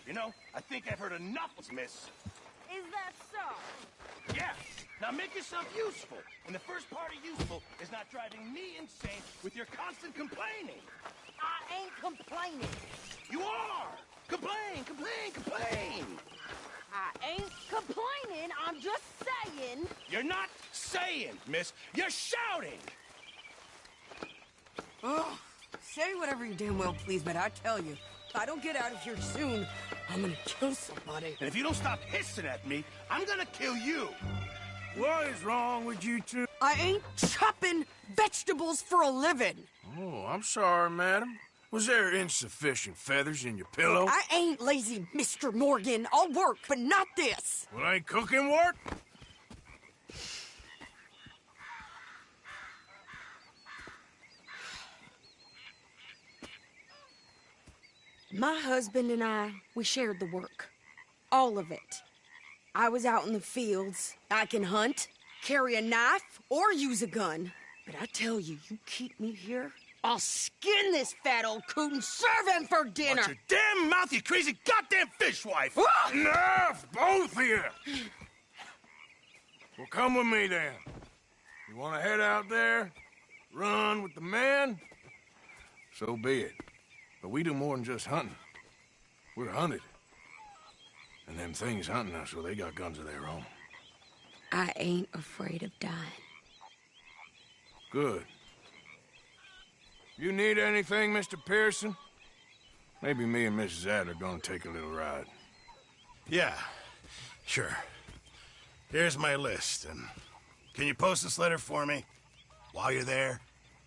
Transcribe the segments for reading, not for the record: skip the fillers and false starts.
You know, I think I've heard enough, miss. Is that so? Yeah. Now make yourself useful. And the first part of useful is not driving me insane with your constant complaining. I ain't complaining. You are! Complain, complain, complain! I ain't complaining, I'm just saying. You're not saying, miss. You're shouting! Oh, say whatever you damn well please, but I tell you, if I don't get out of here soon, I'm gonna kill somebody. And if you don't stop hissing at me, I'm gonna kill you. What is wrong with you two? I ain't chopping vegetables for a living. Oh, I'm sorry, madam. Was there insufficient feathers in your pillow? I ain't lazy, Mr. Morgan. I'll work, but not this. Well, ain't cooking work? My husband and I, we shared the work. All of it. I was out in the fields. I can hunt, carry a knife, or use a gun. But I tell you, you keep me here, I'll skin this fat old coot and serve him for dinner. Watch your damn mouth, you crazy goddamn fishwife! Enough, both of you! Well, come with me then. You want to head out there, run with the men? So be it. But we do more than just hunting. We're hunted. And them things hunting us, well, they got guns of their own. I ain't afraid of dying. Good. You need anything, Mr. Pearson? Maybe me and Mrs. Adler gonna take a little ride. Yeah, sure. Here's my list, and can you post this letter for me while you're there?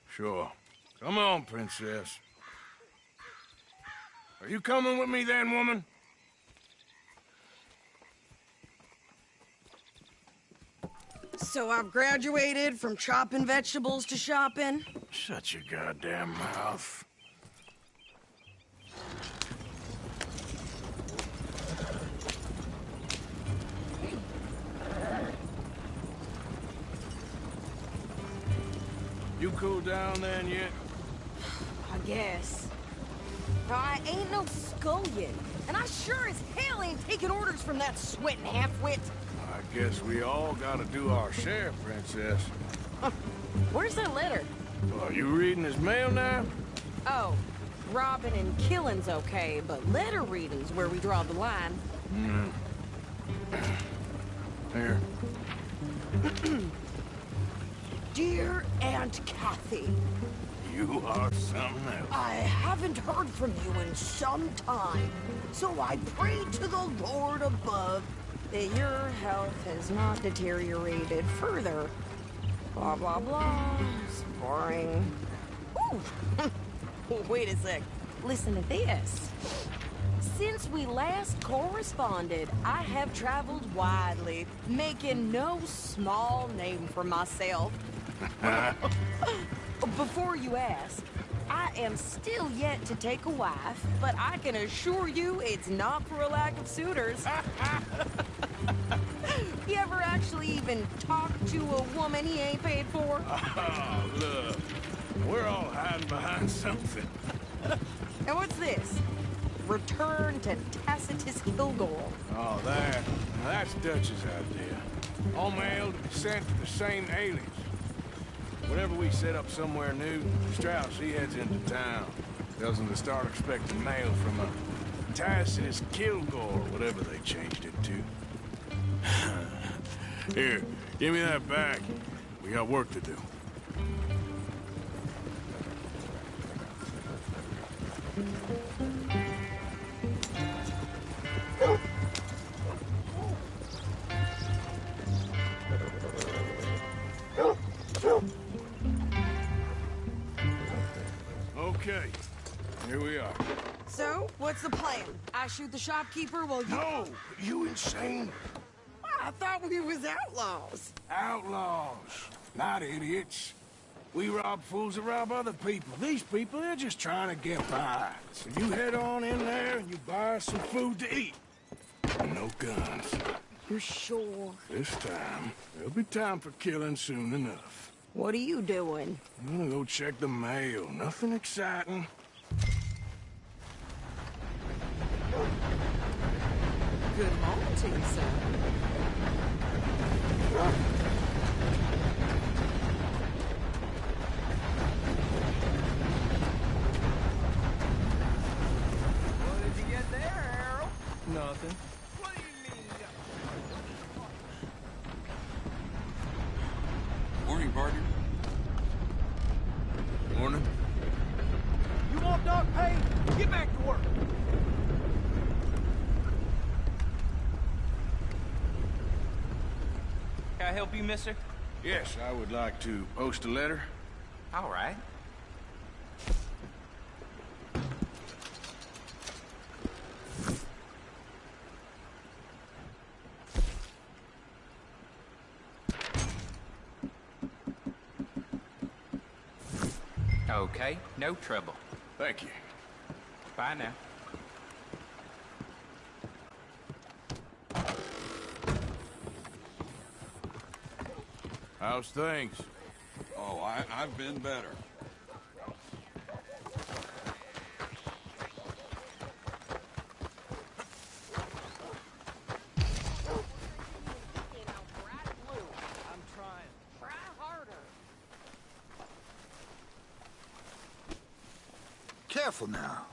Sure. Come on, princess. Are you coming with me then, woman? So I've graduated from chopping vegetables to shopping. Shut your goddamn mouth. You cool down then yet? I guess. Now, I ain't no scullion, and I sure as hell ain't taking orders from that sweating half-wit. I guess we all gotta do our share, princess. Where's that letter? Are you reading his mail now? Oh, robbing and killing's okay, but letter reading's where we draw the line. Here. Dear Aunt Kathy, You are something else. I haven't heard from you in some time, so I pray to the Lord above that your health has not deteriorated further. Blah, blah, blah. It's boring. Ooh! Wait a sec. Listen to this. Since we last corresponded, I have traveled widely, making no small name for myself. Before you ask, I am still yet to take a wife, but I can assure you it's not for a lack of suitors. You ever actually even talk to a woman he ain't paid for? Oh, look. We're all hiding behind something. And what's this? Return to Tacitus Kilgore. Oh, that's Dutch's idea. All mail to be sent to the same alias. Whenever we set up somewhere new, Strauss, he heads into town. Tells them to start expecting mail from a Tacitus Kilgore, whatever they changed it to. Here, give me that back. We got work to do. Okay, here we are. So, what's the plan? I shoot the shopkeeper while you... No, you insane? I thought we was outlaws. Outlaws, not idiots. We rob fools that rob other people. These people, they're just trying to get by. So you head on in there and you buy us some food to eat. No guns. You sure? This time, there'll be time for killing soon enough. What are you doing? I'm gonna go check the mail. Nothing exciting. Good morning to you, sir. What did you get there, Harold? Nothing. What do you mean? Morning, partner. Morning. You want dog pay? Get back to work. Can I help you, mister? Yes, I would like to post a letter. All right. Okay, no trouble. Thank you. Bye now. How's things? Oh, I've been better. I'm trying. Try harder. Careful now.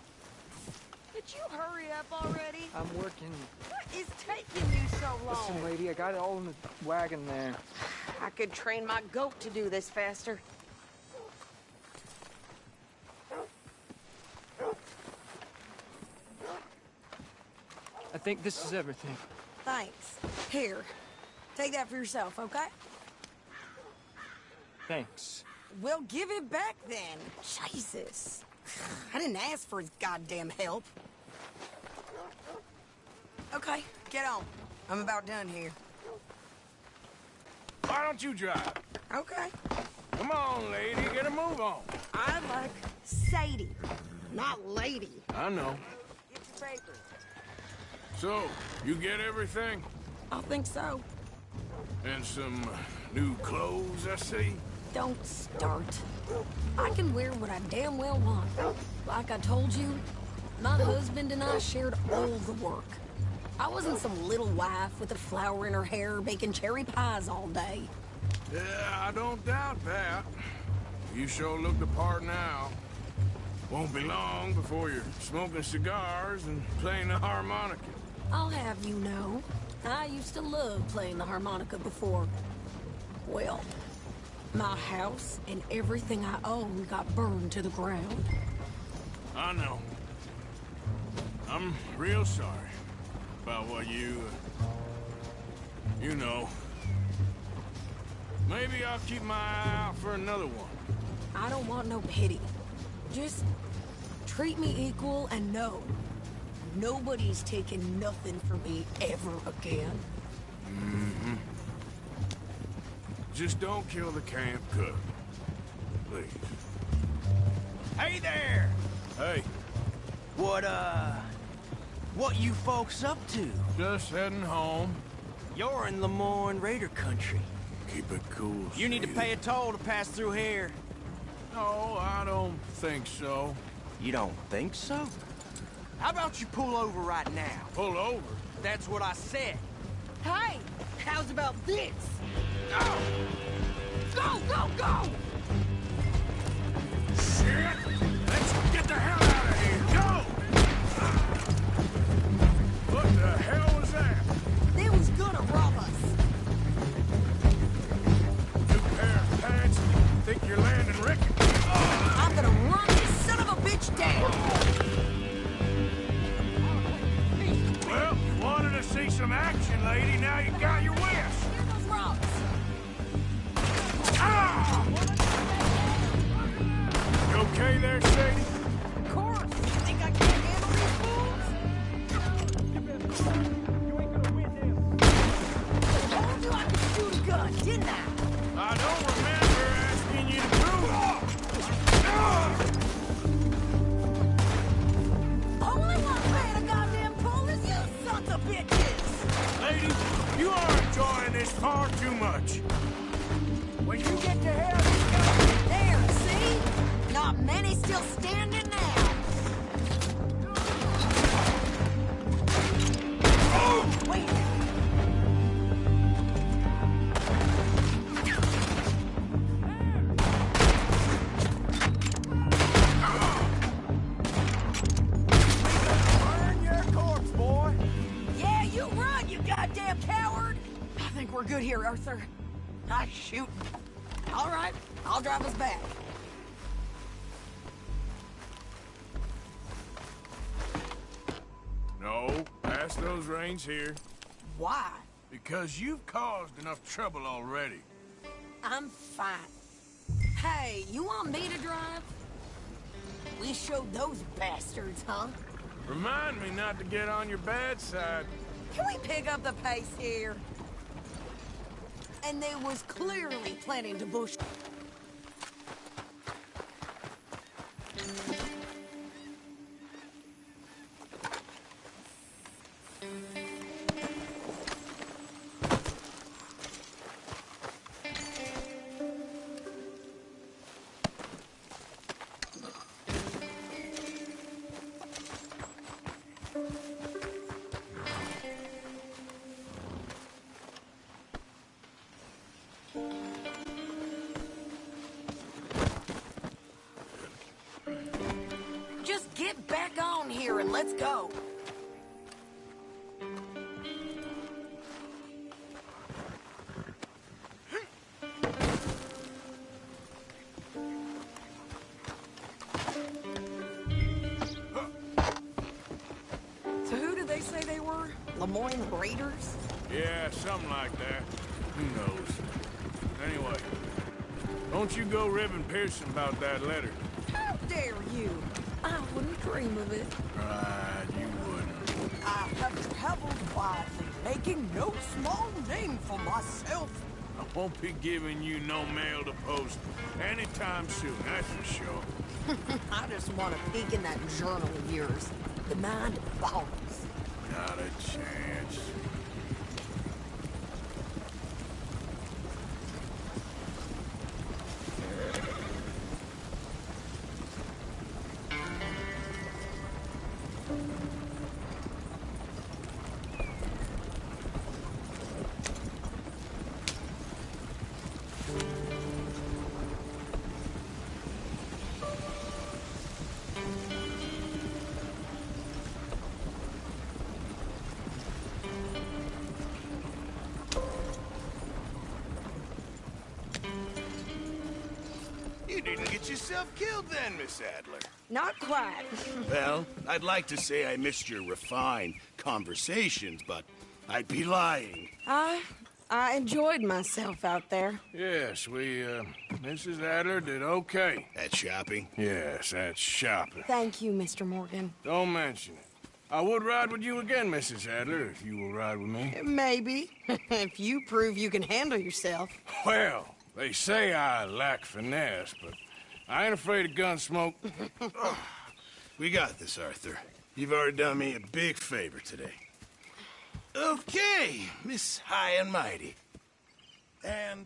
Could you hurry up already? I'm working. What is taking you so long? Listen, lady, I got it all in the wagon there. I could train my goat to do this faster. I think this is everything. Thanks. Here, take that for yourself, okay? Thanks. Well, give it back then. Jesus. I didn't ask for his goddamn help. Okay, get on. I'm about done here. Why don't you drive? Okay. Come on, lady, get a move on. I like Sadie, not lady. I know. Get your papers. So, you get everything? I think so. And some new clothes, I see? Don't start. I can wear what I damn well want. Like I told you, my husband and I shared all the work. I wasn't some little wife with a flower in her hair baking cherry pies all day. Yeah, I don't doubt that. You sure look the part now. Won't be long before you're smoking cigars and playing the harmonica. I'll have you know, I used to love playing the harmonica before. Well, my house and everything I own got burned to the ground. I know. I'm real sorry about what you know. Maybe I'll keep my eye out for another one. I don't want no pity. Just treat me equal and know nobody's taking nothing from me ever again. Mm-hmm. Just don't kill the camp cook. Please. Hey there! Hey, What you folks up to? just heading home. You're in Lemoyne Raider country. Keep it cool, You need to Sadie. pay a toll to pass through here. No, I don't think so. You don't think so? How about you pull over right now? Pull over. That's what I said. Hey, how's about this? Go! Go, go, go! Shit! Let's get the hell out of here! Go! What the hell was that? They was gonna rob us. Two pair of pants? Think you're landing Rick? I'm gonna run this son of a bitch down. Well, you wanted to see some action, lady. Now you got your wish. Here those rocks. Ah! You okay there, Sadie? Of course. You think I can't handle these fools? Told you I could shoot a gun, didn't I? I don't remember asking you to prove Only one paying a goddamn toll is you sons of bitches. Lady, you are enjoying this far too much. When you get to hell, there, see? Not many still standing now. Oh! we're good here, Arthur. Ah, shoot. All right, I'll drive us back. No, pass those reins here. Why? Because you've caused enough trouble already. I'm fine. Hey, you want me to drive? We showed those bastards, huh? Remind me not to get on your bad side. Can we pick up the pace here? And they was clearly planning to bush. Just get back on here and let's go. So who did they say they were? Lemoyne Raiders? Yeah, something like that. Who knows? Anyway, don't you go ribbing Pearson about that letter. How dare you? I wouldn't dream of it. Right, you wouldn't. I have traveled widely, making no small name for myself. I won't be giving you no mail to post anytime soon, that's for sure. I just want to peek in that journal of yours. The mind boggles. Not a chance. You didn't get yourself killed then, Miss Adler. Not quite. Well, I'd like to say I missed your refined conversations, but I'd be lying. I enjoyed myself out there. Yes, Mrs. Adler did okay. At shopping? Yes, that's shopping. Thank you, Mr. Morgan. Don't mention it. I would ride with you again, Mrs. Adler, if you will ride with me. Maybe. If you prove you can handle yourself. Well, they say I lack finesse, but I ain't afraid of gun smoke. We got this, Arthur. You've already done me a big favor today. Okay, Miss High and Mighty. And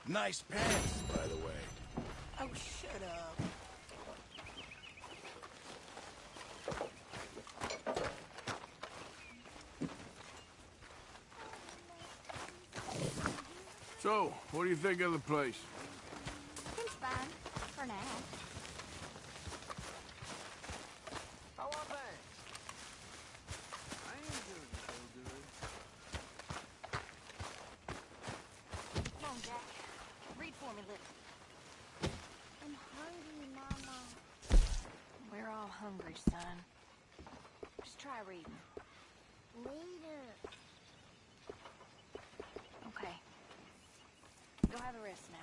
nice pants, by the way. Oh, shut up. So, what do you think of the place? Seems fine. For now. How are things? I ain't doing so good. Come on, Jack. Read for me, little. I'm hungry, Mama. We're all hungry, son. Just try reading. Later. Okay. Go have a rest now.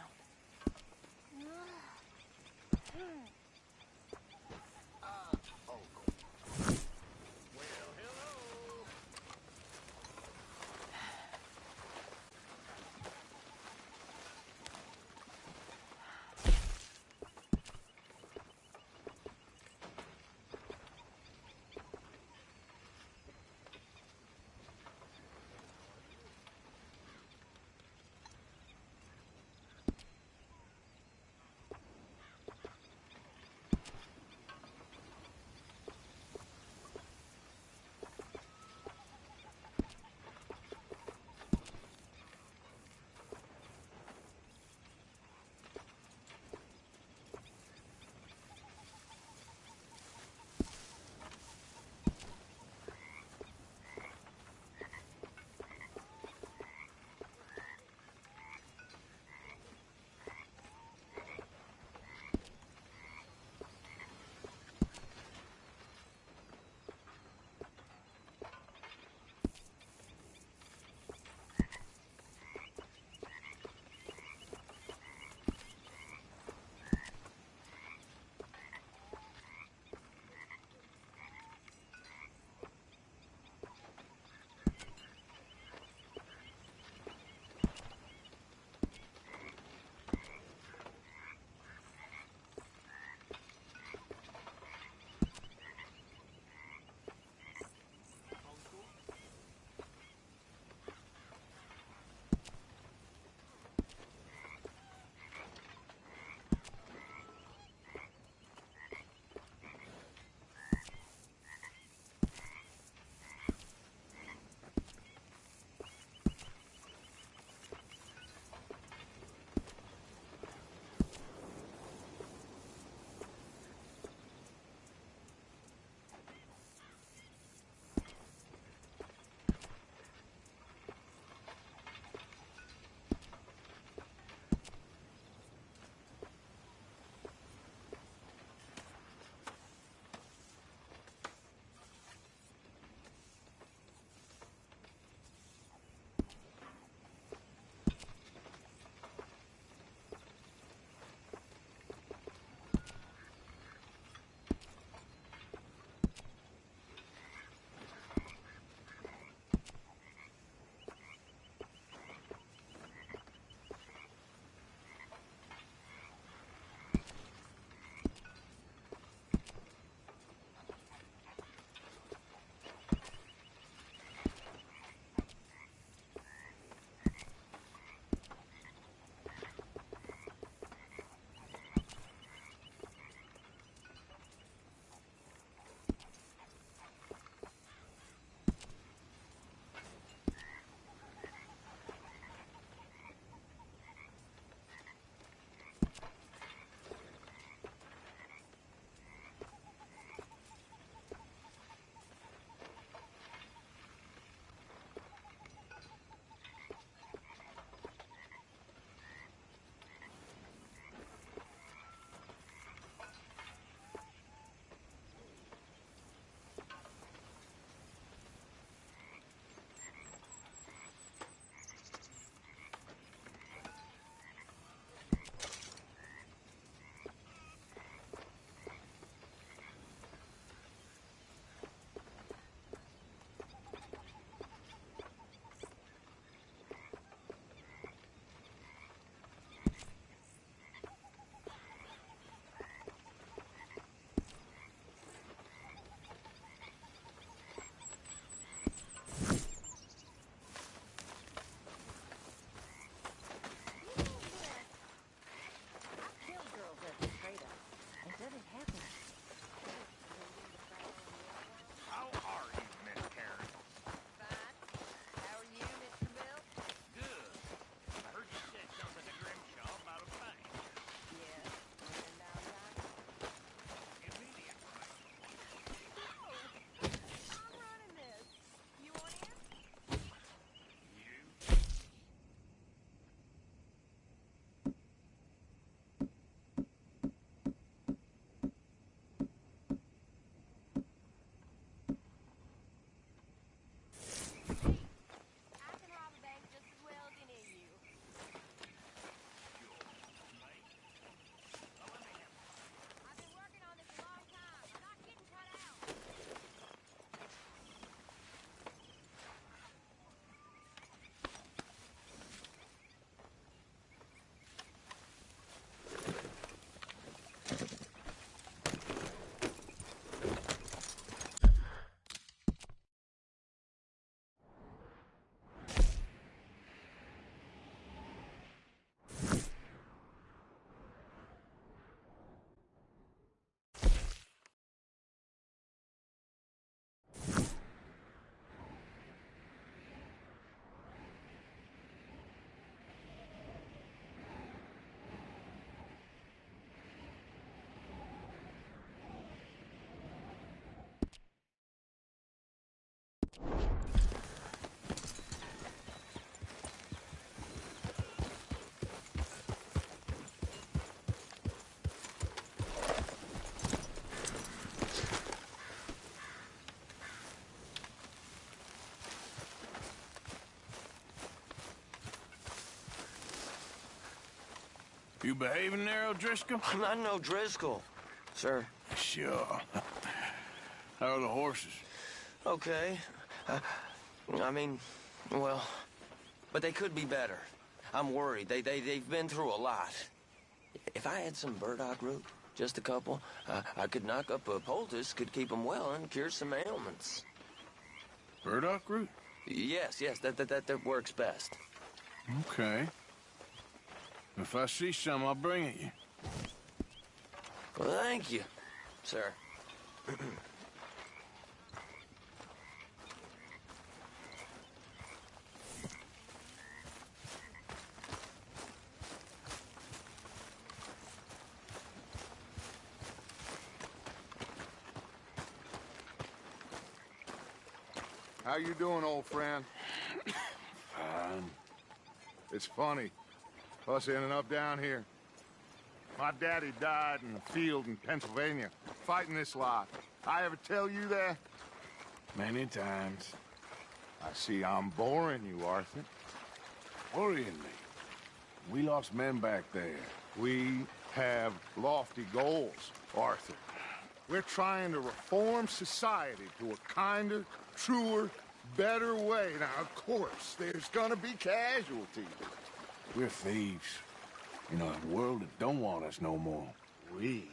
You behaving there, O'Driscoll? I'm not no Driscoll, sir. Sure. How are the horses? Okay. I mean, well, but they could be better. I'm worried. They've been through a lot. If I had some burdock root, just a couple, I could knock up a poultice, could keep them well, and cure some ailments. Burdock root? Yes, that works best. Okay. If I see some, I'll bring it you. Well, thank you, sir. How you doing, old friend? Fine. It's funny, us ending up down here. My daddy died in the field in Pennsylvania, fighting this lot. I ever tell you that? Many times. I see I'm boring you, Arthur. Worrying me. We lost men back there. We have lofty goals, Arthur. We're trying to reform society to a kinder, truer, better way. Now, of course, there's gonna be casualties. We're thieves. In a world that don't want us no more. We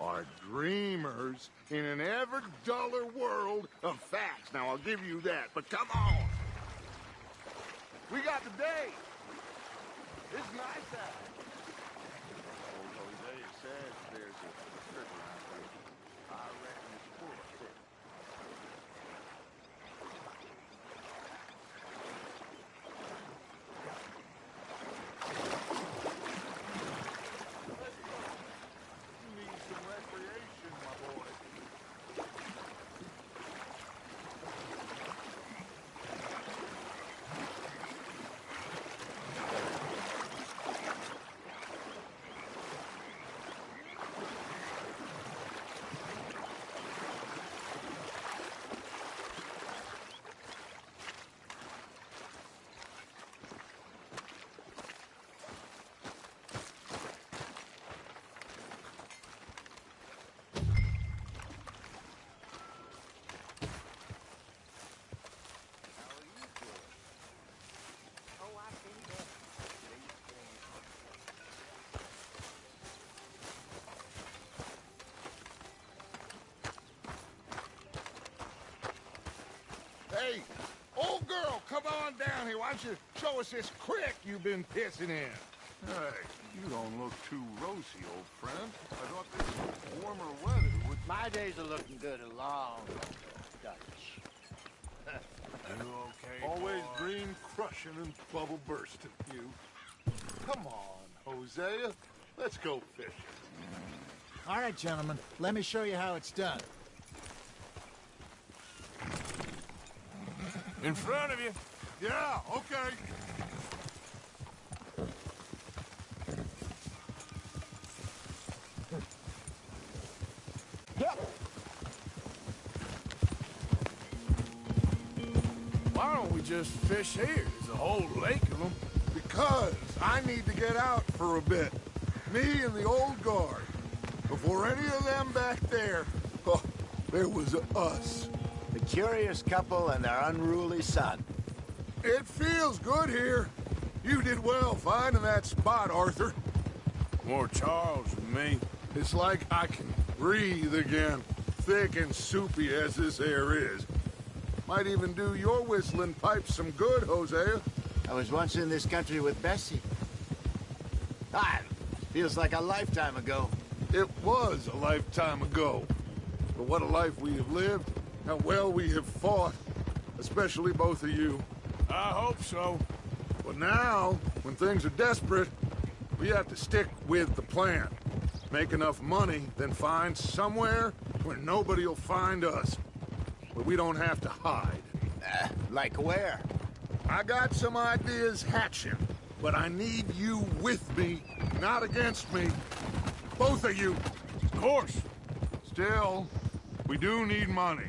are dreamers in an ever duller world of facts. Now, I'll give you that, but come on. We got the day. It's nice out. Old Hosea says there's a trick around here. I reckon it's full of fish. You need some recreation, my boy. Hey, old girl, come on down here. Why don't you show us this creek you've been pissing in? Hey, you don't look too rosy, old friend. I thought this warmer weather would... My days are looking good along, Dutch. You okay, Always boy? green crushing and bubble bursting, you. Come on, Hosea. Let's go fishing. All right, gentlemen, let me show you how it's done. In front of you. Yeah, okay. Why don't we just fish here? There's a whole lake of them. Because I need to get out for a bit. Me and the old guard. Before any of them back there, oh, there was us. The curious couple and their unruly son. It feels good here. You did well finding that spot, Arthur. More Charles than me. It's like I can breathe again, thick and soupy as this air is. Might even do your whistling pipes some good, Hosea. I was once in this country with Bessie. Ah, feels like a lifetime ago. It was a lifetime ago. But what a life we have lived, how well we have fought, especially both of you. I hope so. But now, when things are desperate, we have to stick with the plan. Make enough money, then find somewhere where nobody will find us. Where we don't have to hide. Like where? I got some ideas hatching, but I need you with me, not against me. Both of you. Of course. Still, we do need money.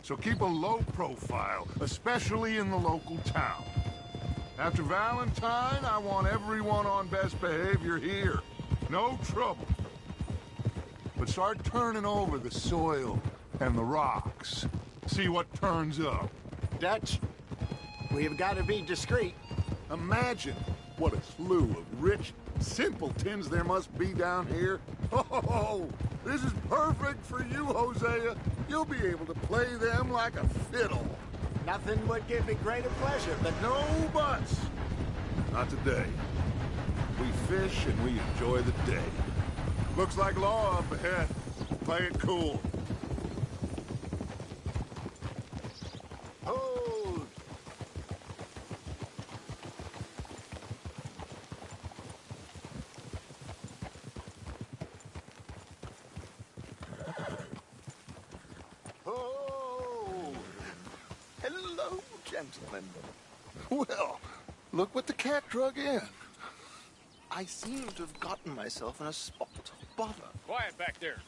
So keep a low profile, especially in the local town. After Valentine, I want everyone on best behavior here. No trouble. But start turning over the soil and the rocks. See what turns up. Dutch, we've got to be discreet. Imagine what a slew of rich simpletons there must be down here. Oh, this is perfect for you, Hosea. You'll be able to play them like a fiddle. Nothing would give me greater pleasure than No buts. Not today. We fish and we enjoy the day. Looks like law up ahead. Play it cool. Hold! Hold! Hello, gentlemen. Well, look what the cat drug in. I seem to have gotten myself in a spot of bother. Quiet back there.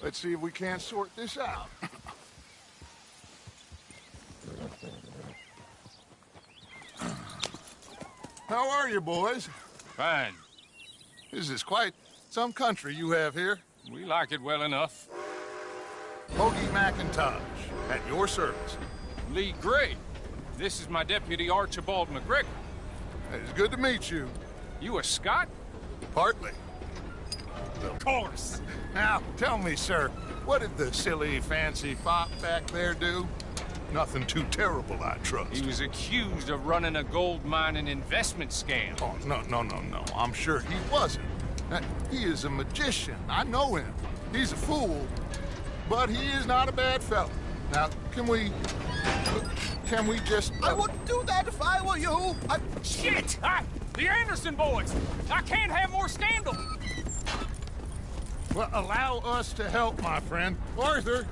Let's see if we can't sort this out. How are you, boys? Fine. This is quite some country you have here. We like it well enough. Hoagie McIntosh, at your service. Lee Gray. This is my deputy, Archibald McGregor. It's good to meet you. You a Scot? Partly. Of course. Now, tell me, sir, what did the silly, fancy fop back there do? Nothing too terrible, I trust. He was accused of running a gold mining investment scam. Oh, no. I'm sure he wasn't. He is a magician. I know him. He's a fool, but he is not a bad fellow. Now, can we just... I wouldn't do that if I were you. Shit! The Anderson boys! I can't have more scandal! Well, allow us to help, my friend. Arthur,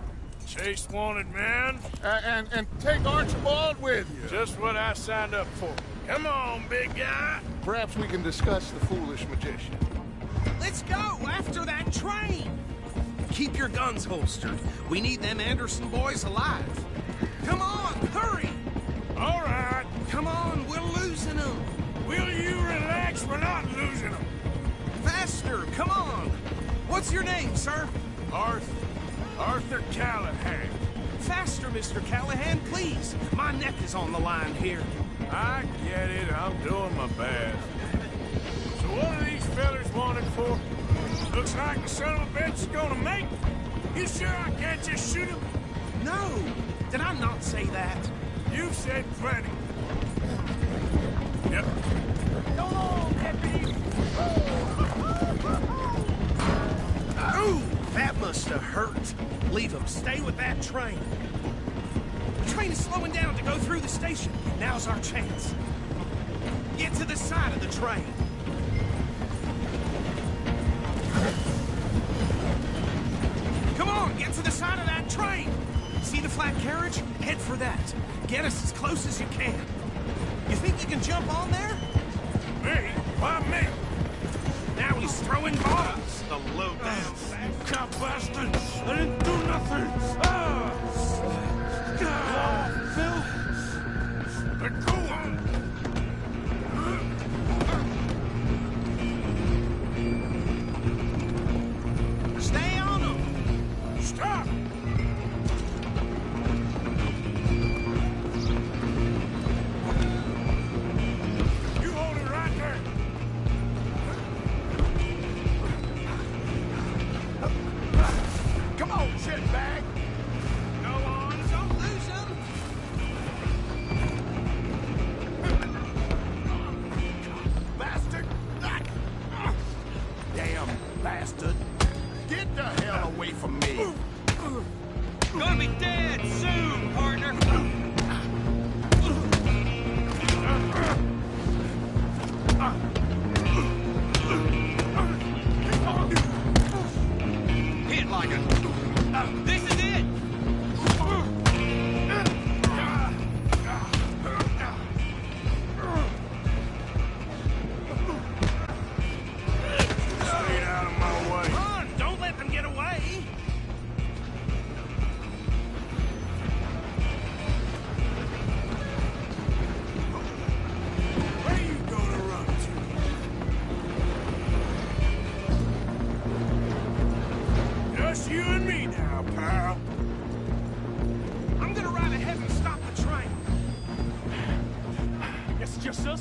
Chase wanted man. and take Archibald with you. Just what I signed up for. Come on, big guy. Perhaps we can discuss the foolish magician. Let's go after that train. Keep your guns holstered. We need them Anderson boys alive. Come on, hurry. All right. Come on, we're losing them. Will you relax? We're not losing them. Faster, come on. What's your name, sir? Arthur Callahan. Faster, Mr. Callahan, please. My neck is on the line here. I get it. I'm doing my best. So what are these fellas wanted for? Looks like the son of a bitch is gonna make it. You sure I can't just shoot him? No, did I not say that? You've said plenty. Yep. Go on, Peppy. Ooh, that must have hurt. Leave him. Stay with that train. The train is slowing down to go through the station. Now's our chance. Get to the side of the train. Come on, get to the side of that train. See the flat carriage? Head for that. Get us as close as you can. You think you can jump on there? Me? Why me? Now he's throwing bombs. The lowdown. Cop bastard! I didn't do nothing! Ah! Phil? But go on! Stay on him! Stop! You hold it right there! Come on, shitbag! No,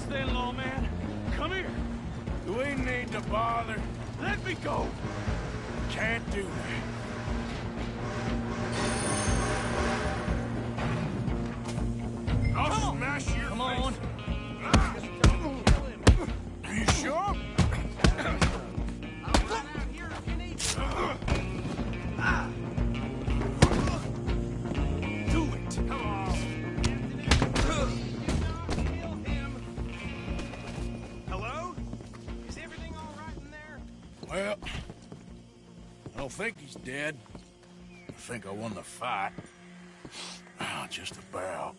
then, lawman. Come here. Do we need to bother? Let me go. Can't do that. I'll smash your Come on. Are you sure? Do it. Come on. Hello? Is everything all right in there? Well, I don't think he's dead. I think I won the fight. Oh, just about.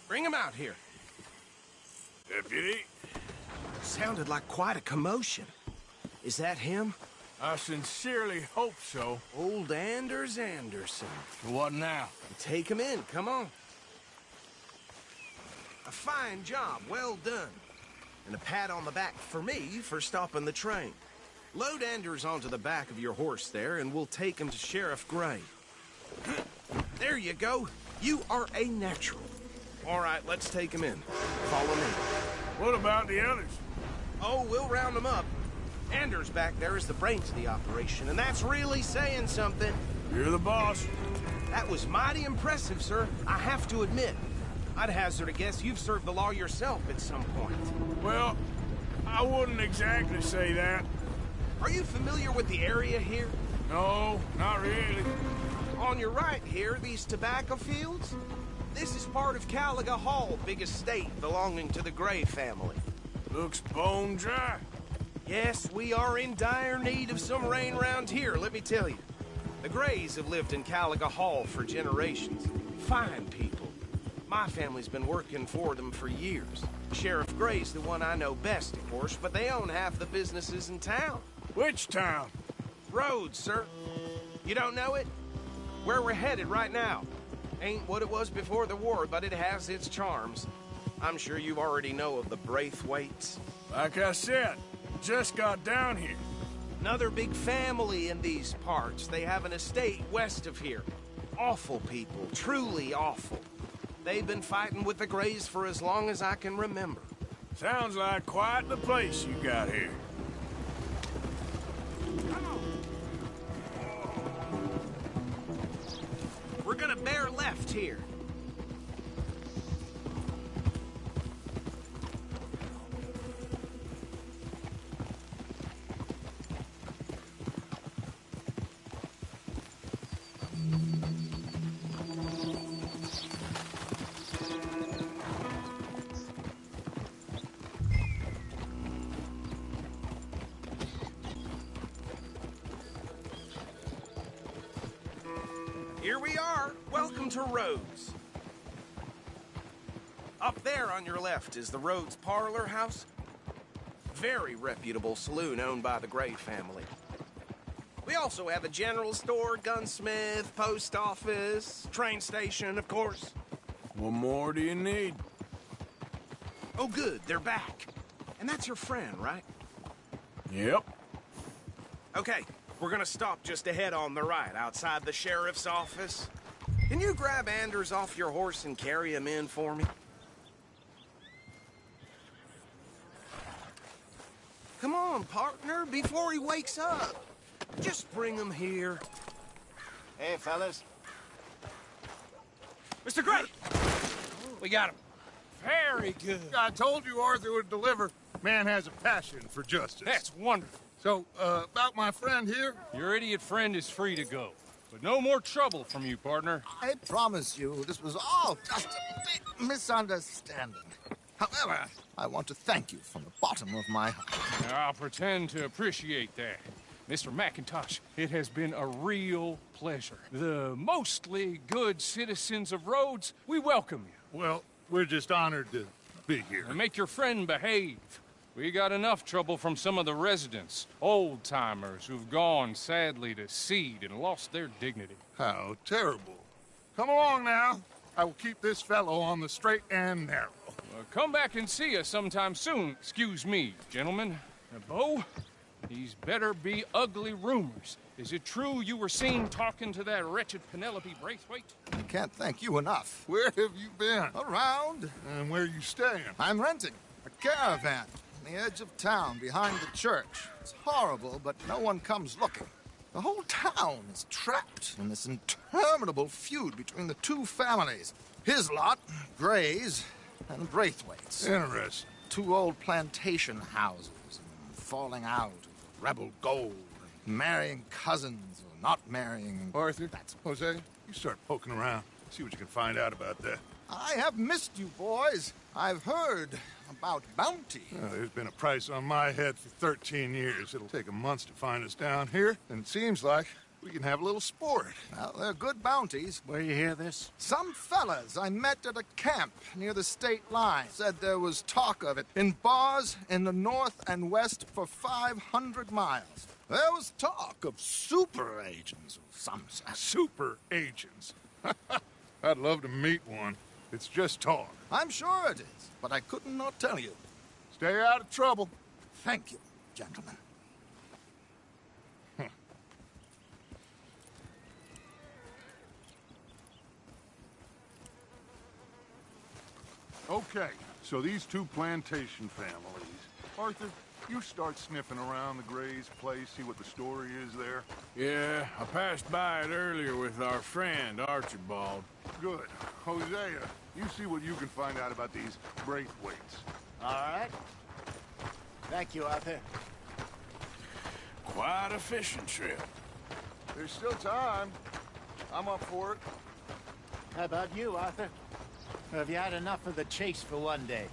Bring him out here. Deputy, Sounded like quite a commotion. Is that him? I sincerely hope so. Old Anders Anderson. What now? Take him in, come on. A fine job, well done. And a pat on the back for me for stopping the train. Load Anders onto the back of your horse there, and we'll take him to Sheriff Gray. There you go. You are a natural. All right, let's take him in. Follow me. What about the others? Oh, we'll round them up. Anders back there is the brains of the operation, and that's really saying something. You're the boss. That was mighty impressive, sir. I have to admit. I'd hazard a guess you've served the law yourself at some point. Well, I wouldn't exactly say that. Are you familiar with the area here? No, not really. On your right here, these tobacco fields? This is part of Caliga Hall, big estate belonging to the Gray family. Looks bone dry. Yes, we are in dire need of some rain around here, let me tell you. The Grays have lived in Caliga Hall for generations. Fine people. My family's been working for them for years. Sheriff Gray's the one I know best, of course, but they own half the businesses in town. Which town? Rhodes, sir. You don't know it? Where we're headed right now. Ain't what it was before the war, but it has its charms. I'm sure you already know of the Braithwaites. Like I said, just got down here. Another big family in these parts. They have an estate west of here. Awful people, truly awful. They've been fighting with the Grays for as long as I can remember. Sounds like quite the place you got here. We're gonna bear left here. Here we are. Welcome to Rhodes. Up there on your left is the Rhodes Parlor House. Very reputable saloon owned by the Gray family. We also have a general store, gunsmith, post office, train station, of course. What more do you need? Oh, good. They're back. And that's your friend, right? Yep. Okay. We're gonna stop just ahead on the right, outside the sheriff's office. Can you grab Anders off your horse and carry him in for me? Come on, partner, before he wakes up. Just bring him here. Hey, fellas. Mr. Gray! We got him. Very good. I told you Arthur would deliver. Man has a passion for justice. That's wonderful. So, about my friend here? Your idiot friend is free to go. But no more trouble from you, partner. I promise you, this was all just a big misunderstanding. However, I want to thank you from the bottom of my heart. I'll pretend to appreciate that. Mr. McIntosh, it has been a real pleasure. The mostly good citizens of Rhodes, we welcome you. Well, we're just honored to be here. And make your friend behave. We got enough trouble from some of the residents, old-timers who've gone, sadly, to seed and lost their dignity. How terrible. Come along now. I will keep this fellow on the straight and narrow. come back and see us sometime soon. Excuse me, gentlemen. Bo, these better be ugly rumors. Is it true you were seen talking to that wretched Penelope Braithwaite? I can't thank you enough. Where have you been? Around. And where are you staying? I'm renting a caravan on the edge of town behind the church. It's horrible, but no one comes looking. The whole town is trapped in this interminable feud between the two families. His lot, Gray's, and Braithwaite's. Interesting. Two old plantation houses, and falling out, rebel gold, marrying cousins or not marrying. Arthur, Jose, you start poking around. See what you can find out about that. I have missed you, boys. I've heard about bounty. There's been a price on my head for 13 years. It'll take 'em months to find us down here, and it seems like we can have a little sport. Well, they're good bounties. Where you hear this? Some fellas I met at a camp near the state line said there was talk of it in bars in the north and west for 500 miles. There was talk of super agents of some sort. Super agents. I'd love to meet one. It's just talk. I'm sure it is, but I couldn't not tell you. Stay out of trouble. Thank you, gentlemen. Okay, so these two plantation families. Arthur, you start sniffing around the Gray's place, see what the story is there. Yeah, I passed by it earlier with our friend, Archibald. Good. Hosea, you see what you can find out about these Braithwaites. All right. Thank you, Arthur. Quite a fishing trip. There's still time. I'm up for it. How about you, Arthur? Or have you had enough of the chase for one day?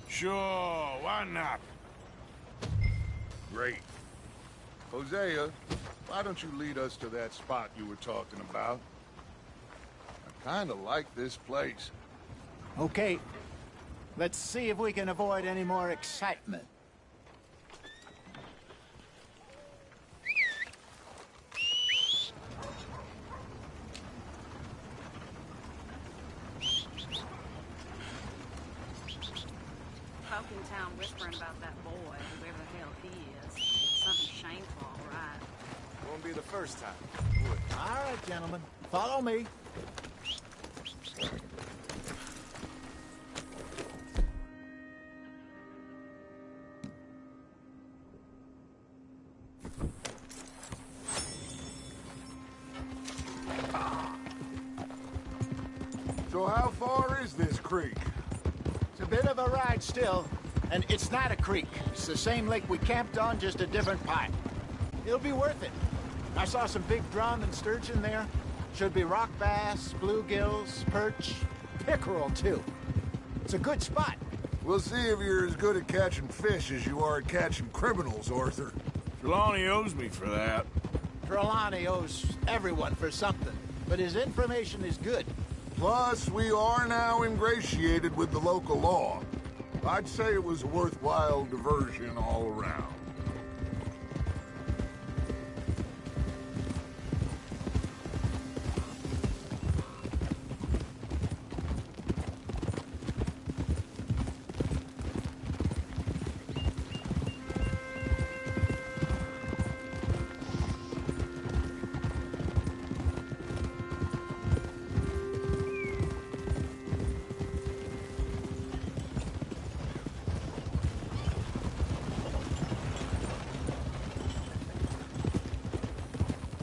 Sure, why not? Great. Hosea, why don't you lead us to that spot you were talking about? I kind of like this place. Okay. Let's see if we can avoid any more excitement. Folk in town whispering about that boy, whoever the hell he is. Something shameful, all right. Won't be the first time. All right, gentlemen. Follow me. So how far is this creek? It's a bit of a ride still, and it's not a creek. It's the same lake we camped on, just a different pipe. It'll be worth it. I saw some big drum and sturgeon there. Should be rock bass, bluegills, perch, pickerel too. It's a good spot. We'll see if you're as good at catching fish as you are at catching criminals, Arthur. Trelawney owes me for that. Trelawney owes everyone for something, but his information is good. Plus, we are now ingratiated with the local law. I'd say it was a worthwhile diversion all around.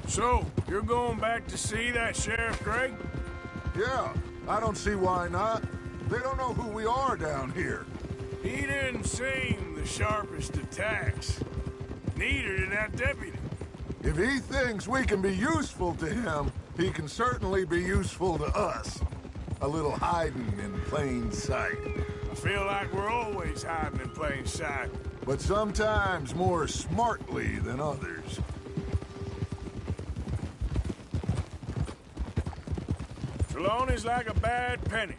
So, you're going back to see that Sheriff Gray? Yeah, I don't see why not. They don't know who we are down here. He didn't seem the sharpest attacks. Neither did that deputy. If he thinks we can be useful to him, he can certainly be useful to us. A little hiding in plain sight. I feel like we're always hiding in plain sight. But sometimes more smartly than others. Trelawney's like a bad penny.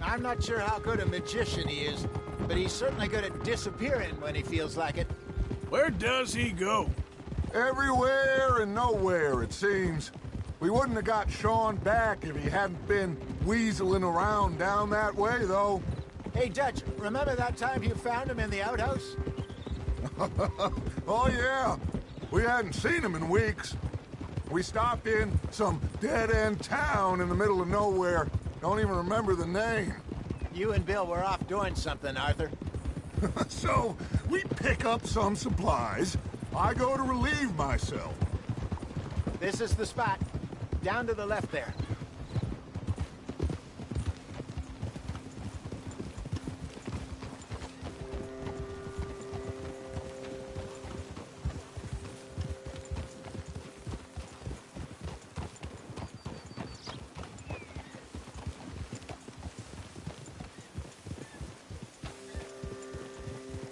I'm not sure how good a magician he is, but he's certainly good at disappearing when he feels like it. Where does he go? Everywhere and nowhere, it seems. We wouldn't have got Sean back if he hadn't been weaseling around down that way, though. Hey, Dutch, remember that time you found him in the outhouse? Oh, yeah. We hadn't seen him in weeks. We stopped in some dead-end town in the middle of nowhere. Don't even remember the name. You and Bill were off doing something, Arthur. So, we pick up some supplies. I go to relieve myself. This is the spot. Down to the left there.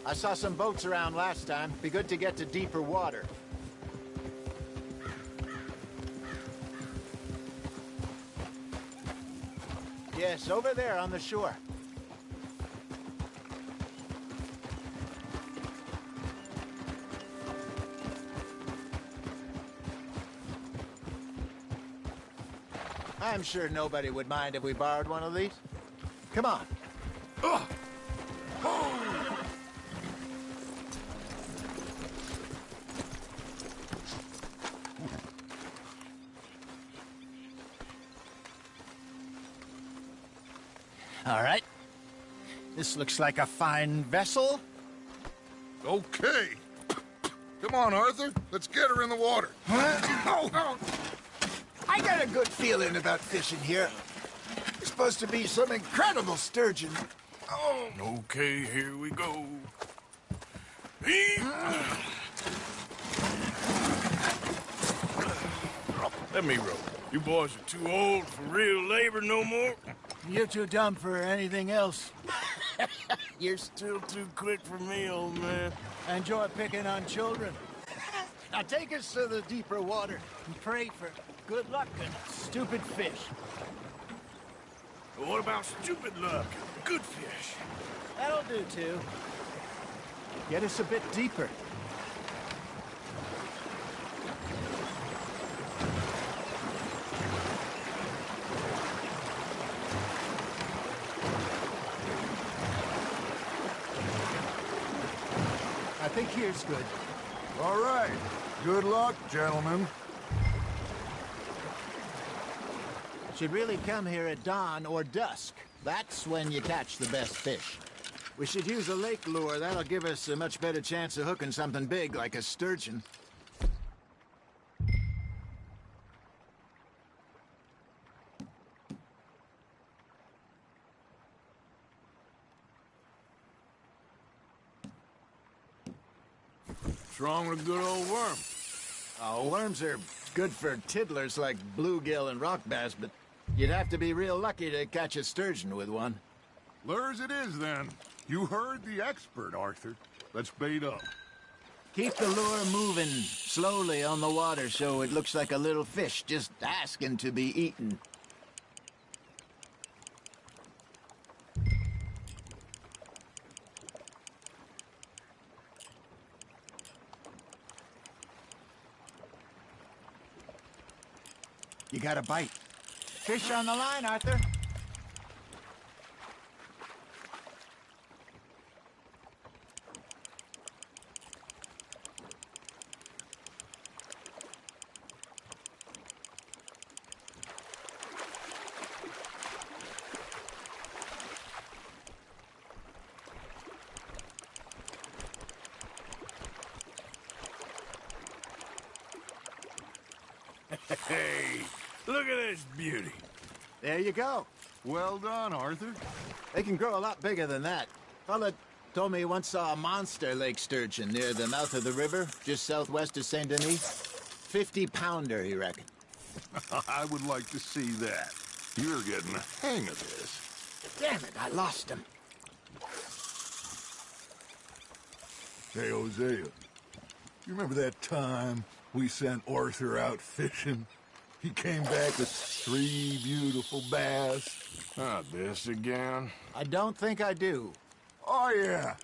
I saw some boats around last time. Be good to get to deeper water. Yes, over there on the shore. I'm sure nobody would mind if we borrowed one of these. Come on. Ugh. All right. This looks like a fine vessel. Okay. Come on, Arthur. Let's get her in the water. Oh. I got a good feeling about fishing here. It's supposed to be some incredible sturgeon. Oh. Okay, here we go. Let me row. You boys are too old for real labor no more. You're too dumb for anything else. You're still too quick for me, old man. Enjoy picking on children. Now take us to the deeper water and pray for good luck and stupid fish. What about stupid luck and good fish? That'll do, too. Get us a bit deeper. I think here's good. All right. Good luck, gentlemen. Should really come here at dawn or dusk. That's when you catch the best fish. We should use a lake lure. That'll give us a much better chance of hooking something big like a sturgeon. What's wrong with a good old worm? Oh, worms are good for tiddlers like bluegill and rock bass, but you'd have to be real lucky to catch a sturgeon with one. Lures it is, then. You heard the expert, Arthur. Let's bait up. Keep the lure moving slowly on the water so it looks like a little fish just asking to be eaten. You got a bite. Fish on the line, Arthur. Hey, look at this beauty. There you go. Well done, Arthur. They can grow a lot bigger than that. Fella told me he once saw a monster lake sturgeon near the mouth of the river, just southwest of Saint Denis. 50-pounder, he reckoned. I would like to see that. You're getting the hang of this. Damn it, I lost him. Hey, Hosea, you remember that time we sent Arthur out fishing? He came back with 3 beautiful bass. Not this again. I don't think I do. Oh, yeah.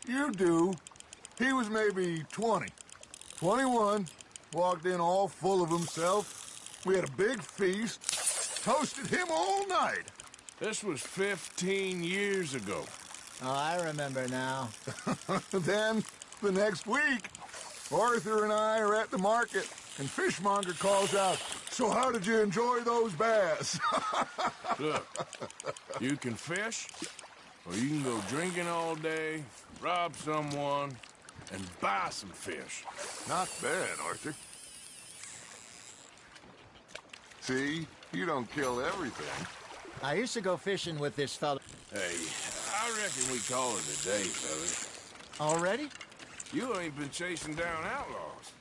You do. He was maybe 20. 21. Walked in all full of himself. We had a big feast, toasted him all night. This was 15 years ago. Oh, I remember now. Then, the next week, Arthur and I are at the market, and Fishmonger calls out, "So how did you enjoy those bass?" Look, you can fish, or you can go drinking all day, rob someone, and buy some fish. Not bad, Arthur. See? You don't kill everything. I used to go fishing with this fella. Hey, I reckon we call it a day, fellas. Already? You ain't been chasing down outlaws.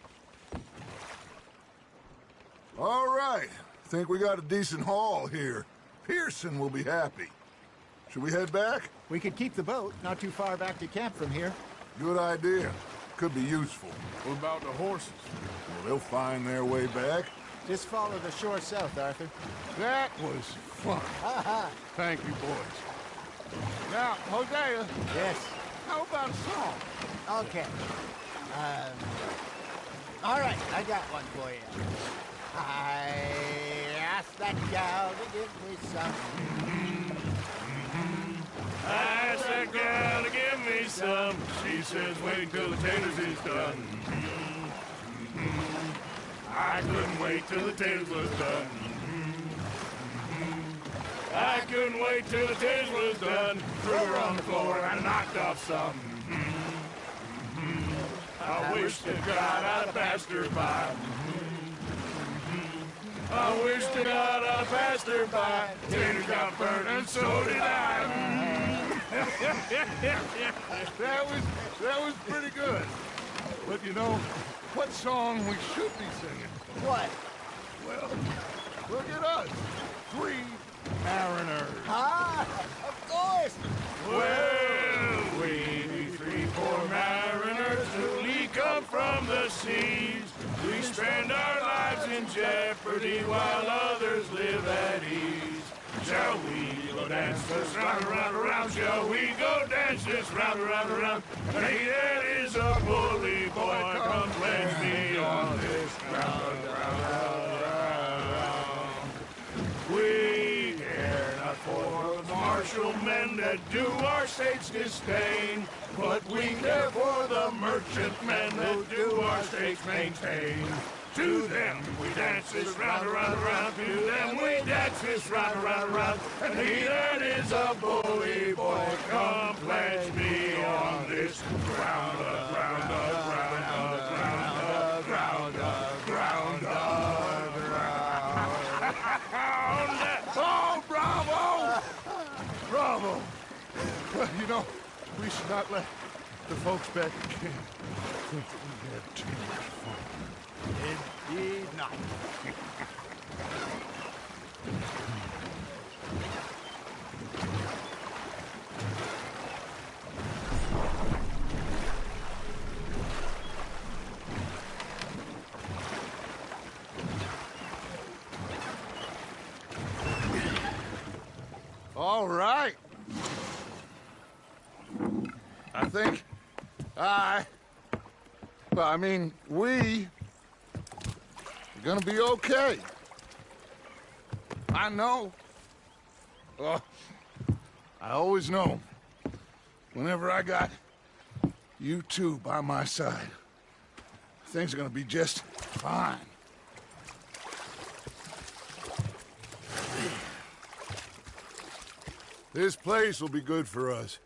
All right. Think we got a decent haul here. Pearson will be happy. Should we head back? We could keep the boat not too far back to camp from here. Good idea. Could be useful. What about the horses? Well, they'll find their way back. Just follow the shore south, Arthur. That was fun. Thank you, boys. Now, Hosea, Yes. how about a song? Okay. All right, I got one for you. I asked that gal to give me some. I asked that gal to give me some. She says, wait till the taters is done. I couldn't wait till the taters was done. I couldn't wait till the taters was done. Threw her on the floor and knocked off some. I wish to God I'd passed her by. I wish to God I passed her by. Taters got burnt and so did I. That was pretty good. But you know, what song we should be singing? What? Well, look at us. 3 mariners. Ah, of course. Well, we be 3 poor mariners newly come from the seas. We spend our lives in jeopardy while others live at ease. Shall we go dance this round, around, around? Shall we go dance this round, around, around? Hey, that is a bully boy, come pledge me on this round, round, round. We care not for the martial men that do our state's disdain, but we care for the merchantmen that do our state's maintain. To them we dance this round, around, around. To them we dance this round, around, around. And he that is a bully boy, come pledge me on this ground, ground, ground, ground, ground, ground, ground. Oh, bravo! Bravo! Well, you know, we should not let the folks back at camp think that we had too much fun. Indeed not. All right. I think we are gonna be okay. I know. I always know. Whenever I got you two by my side, things are gonna be just fine. This place will be good for us.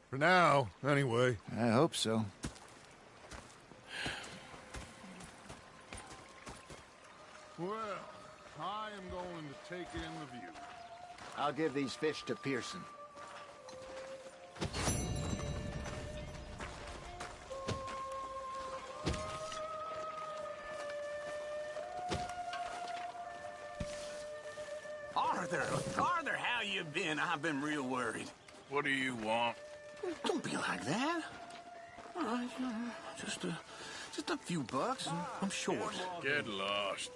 For now, anyway. I hope so. Well, I am going to take in the view. I'll give these fish to Pearson. Arthur, how you been? I've been real worried. What do you want? Don't be like that. All right, just a few bucks, and I'm short. Get lost.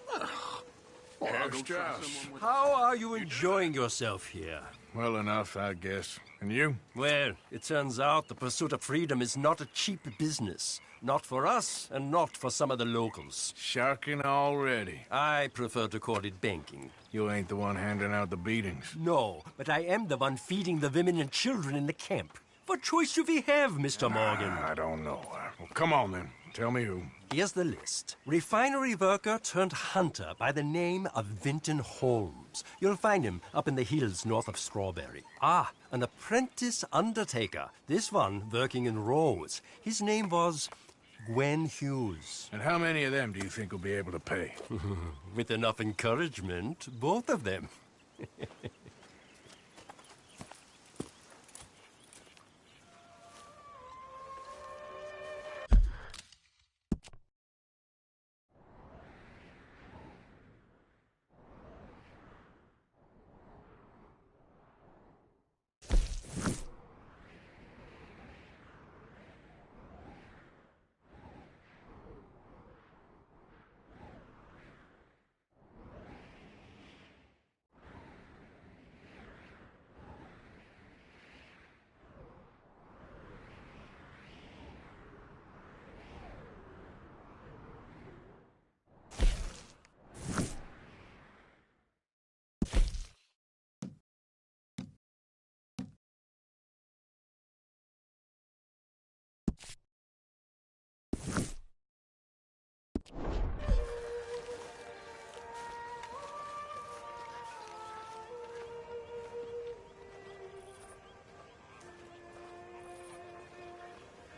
Herr Strauss. How are you enjoying yourself here? Well enough, I guess. And you? Well, it turns out the pursuit of freedom is not a cheap business. Not for us, and not for some of the locals. Sharking already. I prefer to call it banking. You ain't the one handing out the beatings. No, but I am the one feeding the women and children in the camp. What choice do we have, Mr. Morgan? I don't know. Well, come on, then. Tell me who. Here's the list. Refinery worker turned hunter by the name of Vinton Holmes. You'll find him up in the hills north of Strawberry. Ah, an apprentice undertaker. This one working in Rose. His name was Gwen Hughes. And how many of them do you think will be able to pay? With enough encouragement, both of them.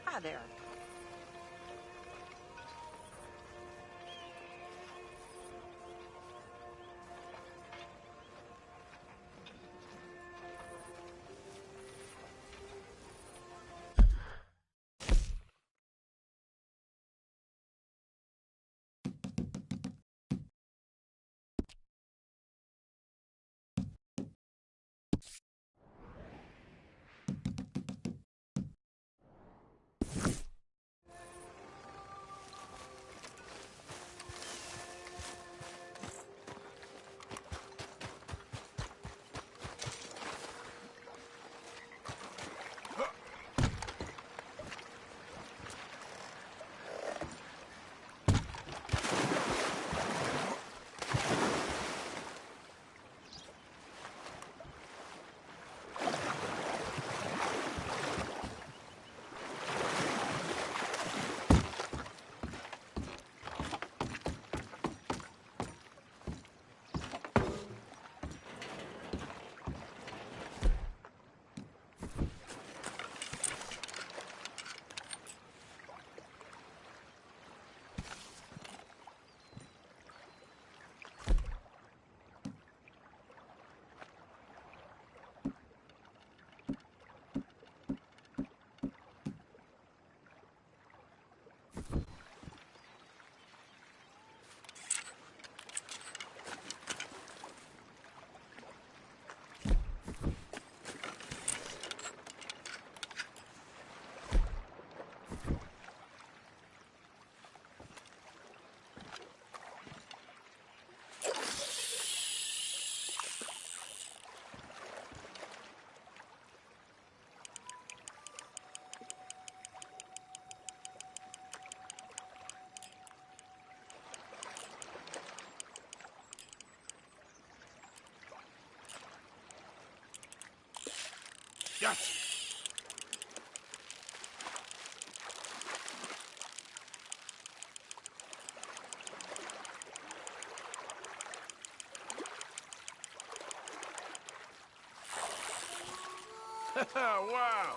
Hi there. Gotcha. Wow.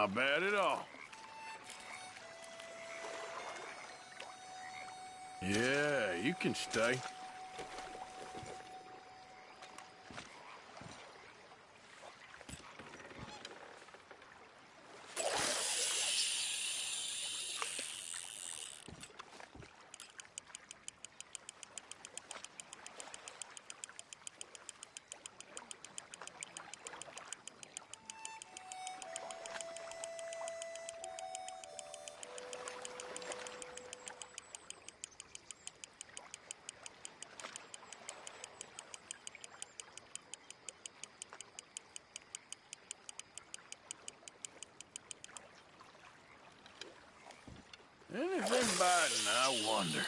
Not bad at all. Yeah, you can stay. Anything biting, I wonder.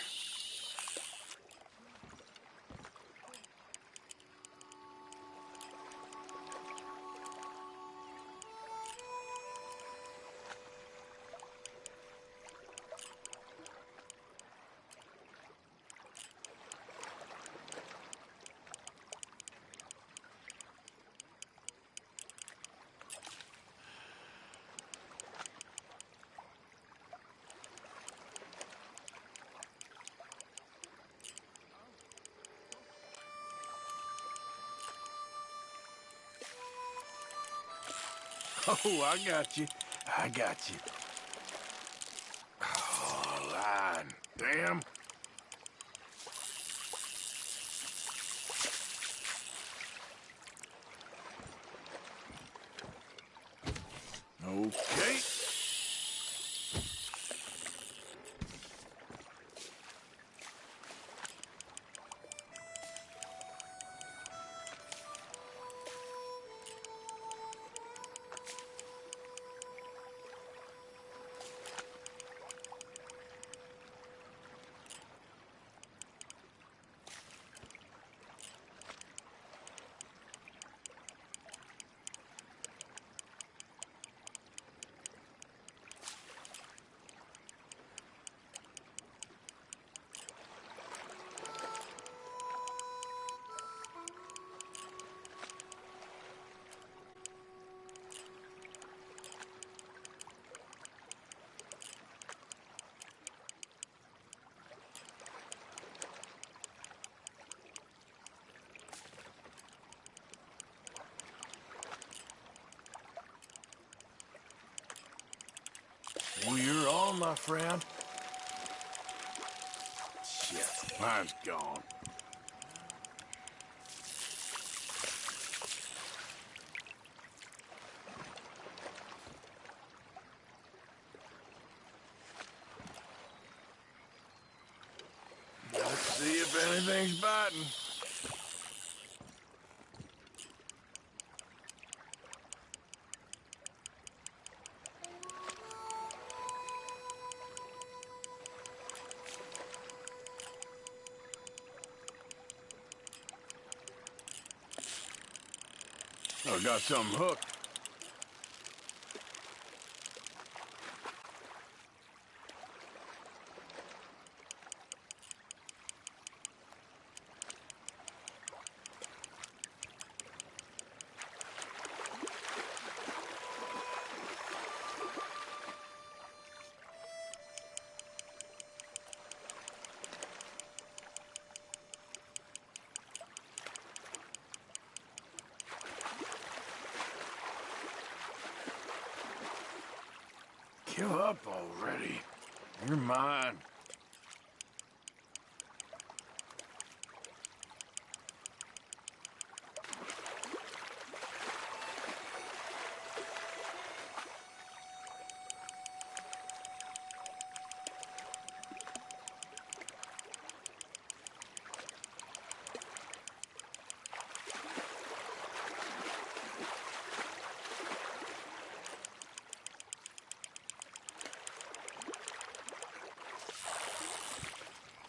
Oh, I got you. I got you. Oh, line. Damn. Okay. Well, you're on, my friend. Shit, mine's gone. Let's see if anything's biting. I got something hooked. Give up already. You're mine.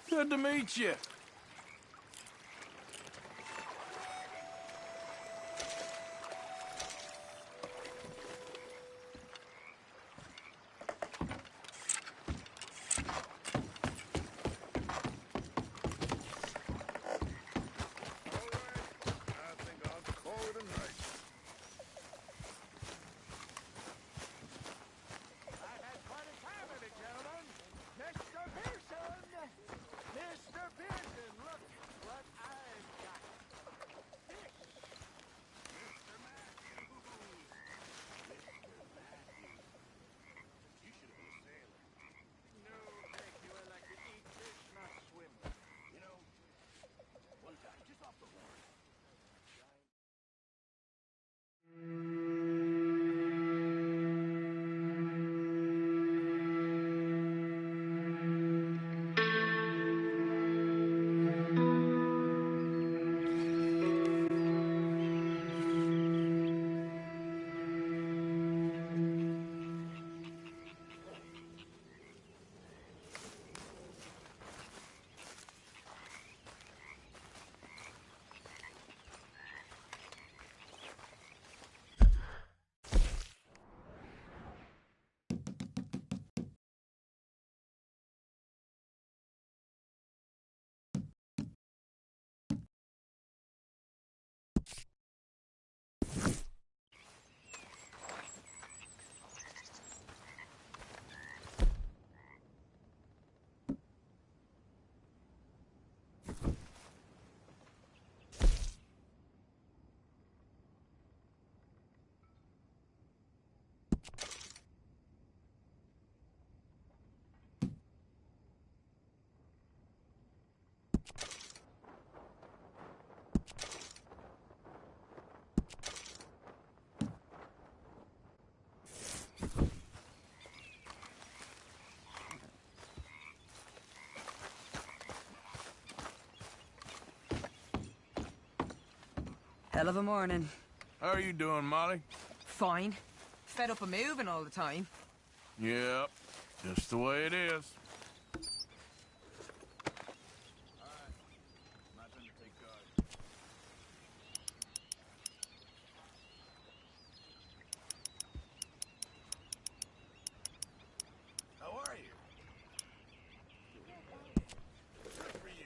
Good to meet you. Hell of a morning. How are you doing, Molly? Fine. Fed up of moving all the time. Yep, just the way it is. How are you? Good for you.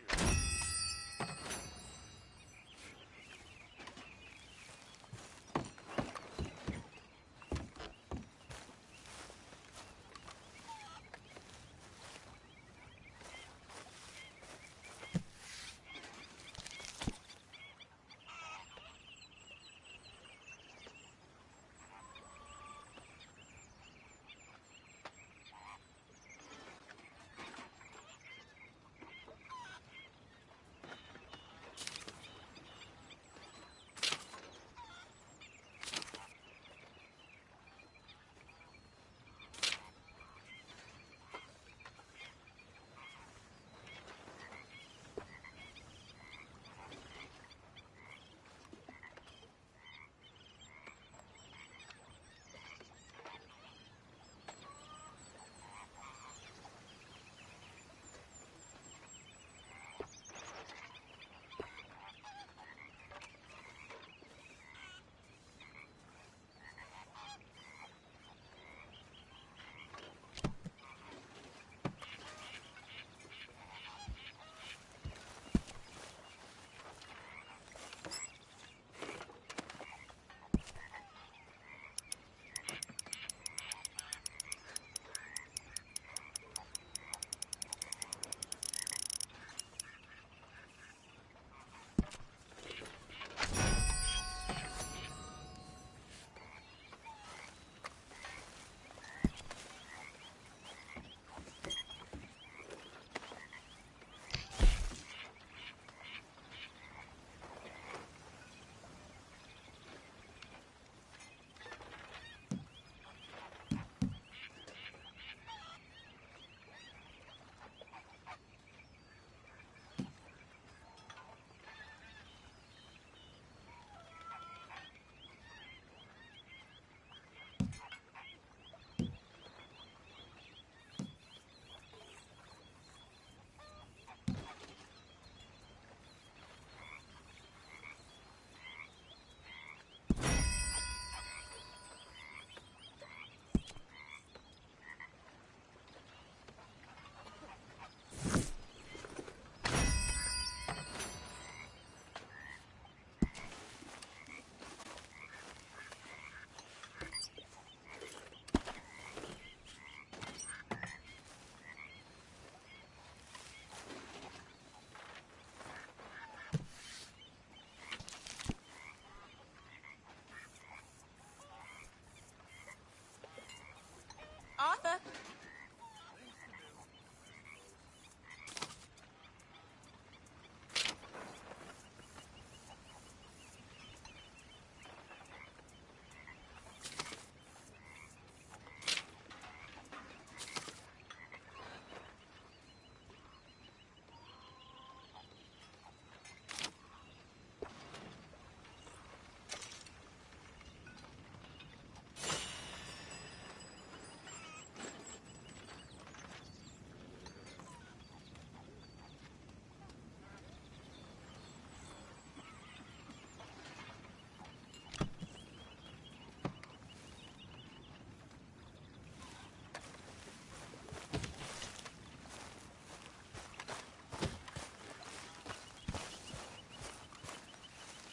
Arthur!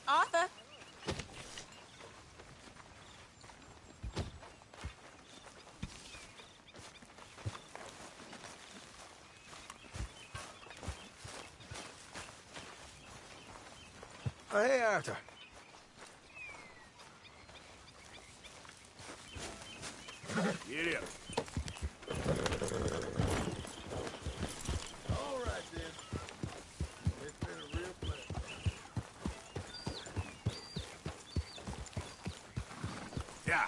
Arthur! Hey, Arthur. Get up. All right, then. It's been a real pleasure. Yeah.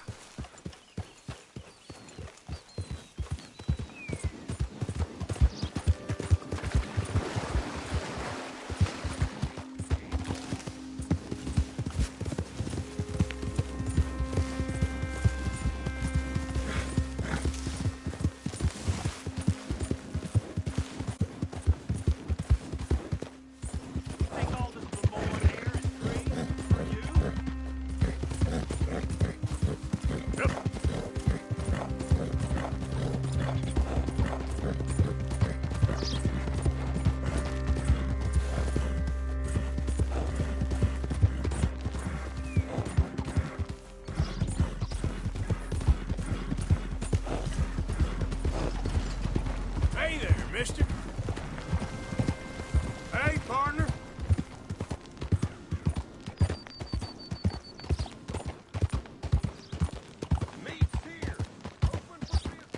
mister. Hey, partner. Meat's here. Open for business.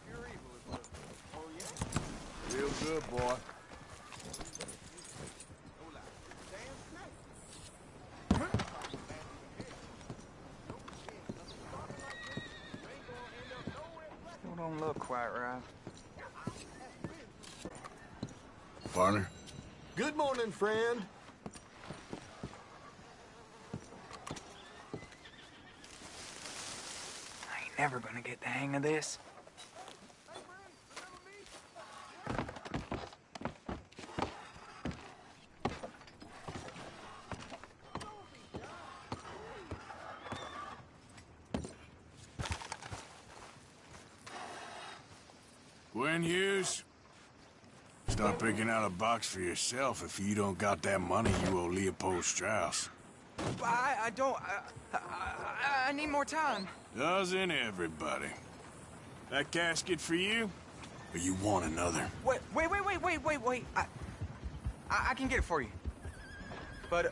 Pure evil is what. Oh, yeah? Real good, boy. Still don't look quite right. Partner. Good morning, friend. I ain't never gonna get the hang of this. Gwen Hughes. Start picking out a box for yourself if you don't got that money you owe Leopold Strauss. I don't... I need more time. Doesn't everybody? That casket for you? Or you want another? Wait. I can get it for you. But,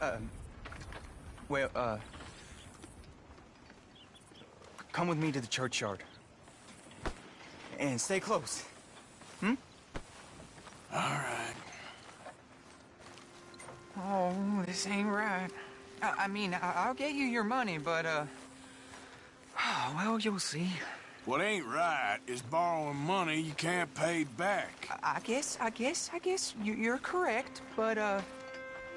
come with me to the churchyard. And stay close. Hmm? All right. Oh, this ain't right. I mean, I'll get you your money, but, well, you'll see. What ain't right is borrowing money you can't pay back. I guess you're correct, but,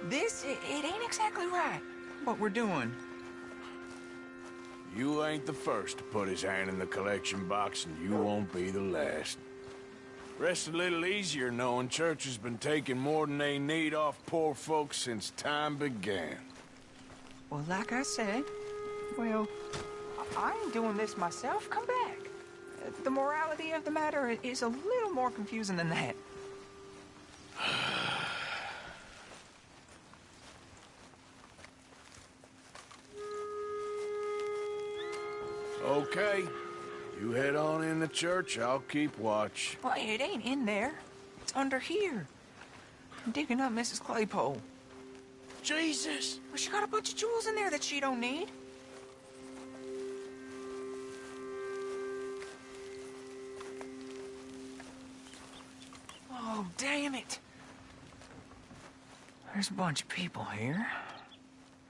this, it ain't exactly right, what we're doing. You ain't the first to put his hand in the collection box, and you won't be the last. Rests a little easier knowing church has been taking more than they need off poor folks since time began. Well, like I said, well, I ain't doing this myself. Come back. The morality of the matter is a little more confusing than that. Okay. You head on in the church, I'll keep watch. Well, it ain't in there. It's under here. I'm digging up Mrs. Claypole. Jesus! Well, she got a bunch of jewels in there that she don't need. Oh, damn it. There's a bunch of people here.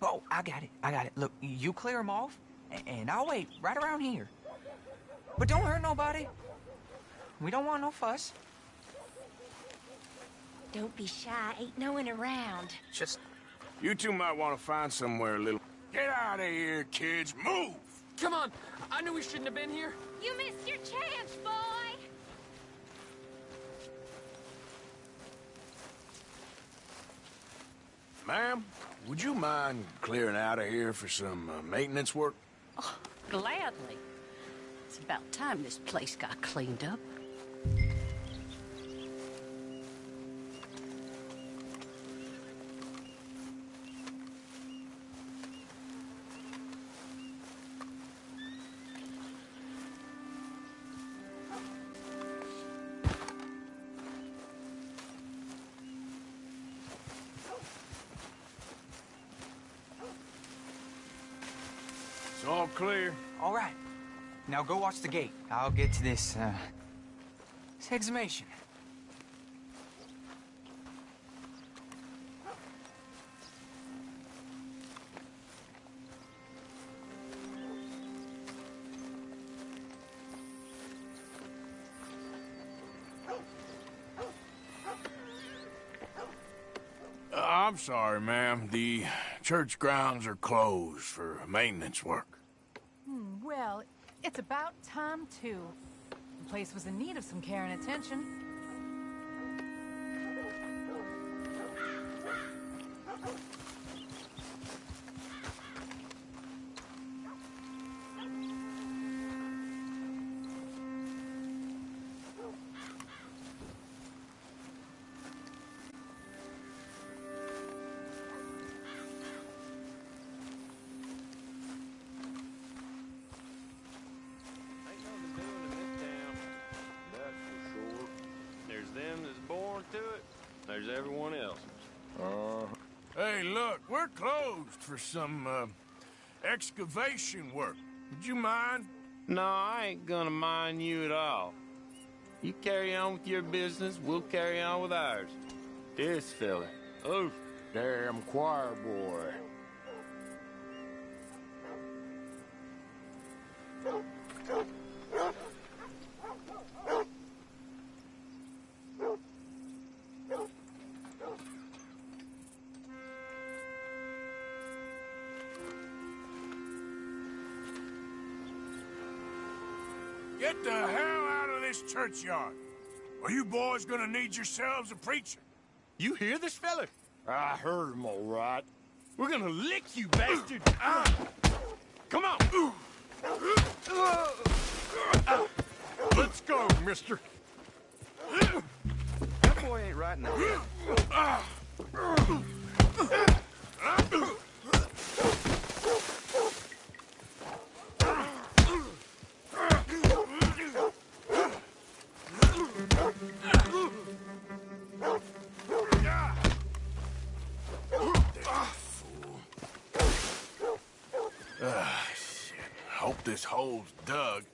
Oh, I got it. Look, you clear them off, and I'll wait right around here. But don't hurt nobody. We don't want no fuss. Don't be shy. Ain't no one around. Just... You two might want to find somewhere a little... Get out of here, kids. Move! Come on. I knew we shouldn't have been here. You missed your chance, boy! Ma'am, would you mind clearing out of here for some maintenance work? Oh, gladly. It's about time this place got cleaned up. It's all clear. All right. Now go watch the gate. I'll get to this exhumation. I'm sorry, ma'am. The church grounds are closed for maintenance work. Well, it's about time, too. The place was in need of some care and attention. everyone else's. Hey, look, we're closed for some, excavation work. Would you mind? No, I ain't gonna mind you at all. You carry on with your business, we'll carry on with ours. This fella. Oh, damn choir boy. Get the hell out of this churchyard, or you boys gonna need yourselves a preacher. You hear this fella? I heard him all right. We're gonna lick you, bastard! Come on! Let's go, mister. That boy ain't right in the head. Shit. Hope this hole's dug.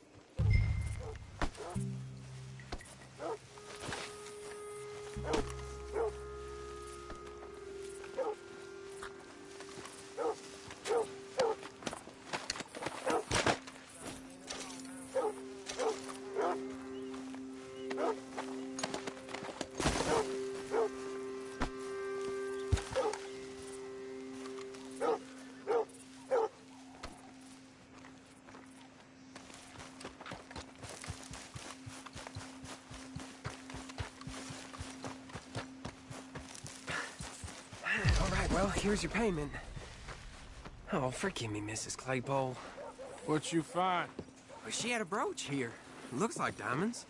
All right, well, here's your payment. Oh, forgive me, Mrs. Claypole. What you find? Well, she had a brooch here. Looks like diamonds.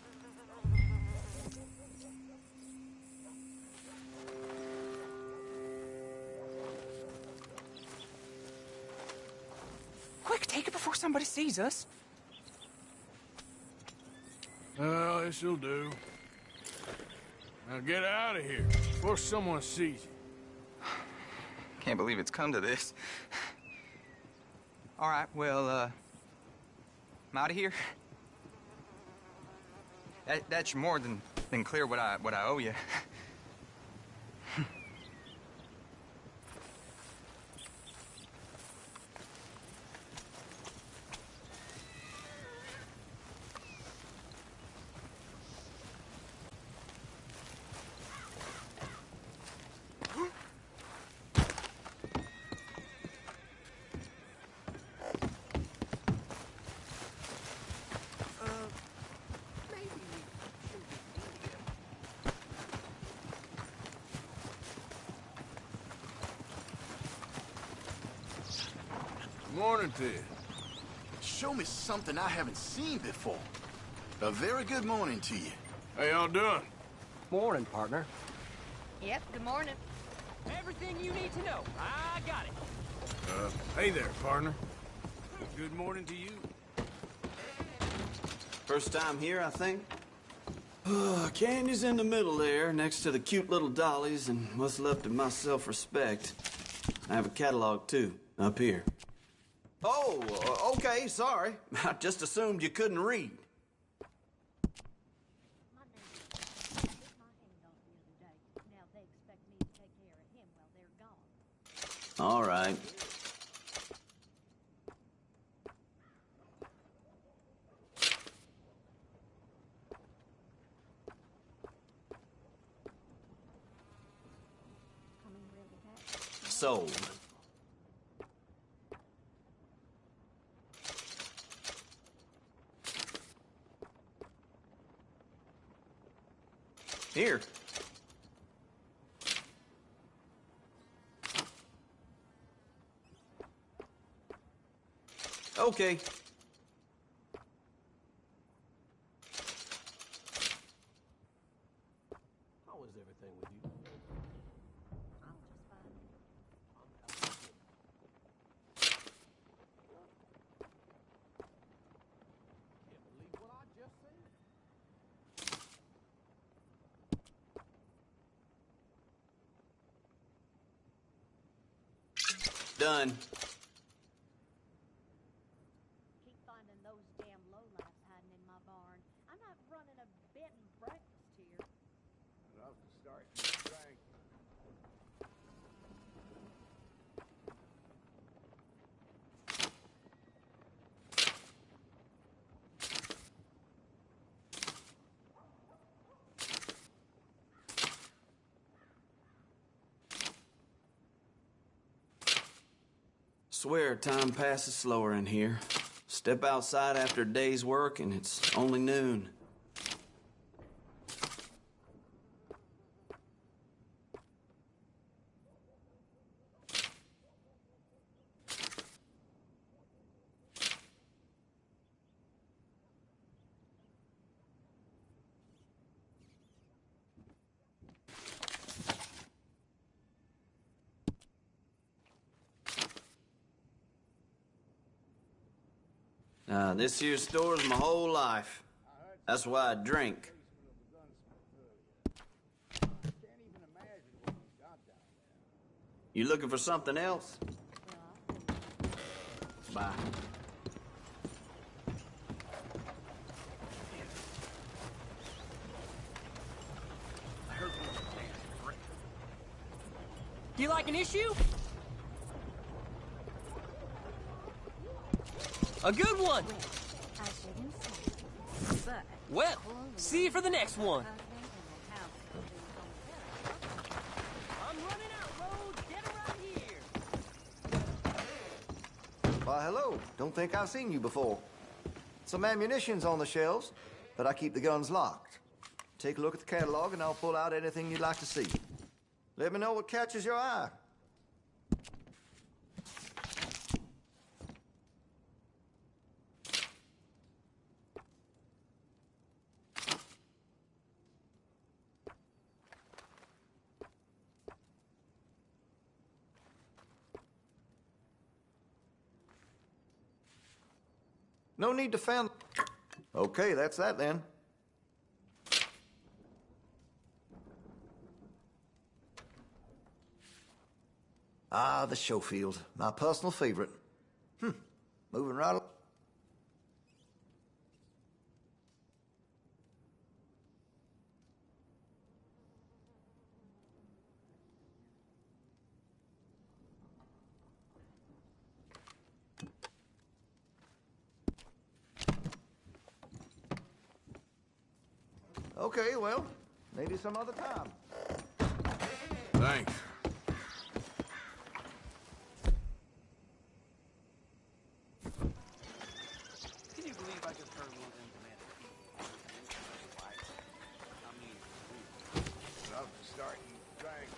Quick, take it before somebody sees us. Well, this'll do. Now get out of here before someone sees you. Can't believe it's come to this. All right, well, I'm out of here. That's more than clear what I owe you. Morning to you. Show me something I haven't seen before. A very good morning to you. How y'all doing? Morning, partner. Yep, good morning. Everything you need to know. I got it. Hey there, partner. Good morning to you. First time here, I think? Candy's in the middle there, next to the cute little dollies and what's left of my self-respect. I have a catalog, too, up here. Oh, okay, sorry. I just assumed you couldn't read. All right. Sold. Here. Okay. How is everything with you? Done. Keep finding those damn lowlifes hiding in my barn. I'm not running a bed and breakfast here. Enough to start your drink. Swear time passes slower in here. Step outside after a day's work and it's only noon. This here store's my whole life. That's why I drink. You looking for something else? Bye. You like an issue? A good one! Well, see you for the next one. I'm running out, Rhodes. Get around here. Why, hello. Don't think I've seen you before. Some ammunition's on the shelves, but I keep the guns locked. Take a look at the catalog and I'll pull out anything you'd like to see. Let me know what catches your eye. No need to fan... Okay, that's that then. Ah, the Schofield, my personal favorite. Moving right along. Okay, well, maybe some other time. Thanks. Can you believe I just heard one of them demand Enough to start your drink.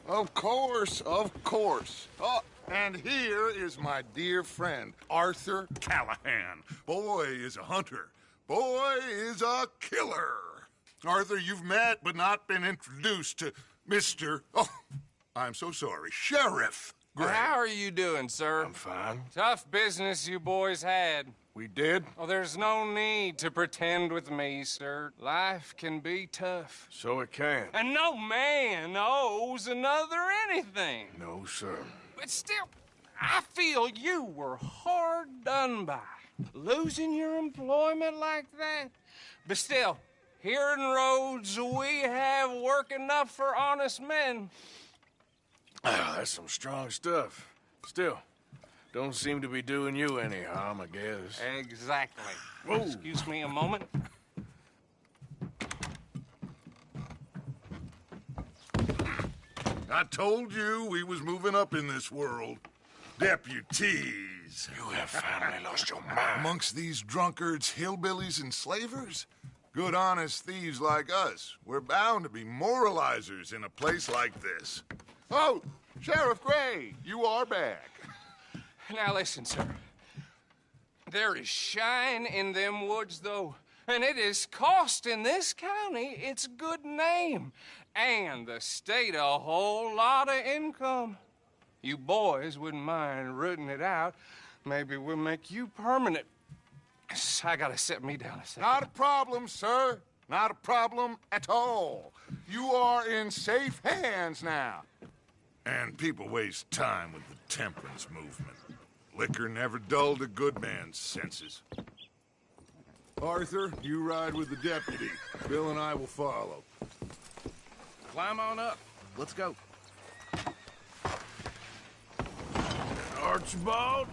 Of course, of course. Oh, and here is my dear friend, Arthur Callahan. Boy is a hunter. Boy is a killer. Arthur, you've met but not been introduced to Mr. Oh, I'm so sorry, Sheriff Gray. How are you doing, sir? I'm fine. Tough business you boys had. We did? Oh, there's no need to pretend with me, sir. Life can be tough. So it can. And no man owes another anything. No, sir. But still, I feel you were hard done by. Losing your employment like that. But still, here in Rhodes, we have work enough for honest men. That's some strong stuff. Still, don't seem to be doing you any harm, I guess. Exactly. Whoa. Excuse me a moment. I told you we was moving up in this world. Deputy. days. You have finally lost your mind. Amongst these drunkards, hillbillies, and slavers? Good, honest thieves like us. We're bound to be moralizers in a place like this. Oh, Sheriff Gray, you are back. Now listen, sir. There is shine in them woods, though, and it is costing this county its good name and the state a whole lot of income. You boys wouldn't mind rooting it out. Maybe we'll make you permanent. I gotta set me down a second. Not a problem, sir. Not a problem at all. You are in safe hands now. And people waste time with the temperance movement. Liquor never dulled a good man's senses. Arthur, you ride with the deputy. Bill and I will follow. Climb on up. Let's go. Archibald,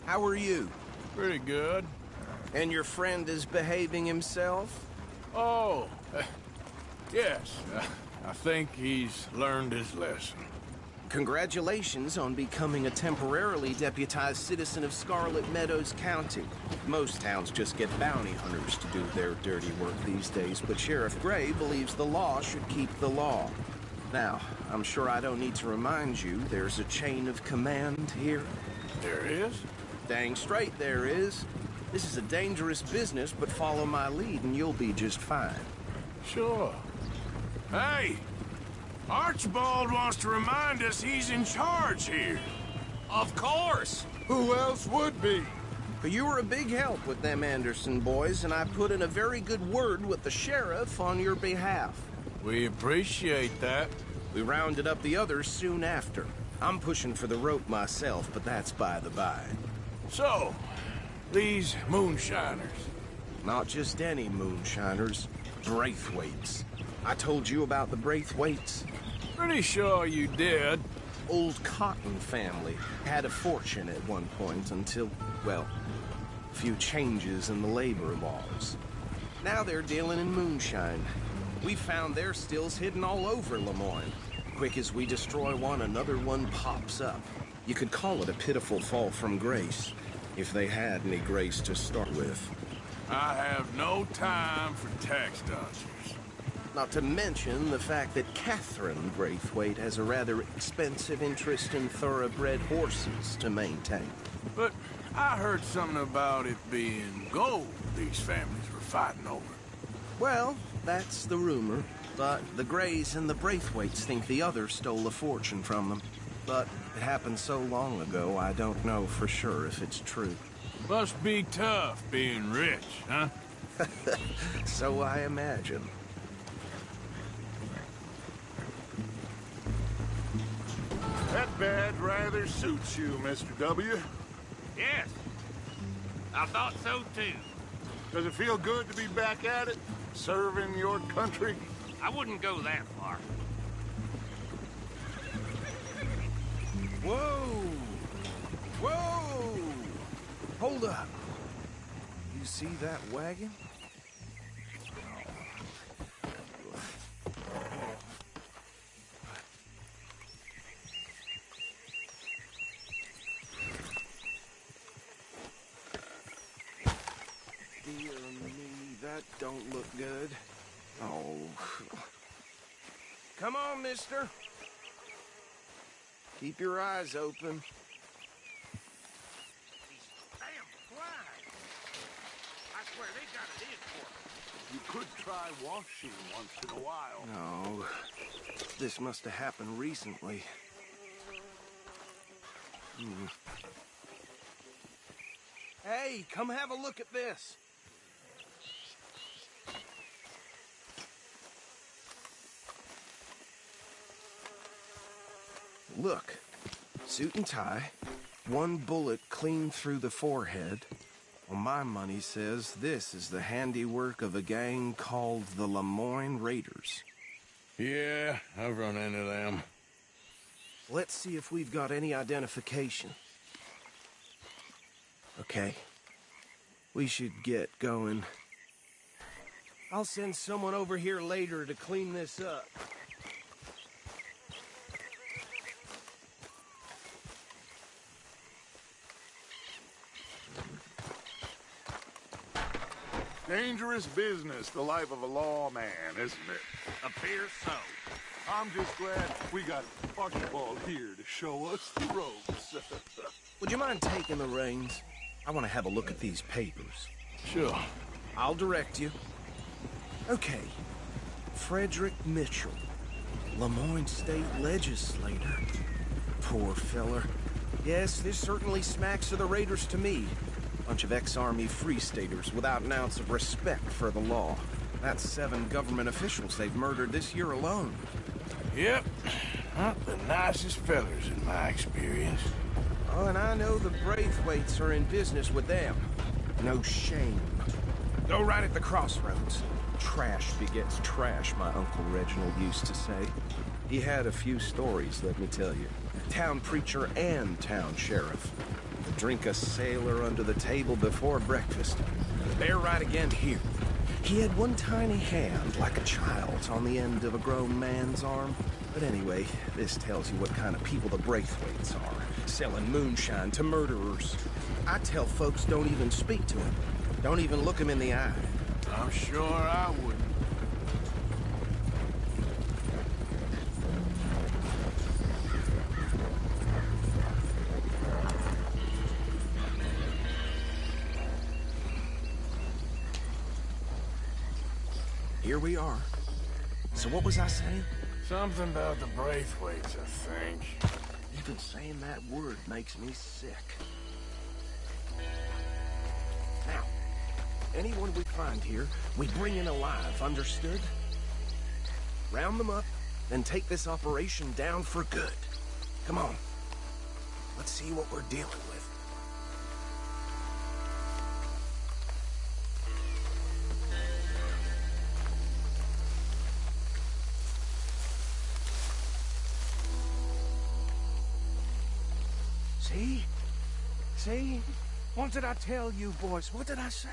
How are you? pretty good. And your friend is behaving himself? Oh, yes. I think he's learned his lesson. Congratulations on becoming a temporarily deputized citizen of Scarlet Meadows County. Most towns just get bounty hunters to do their dirty work these days, but Sheriff Gray believes the law should keep the law. Now, I'm sure I don't need to remind you there's a chain of command here. There is? Dang straight there is. This is a dangerous business, but follow my lead and you'll be just fine. Sure. Hey! Archibald wants to remind us he's in charge here. Of course. Who else would be? But you were a big help with them Anderson boys, and I put in a very good word with the sheriff on your behalf. We appreciate that. We rounded up the others soon after. I'm pushing for the rope myself, but that's by the by. So, these moonshiners. Not just any moonshiners, Braithwaites. I told you about the Braithwaites. Pretty sure you did. Old Cotton family had a fortune at one point until, well, a few changes in the labor laws. Now they're dealing in moonshine. We found their stills hidden all over Lemoyne. Quick as we destroy one, another one pops up. You could call it a pitiful fall from grace, if they had any grace to start with. I have no time for tax dodgers. Not to mention the fact that Catherine Braithwaite has a rather expensive interest in thoroughbred horses to maintain. But I heard something about it being gold these families were fighting over. Well, that's the rumor. But the Grays and the Braithwaites think the other stole a fortune from them. But it happened so long ago, I don't know for sure if it's true. Must be tough being rich, huh? So I imagine. That bed rather suits you, Mr. W. Yes. I thought so, too. Does it feel good to be back at it? Serving your country? I wouldn't go that far. Whoa! Whoa! Hold up. You see that wagon? Dear me, that don't look good. Oh. Come on, mister. Keep your eyes open. Damn flies. I swear they got it in for me. You could try washing once in a while. No. This must have happened recently. Hey, come have a look at this. Look, suit and tie, one bullet clean through the forehead. Well, my money says this is the handiwork of a gang called the Lemoyne Raiders. Yeah, I've run into them. Let's see if we've got any identification. Okay. We should get going. I'll send someone over here later to clean this up. Dangerous business, the life of a lawman, isn't it? Appears so. I'm just glad we got Archibald here to show us the ropes. Would you mind taking the reins? I want to have a look at these papers. Sure. I'll direct you. Okay. Frederick Mitchell, Lemoyne State Legislator. Poor feller. Yes, this certainly smacks of the Raiders to me. Bunch of ex-Army Free Staters without an ounce of respect for the law. That's 7 government officials they've murdered this year alone. Yep. Not the nicest fellers in my experience. Oh, and I know the Braithwaites are in business with them. No shame. Go right at the crossroads. Trash begets trash, my Uncle Reginald used to say. He had a few stories, let me tell you. Town preacher and town sheriff. To drink a sailor under the table before breakfast. They're right again here. He had one tiny hand, like a child's, on the end of a grown man's arm. But anyway, this tells you what kind of people the Braithwaites are. Selling moonshine to murderers. I tell folks don't even speak to him. Don't even look him in the eye. I'm sure I wouldn't. Here we are. So what was I saying? Something about the Braithwaites, I think. Even saying that word makes me sick. Now, anyone we find here, we bring in alive, understood? Round them up, then take this operation down for good. Come on. Let's see what we're dealing with. See? See? What did I tell you, boys? What did I say?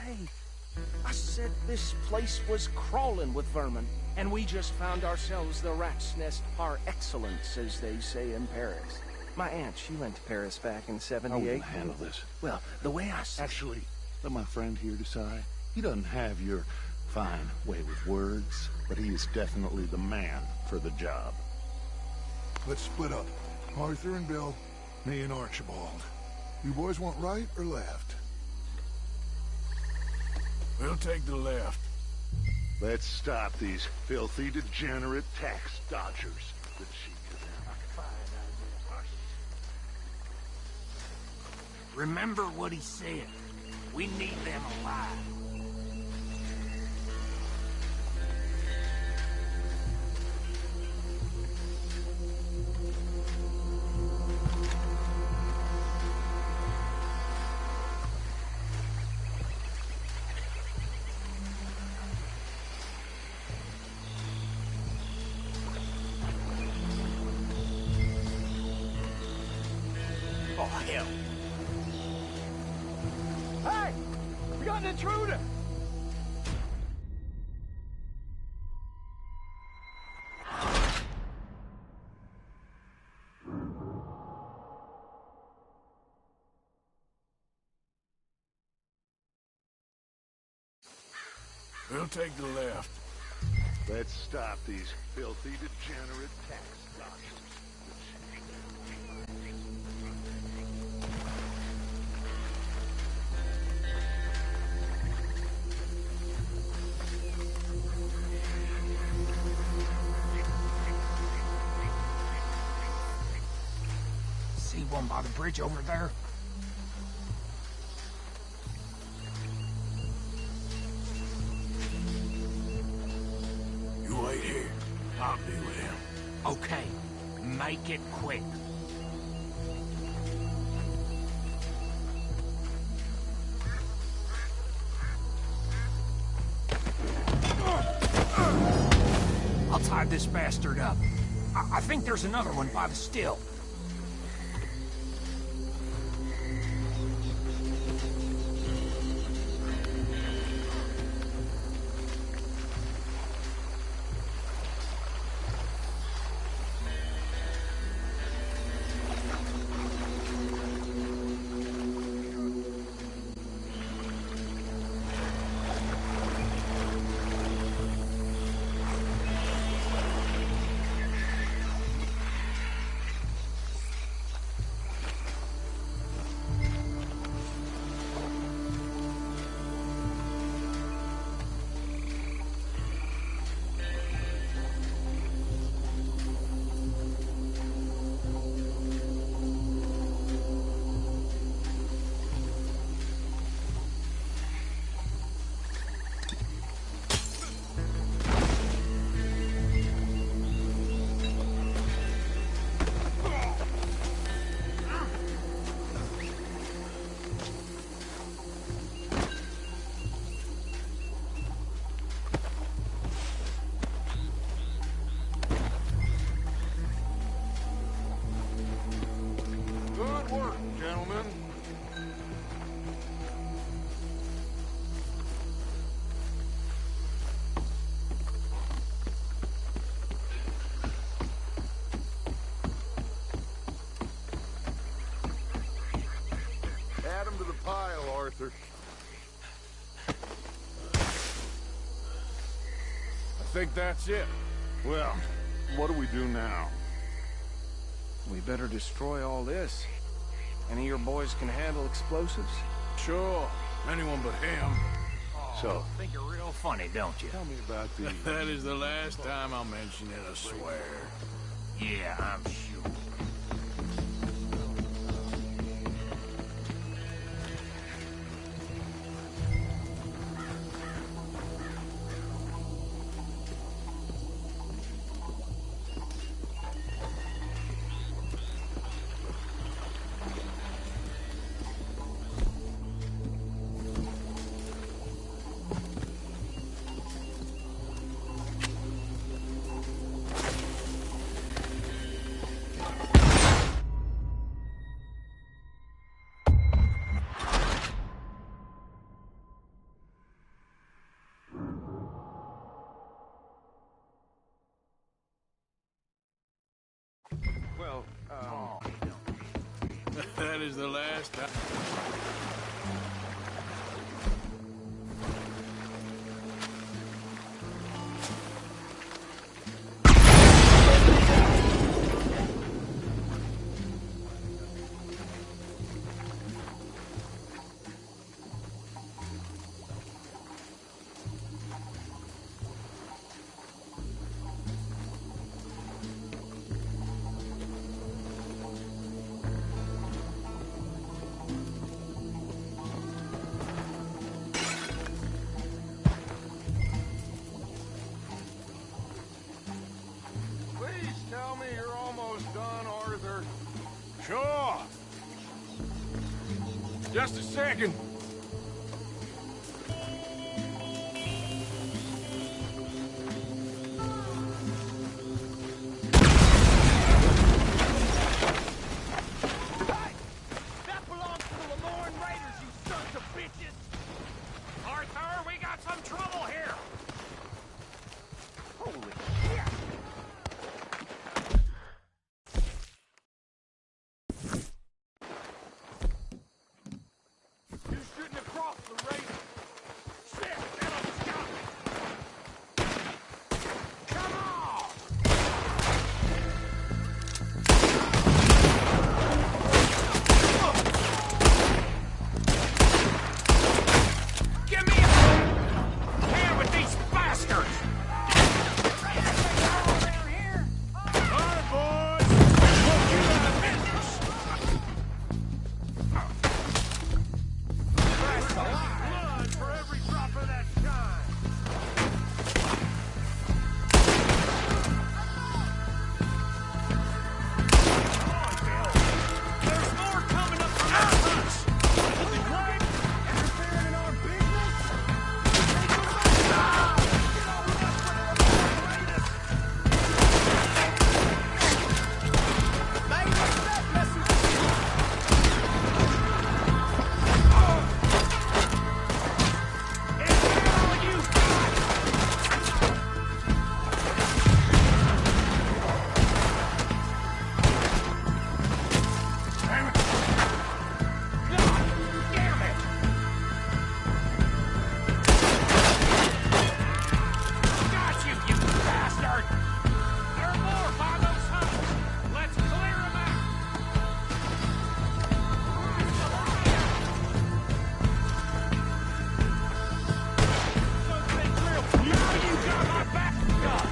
I said this place was crawling with vermin, and we just found ourselves the rat's nest par excellence, as they say in Paris. My aunt, she went to Paris back in '78. How will you handle this? Well, the way I see... Actually, let my friend here decide. He doesn't have your fine way with words, but he is definitely the man for the job. Let's split up. Arthur and Bill, me and Archibald. You boys want right or left? We'll take the left. Let's stop these filthy, degenerate tax dodgers. The cheek of them. Remember what he said. We need them alive. Oh, hell. Hey! We got an intruder! We'll take the left. Let's stop these filthy, degenerate tax dodgers. See one by the bridge over there? You wait here. I'll be with him. Okay, make it quick. I'll tie this bastard up. I think there's another one by the still. think that's it. Well, what do we do now? We better destroy all this. Any of your boys can handle explosives? Sure. Anyone but him. So, think you're real funny, don't you? Tell me about these. That is the last time I'll mention it, I swear. Yeah, I'm sure. Well, That is the last time. Please tell me you're almost done, Arthur. Sure. Just a second. That belongs to the Lemoyne Raiders, you sons of bitches! Arthur, we got some trouble here! Holy shit! You shouldn't have crossed the Raiders! Shit, they almost got me! Come on! Give me a hand with these bastards! Around here? All right, boys. We'll get out of business! Christ alive! Blood for every drop of that shine! Come on, Bill! There's more coming up from our huts! What? Interfering in our business? Damn it! Got you, you bastard! There are more by those huts! Let's clear them out! Now you got my back gun!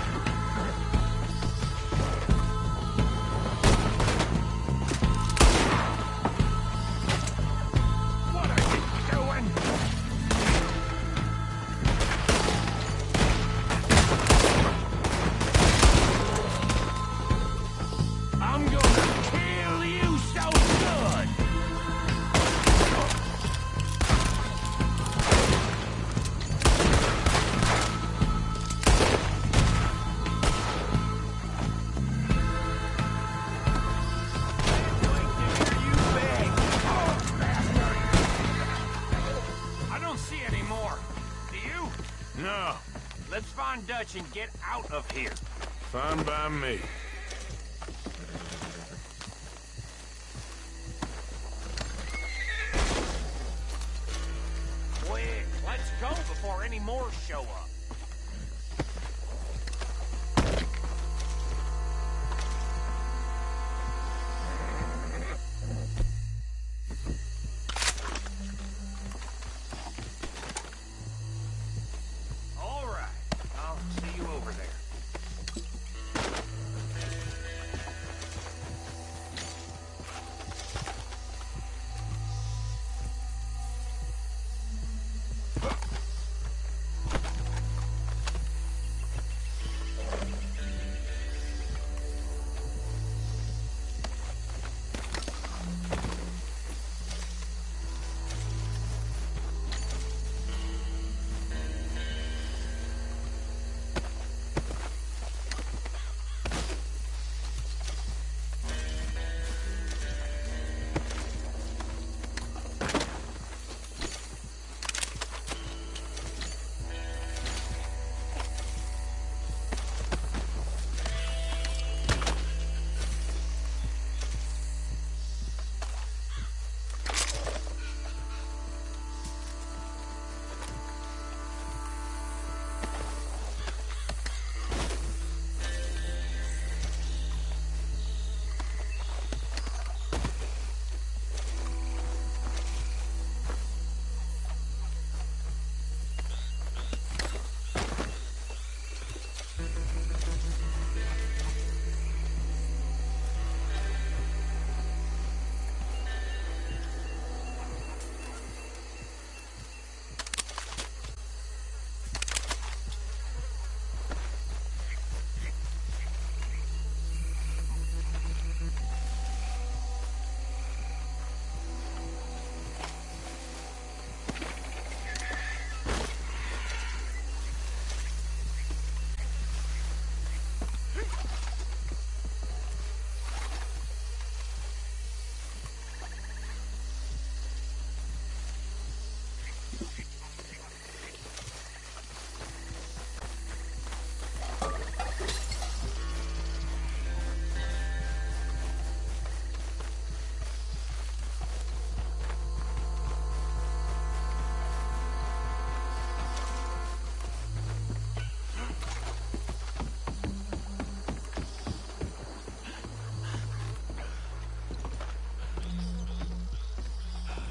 What are you doing? I'm gonna kill you so good! I don't see any more. Do you? No. Let's find Dutch and get out of here. Fine by me. Quick, let's go before any more show up.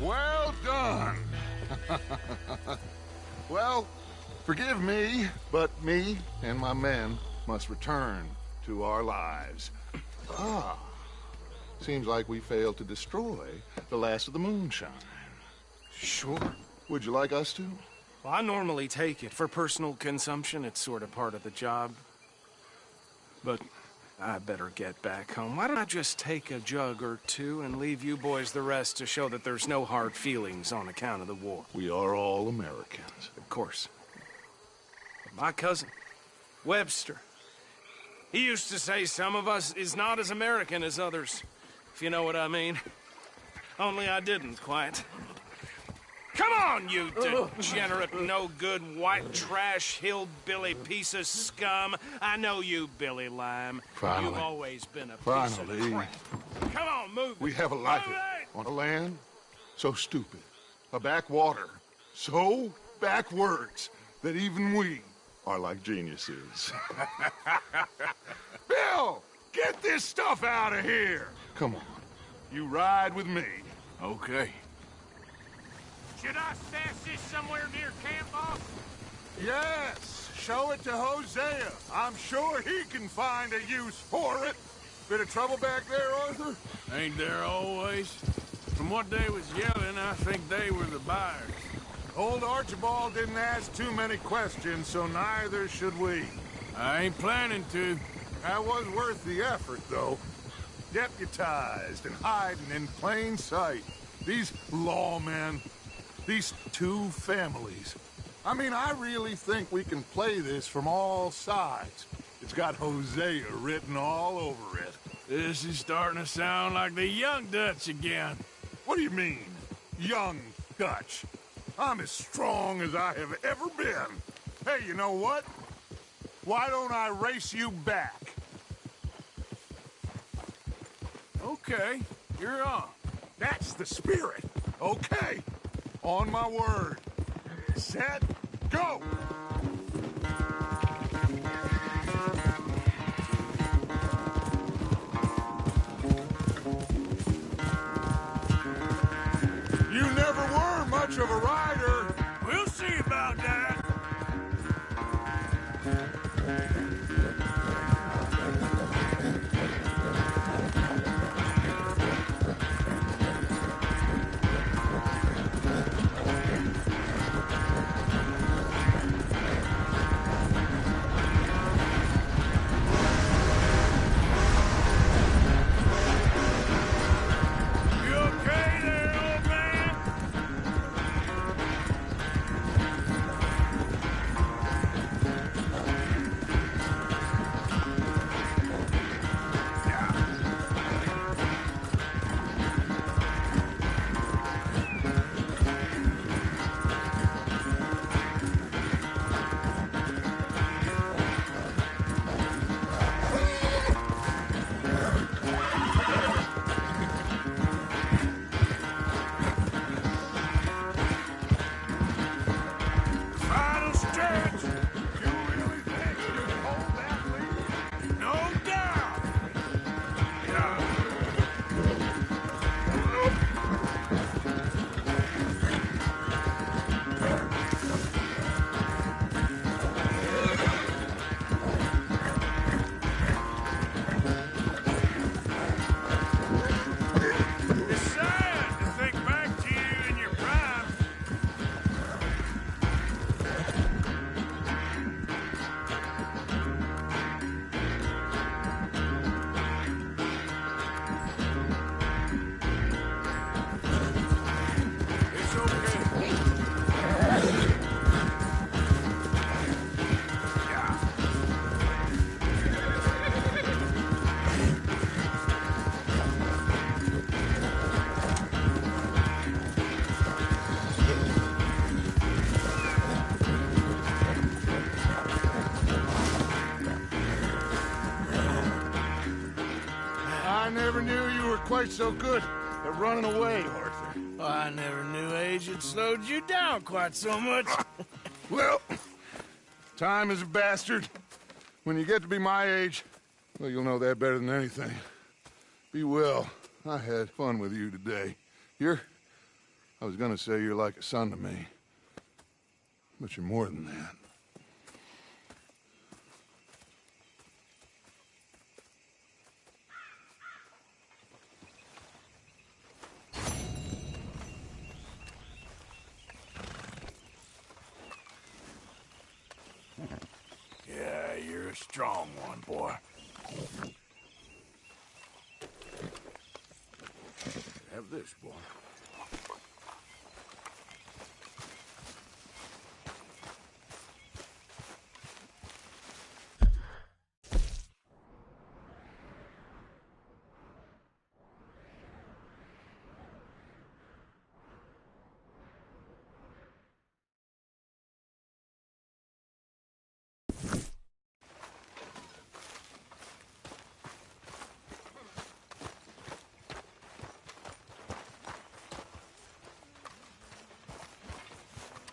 Well done. Well, forgive me, but me and my men must return to our lives. Ah, seems like we failed to destroy the last of the moonshine. Sure. Would you like us to? Well, I normally take it. For personal consumption, it's sort of part of the job. But I better get back home. Why don't I just take a jug or two and leave you boys the rest to show that there's no hard feelings on account of the war? We are all Americans. Of course. My cousin, Webster, he used to say some of us is not as American as others, if you know what I mean. Only I didn't quite. Come on, you degenerate, no-good, white trash, hillbilly piece of scum. I know you, Billy Lime. Finally. You've always been a piece Finally. of crap. Come on, move We it. have a life Move it! on a land so stupid, a backwater so backwards that even we are like geniuses. Bill, get this stuff out of here. Come on, you ride with me. Okay. Should I stash this somewhere near camp, boss? Yes, show it to Hosea. I'm sure he can find a use for it. Bit of trouble back there, Arthur? Ain't there always? From what they was yelling, I think they were the buyers. Old Archibald didn't ask too many questions, so neither should we. I ain't planning to. That was worth the effort, though. Deputized and hiding in plain sight. These lawmen, these two families. I mean, I really think we can play this from all sides. It's got Hosea written all over it. This is starting to sound like the Young Dutch again. What do you mean, young Dutch? I'm as strong as I have ever been. Hey, you know what? Why don't I race you back? Okay, you're on. That's the spirit. Okay, on my word. Set, go! You never were much of a rider. We'll see about that. You okay there, old man? Final stretch. You really think you can hold that lead? No doubt. It's sad to think back to you in your prime. It's okay. I never knew you were quite so good at running away, Arthur. I never knew age had slowed you down quite so much. Well, time is a bastard. When you get to be my age, well, you'll know that better than anything. Be well. I had fun with you today. You're I was gonna say you're like a son to me. But you're more than that. Yeah, you're a strong one, boy. Have this, boy.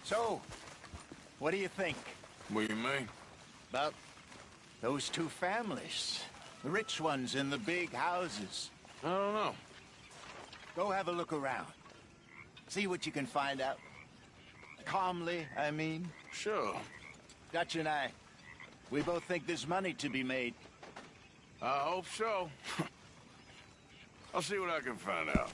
So, what do you think? What do you mean? About those two families. The rich ones in the big houses. I don't know. Go have a look around. See what you can find out. Calmly, I mean. Sure. Dutch and I, we both think there's money to be made. I hope so. I'll see what I can find out.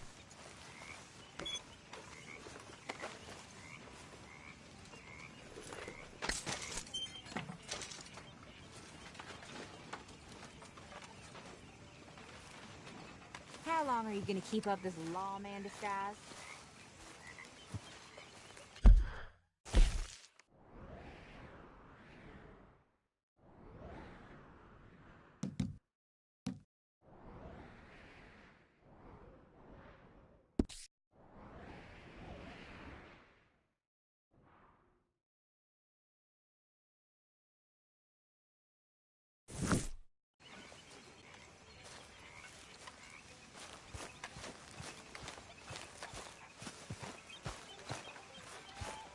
How long are you gonna keep up this lawman disguise?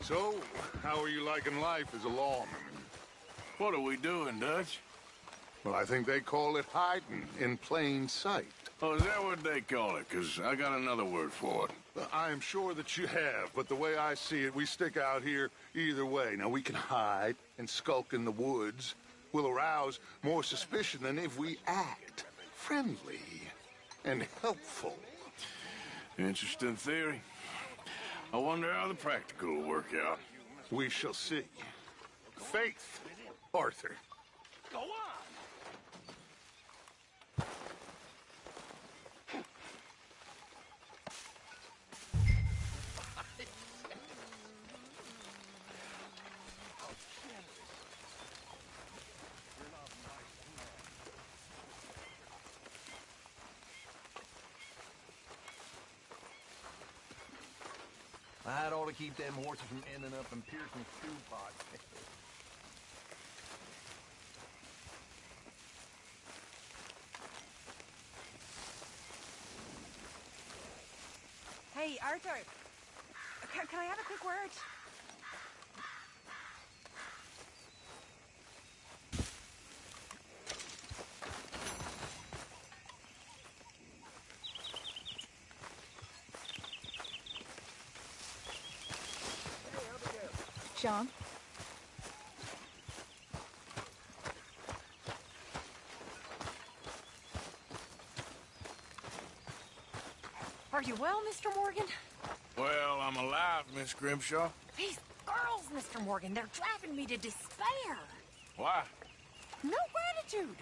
So, how are you liking life as a lawman? What are we doing, Dutch? Well, I think they call it hiding in plain sight. Oh, is that what they call it? Because I got another word for it. I am sure that you have, but the way I see it, we stick out here either way. Now, we can hide and skulk in the woods. We'll arouse more suspicion than if we act friendly and helpful. Interesting theory. I wonder how the practical will work out. We shall see. Faith, Arthur. Go on! I'd ought to keep them horses from ending up in Pearson's stew pot. Hey, Arthur. Can I have a quick word? Sean? Are you well, Mr. Morgan? Well, I'm alive, Miss Grimshaw. These girls, Mr. Morgan, they're driving me to despair. Why? No gratitude.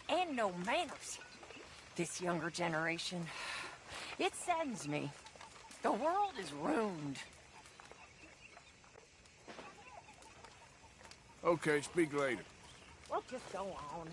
And no manners. This younger generation, it saddens me. The world is ruined. Okay, speak later. Well, just go on.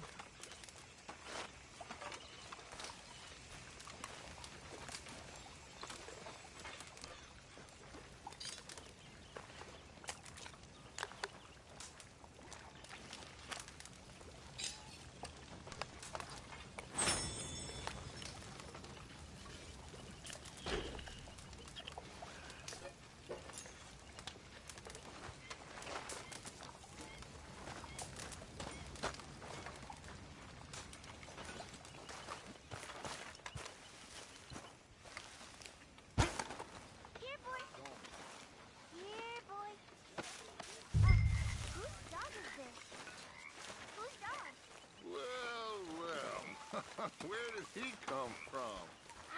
Where did he come from?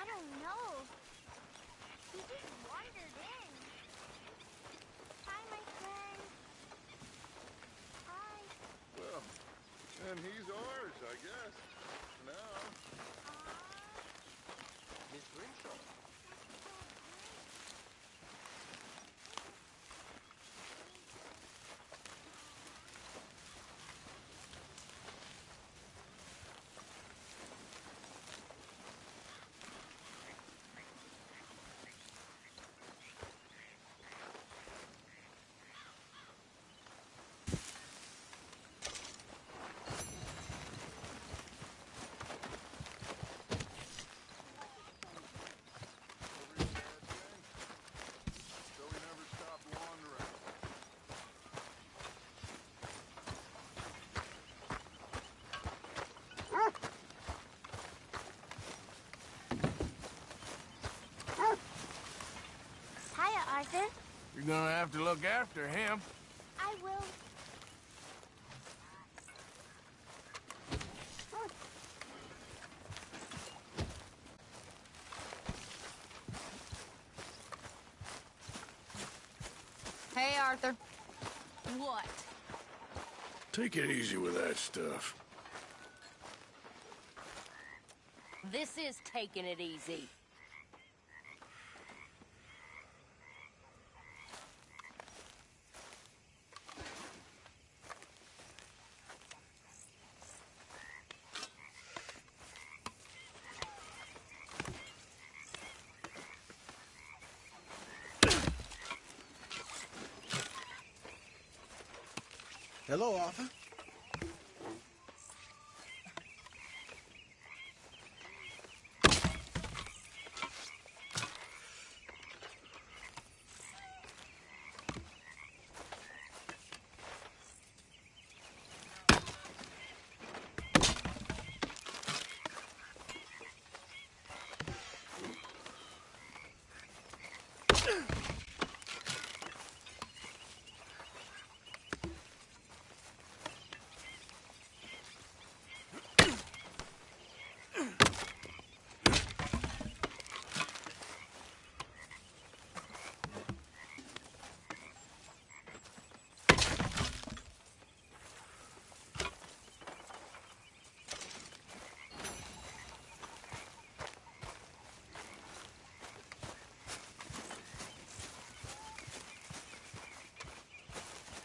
I don't know. He just wandered in. Hi, my friend. Hi. Well, and he's ours, I guess. For now. Miss Grimshaw. So we never stopped wandering. Hiya, Arthur. You're gonna have to look after him. I will. Hey, Arthur. What? Take it easy with that stuff. This is taking it easy. Hello, Arthur.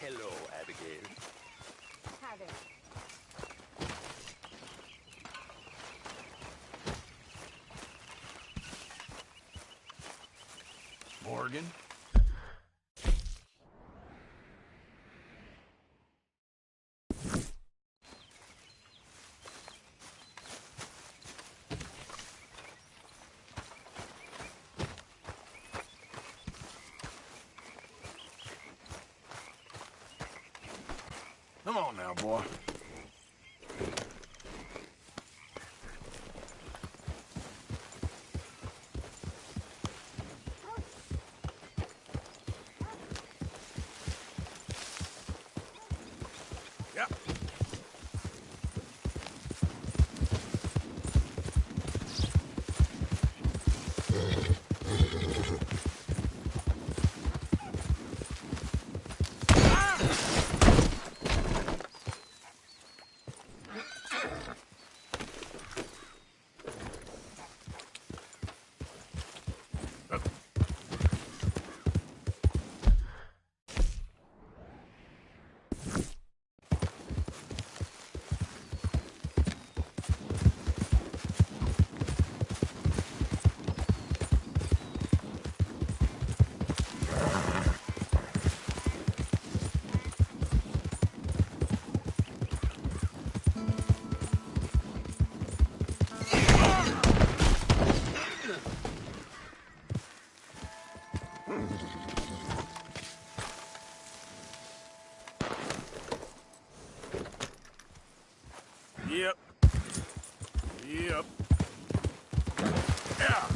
Hello, Abigail. Hi there. Morgan? Come on now, boy. Yep. Yep. Yep. Yeah.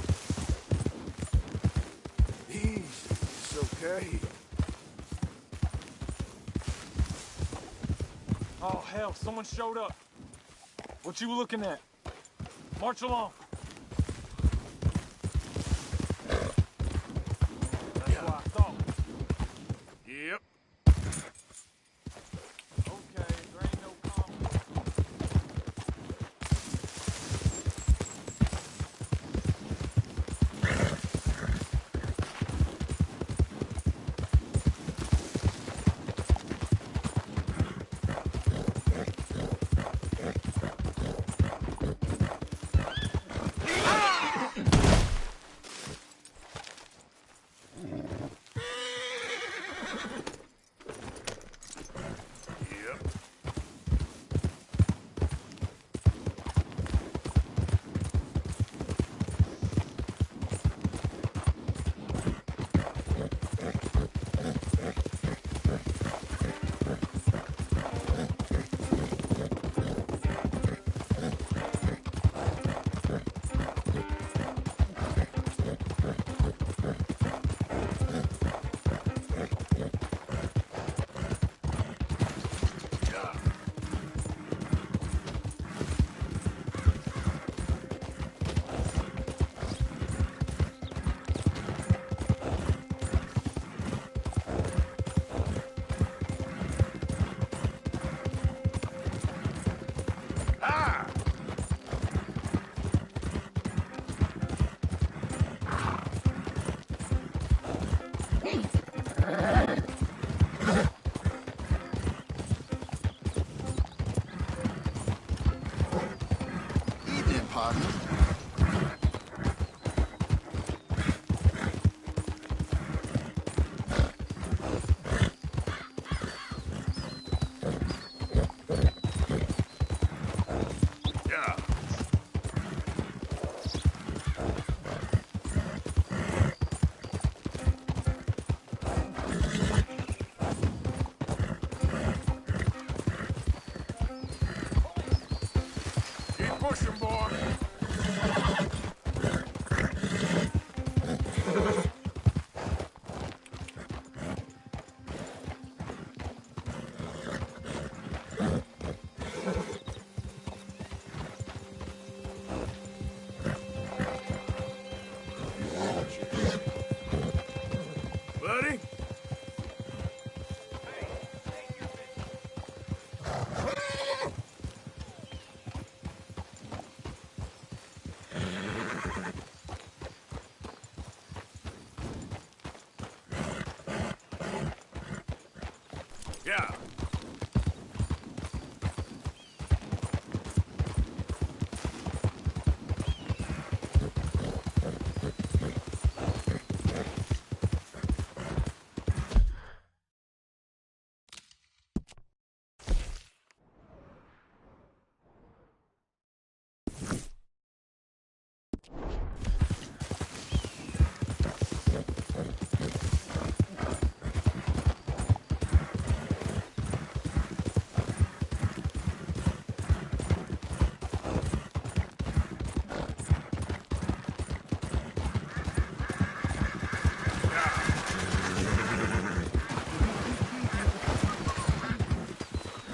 Easy. It's okay. Oh, hell, someone showed up. What you looking at? March along. That's what I thought. Yep. Okay, there ain't no conflict. Evening, partner. Yeah. Keep pushing, boy. Buddy? Yeah.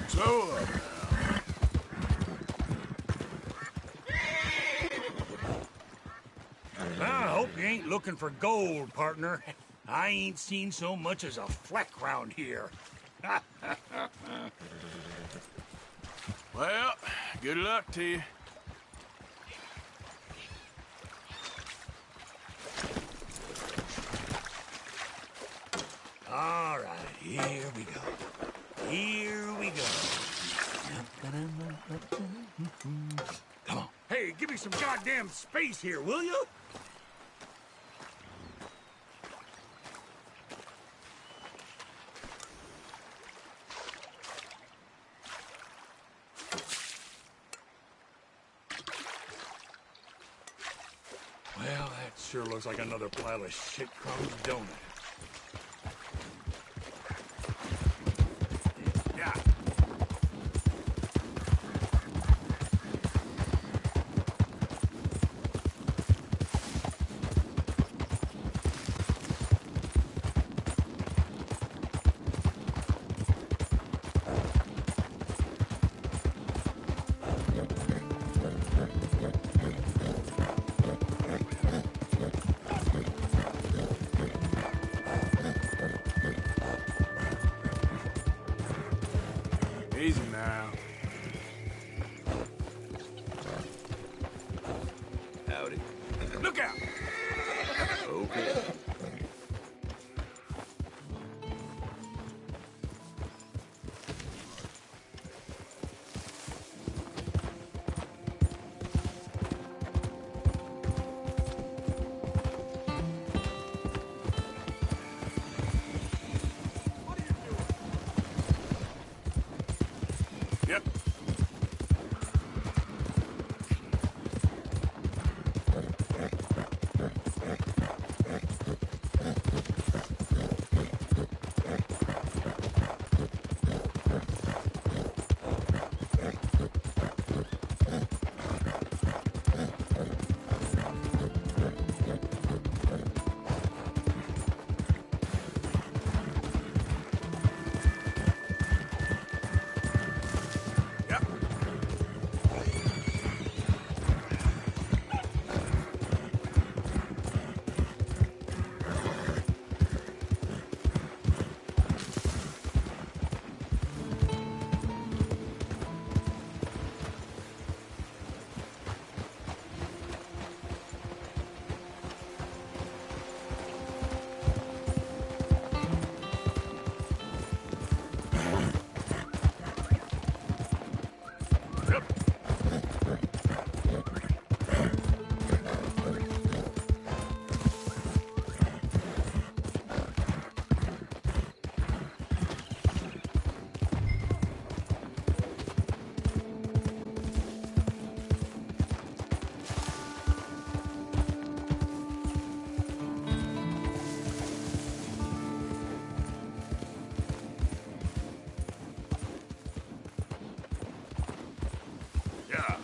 So, I hope you ain't looking for gold, partner. I ain't seen so much as a fleck round here. well, good luck to you. All right, here we go. Here we go. Come on. Hey, give me some goddamn space here, will you? Well, that sure looks like another pile of shit crumbs, don't it? Yeah. Look out! Okay. Yep. Yeah.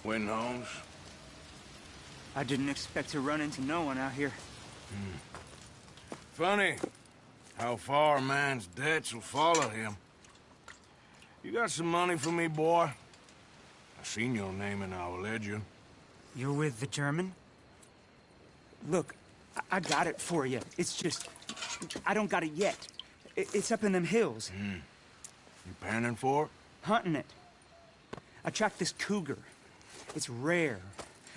Win, Holmes. I didn't expect to run into no one out here. Funny how far a man's debts will follow him. You got some money for me, boy? I seen your name in our ledger. You're with the German? Look, I got it for you. It's just, I don't got it yet. It's up in them hills. You panning for it? Hunting it. I tracked this cougar. It's rare.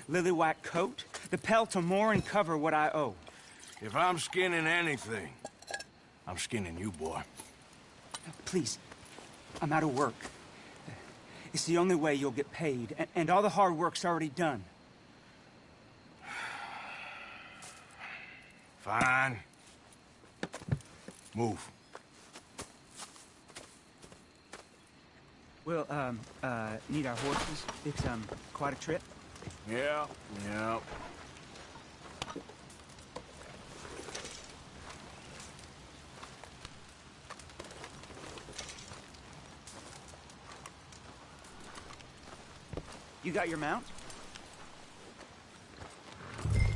Lily white coat, the pelt to more and cover what I owe. If I'm skinning anything, I'm skinning you, boy. Please, I'm out of work. It's the only way you'll get paid, and all the hard work's already done. Fine. Move. We'll, need our horses. It's, quite a trip. Yeah. You got your mount?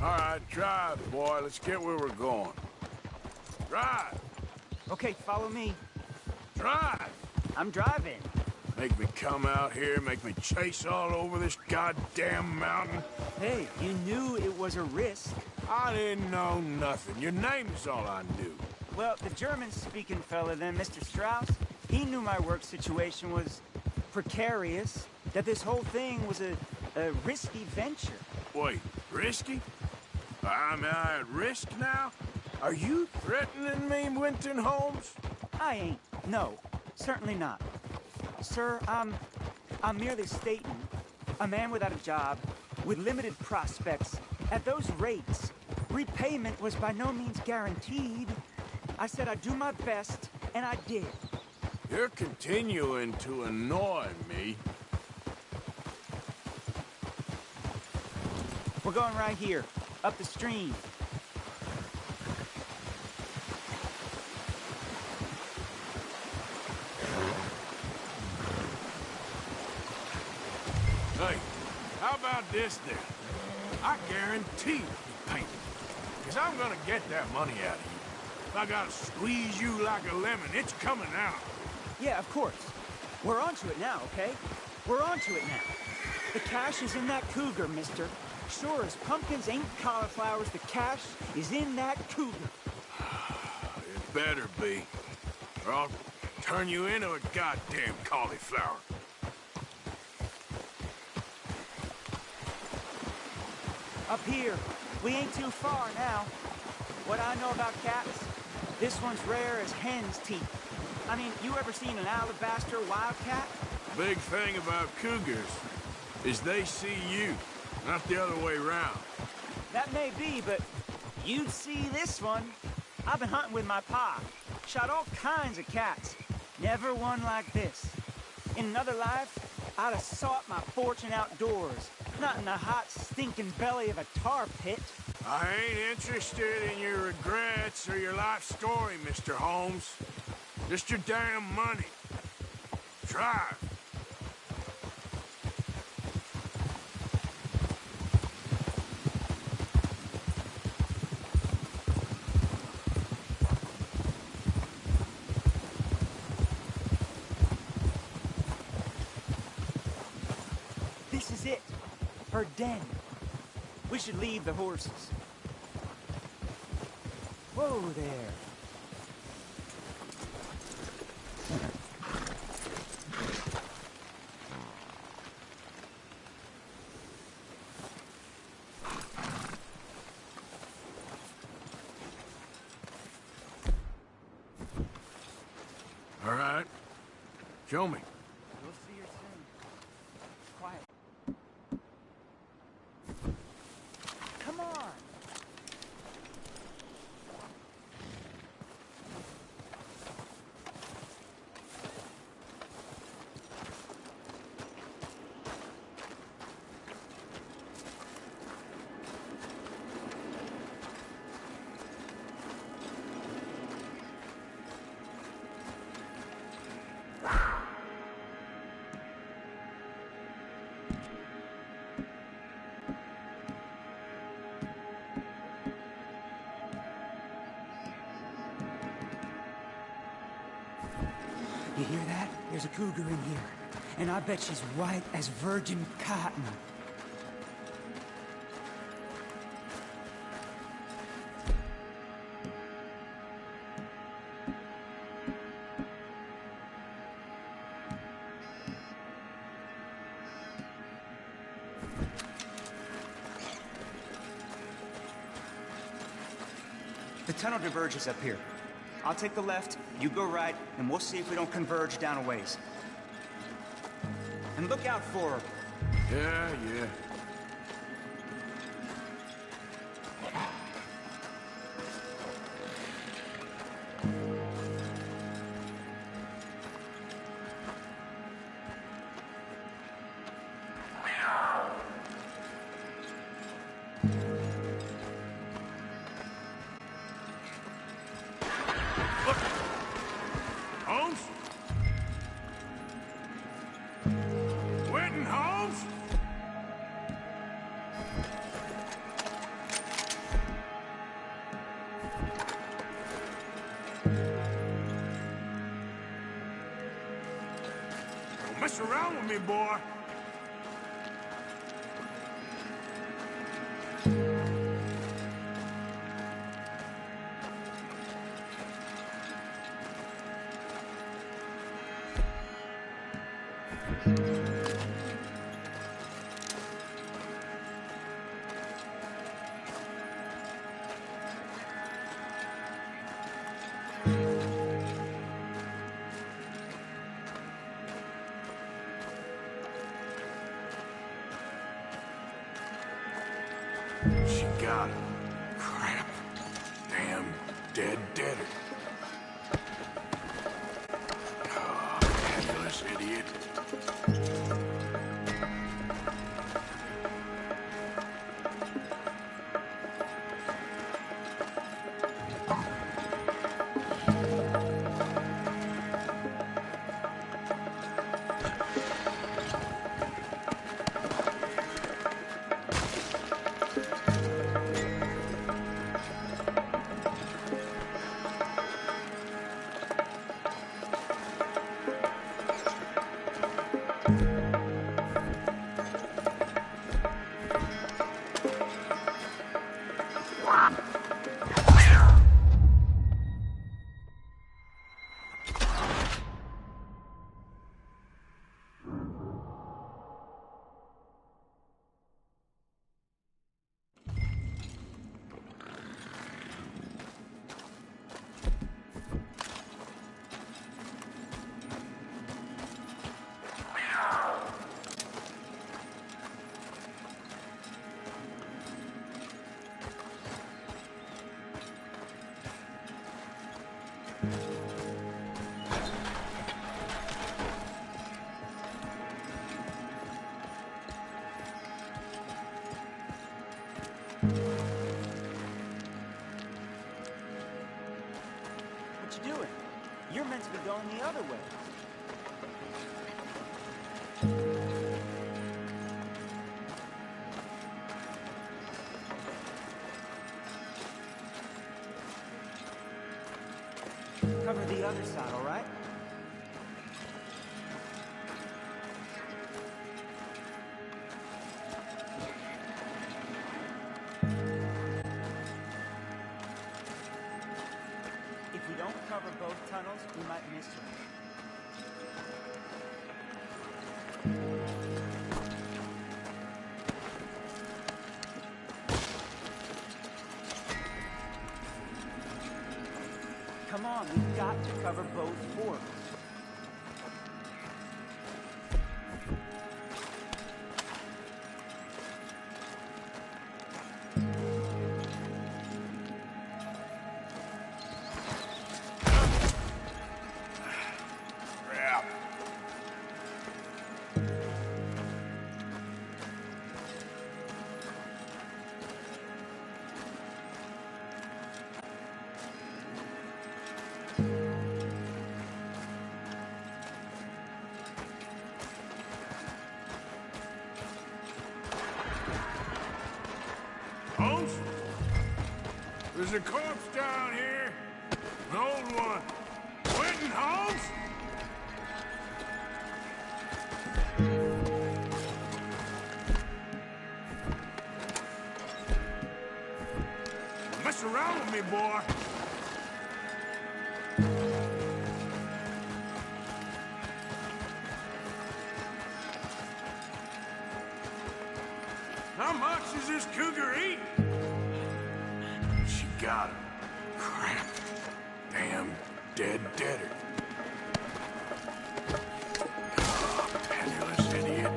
All right, drive, boy. Let's get where we're going. Drive! Okay, follow me. Drive! I'm driving. Make me come out here, make me chase all over this goddamn mountain. Hey, you knew it was a risk. I didn't know nothing. Your name is all I knew. Well, the German-speaking fella then, Mr. Strauss, he knew my work situation was precarious, that this whole thing was a risky venture. Wait, risky? Am I at risk now? Are you threatening me, Winton Holmes? I ain't. No, certainly not. Sir, I'm merely stating, a man without a job, with limited prospects, at those rates, repayment was by no means guaranteed. I said I'd do my best, and I did. You're continuing to annoy me. We're going right here, up the stream. Hey, how about this then? I guarantee you'll be painted. Because I'm gonna get that money out of you. I gotta squeeze you like a lemon. It's coming out. Yeah, of course. We're onto it now, okay? We're onto it now. The cash is in that cougar, mister. Sure as pumpkins ain't cauliflowers, the cash is in that cougar. It better be, or I'll turn you into a goddamn cauliflower. Up here. We ain't too far now. What I know about cats, this one's rare as hen's teeth. I mean, you ever seen an alabaster wildcat? Big thing about cougars is they see you, not the other way around. That may be, but you'd see this one. I've been hunting with my pa. Shot all kinds of cats. Never one like this. In another life, I'd have sought my fortune outdoors, not in the hot, stinking belly of a tar pit. I ain't interested in your regrets or your life story, Mr. Holmes. Just your damn money. Drive. This is it. Her den. We should leave the horses. Whoa there. All right. Show me. We'll see her soon. Quiet. Come on. You hear that? There's a cougar in here. And I bet she's white as virgin cotton. The tunnel diverges up here. I'll take the left, you go right, and we'll see if we don't converge down a ways. And look out for her. Yeah. Holmes? Quentin Holmes? Don't mess around with me, boy. She got him. Crap. Damn deader. Oh, fabulous idiot. you doing? You're meant to be going the other way. Cover the other side, all right? If we don't cover both tunnels, we might miss you. Come on, we've got to cover both forks. Crap. Holmes? There's a corpse down here. An old one. Quentin Holmes? Don't mess around with me, boy. How much is this cougar eat? She got him. Crap. Damn dead deader. Penniless idiot.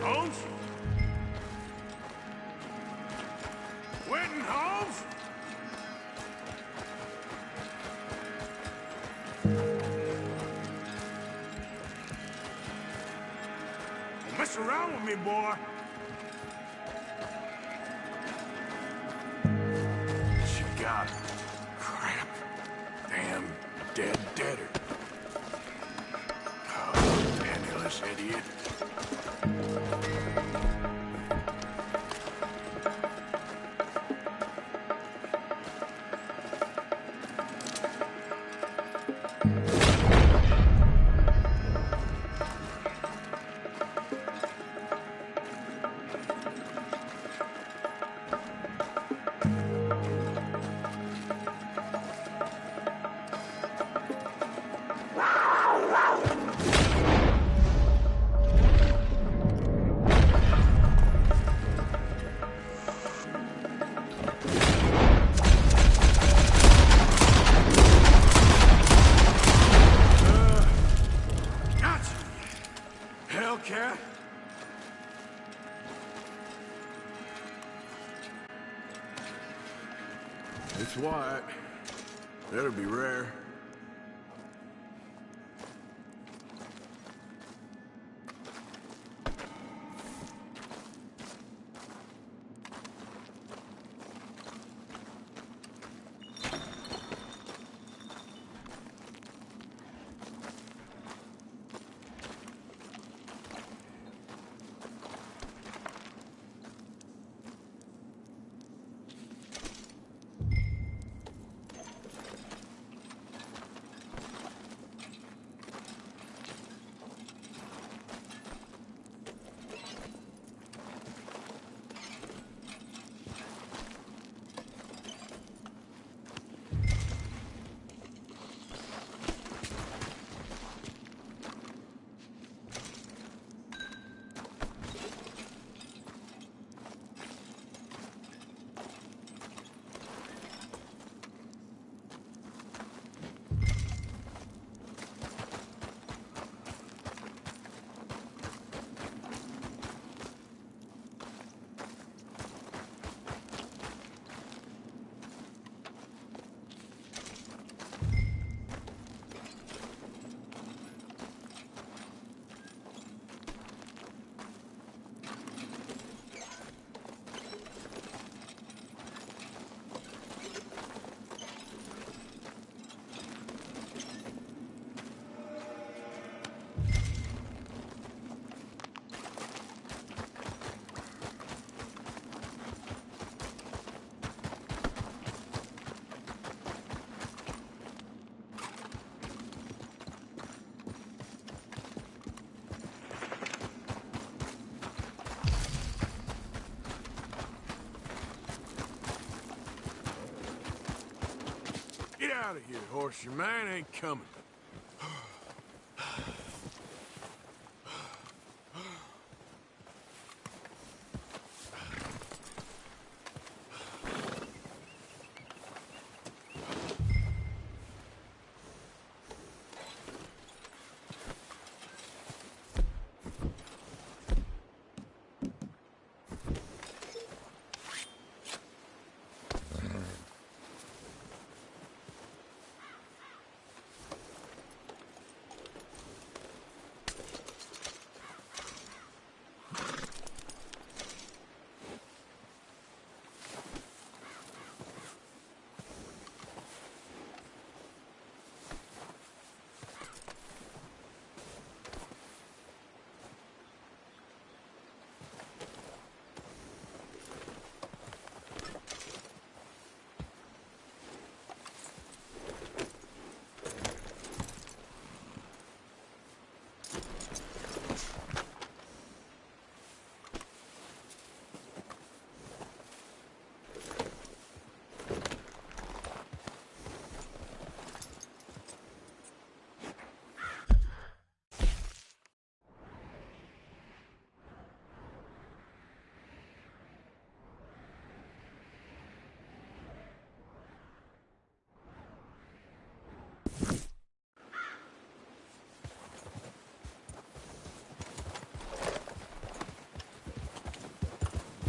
Holmes? Quentin Holmes? Don't mess around with me, boy. She got him. Crap. Damn dead deader. Oh, penniless idiot. It's white. That'll be rare. Get out of here, horse. Your man ain't coming.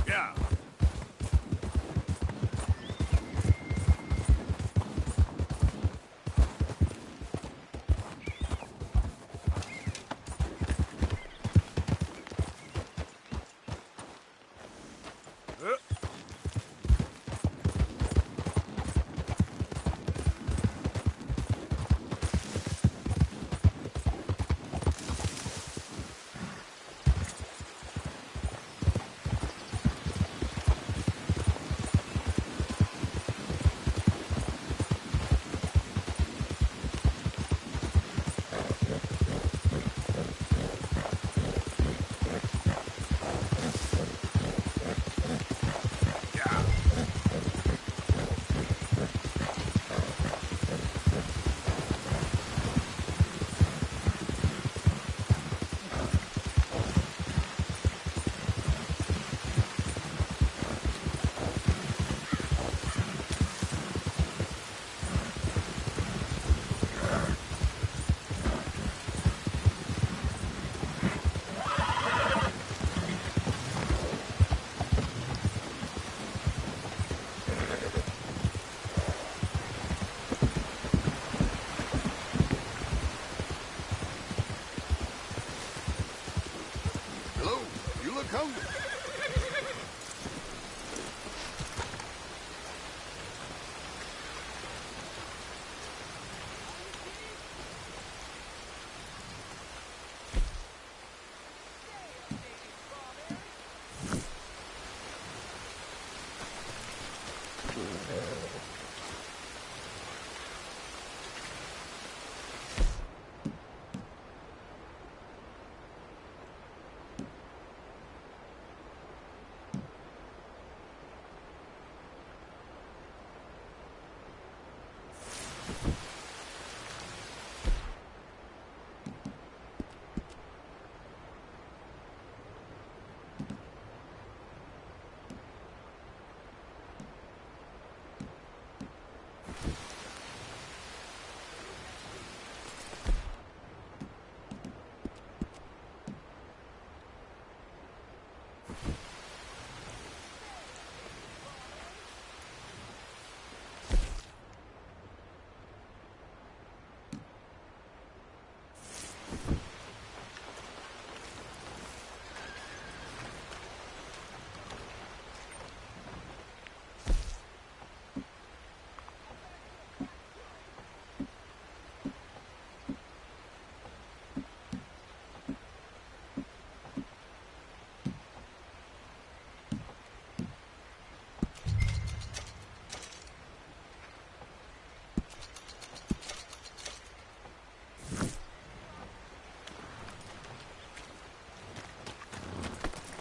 Yeah.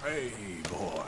Hey, boy.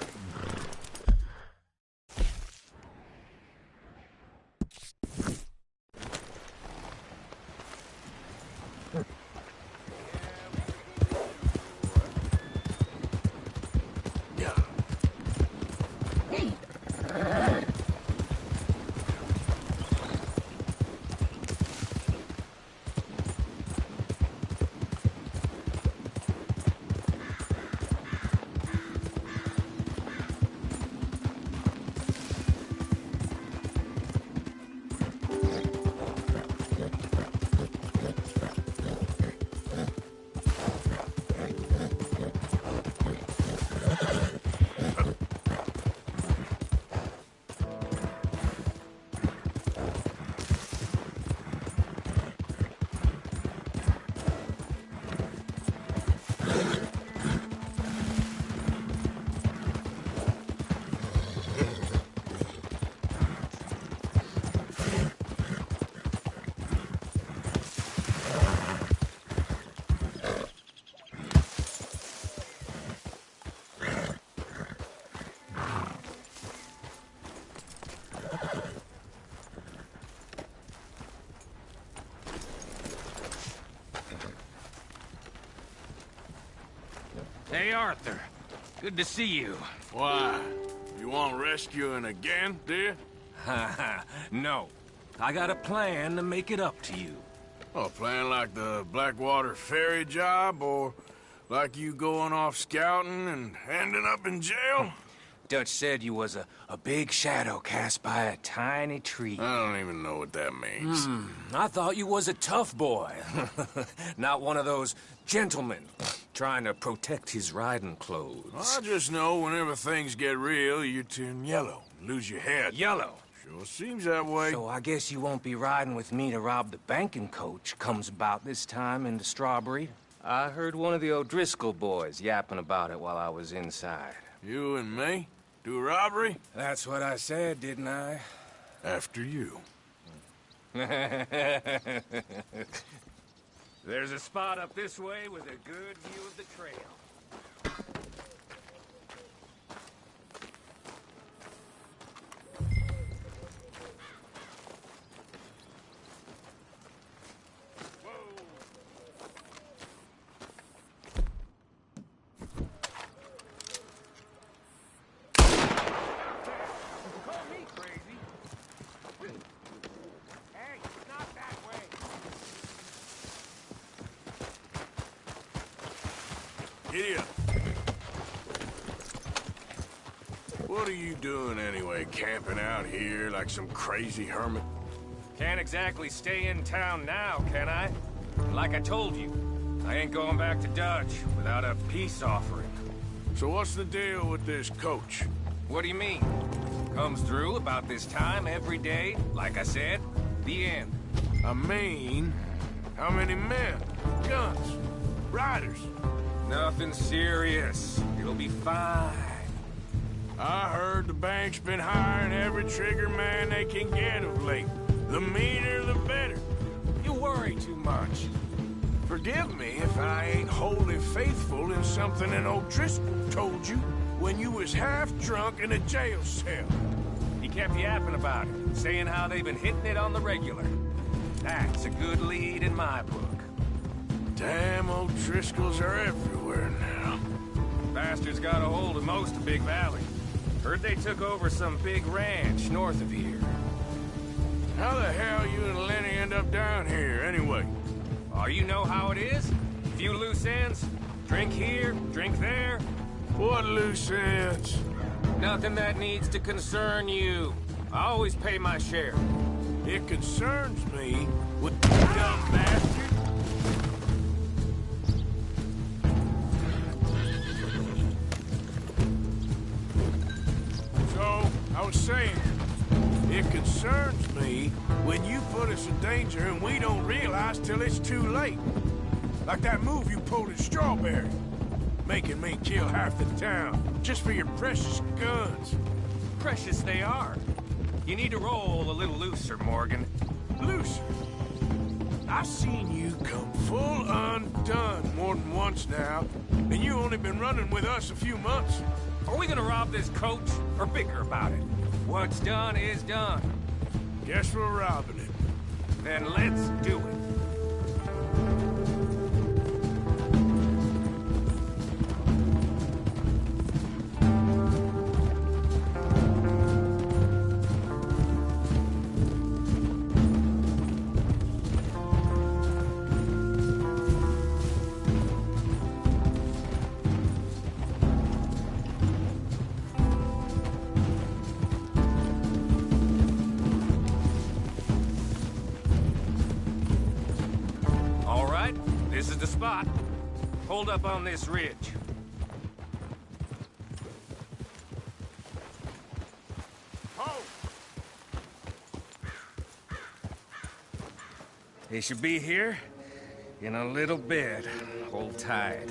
Hey, Arthur. Good to see you. Why? You want rescuing again, dear? No. I got a plan to make it up to you. A plan like the Blackwater ferry job, or like you going off scouting and ending up in jail? Dutch said you was a big shadow cast by a tiny tree. I don't even know what that means. I thought you was a tough boy. Not one of those gentlemen trying to protect his riding clothes. I just know whenever things get real, you turn yellow, lose your head. Yellow? Sure seems that way. So I guess you won't be riding with me to rob the banking coach comes about this time in the Strawberry. I heard one of the O'Driscoll boys yapping about it while I was inside. You and me? Do a robbery? That's what I said, didn't I? After you. There's a spot up this way with a good view of the trail. Giddy up. What are you doing anyway, camping out here like some crazy hermit? Can't exactly stay in town now, can I? Like I told you, I ain't going back to Dutch without a peace offering. So what's the deal with this coach? What do you mean? Comes through about this time every day, like I said. The end. I mean, how many men? Guns? Riders? Nothing serious. It'll be fine. I heard the bank's been hiring every trigger man they can get of late. The meaner, the better. You worry too much. Forgive me if I ain't wholly faithful in something an O'Driscoll told you when you was half drunk in a jail cell. He kept yapping about it, saying how they've been hitting it on the regular. That's a good lead in my book. Damn O'Driscolls are everywhere now. Bastards got a hold of most of Big Valley. Heard they took over some big ranch north of here. How the hell you and Lenny end up down here, anyway? Oh, you know how it is? Few loose ends. Drink here, drink there. What loose ends? Nothing that needs to concern you. I always pay my share. It concerns me, with dumb bastard. So, I was saying, it concerns me when you put us in danger and we don't realize till it's too late. Like that move you pulled at Strawberry. Making me kill half the town, just for your precious guns. Precious they are. You need to roll a little looser, Morgan. Looser? I've seen you come full undone more than once now, and you only been running with us a few months. Are we gonna rob this coach, or bicker about it? What's done is done. Guess we're robbing it. Then let's do it. This is the spot. Hold up on this ridge. Oh! They should be here in a little bit. Hold tight.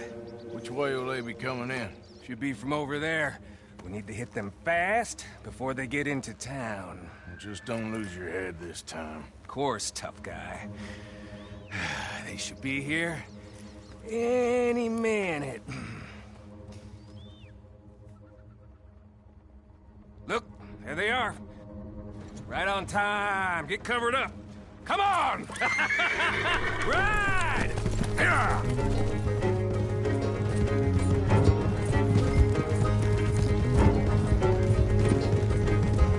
Which way will they be coming in? Should be from over there. We need to hit them fast before they get into town. Just don't lose your head this time. Of course, tough guy. They should be here any minute. Look, there they are. Right on time. Get covered up. Come on! Ride! Yeah!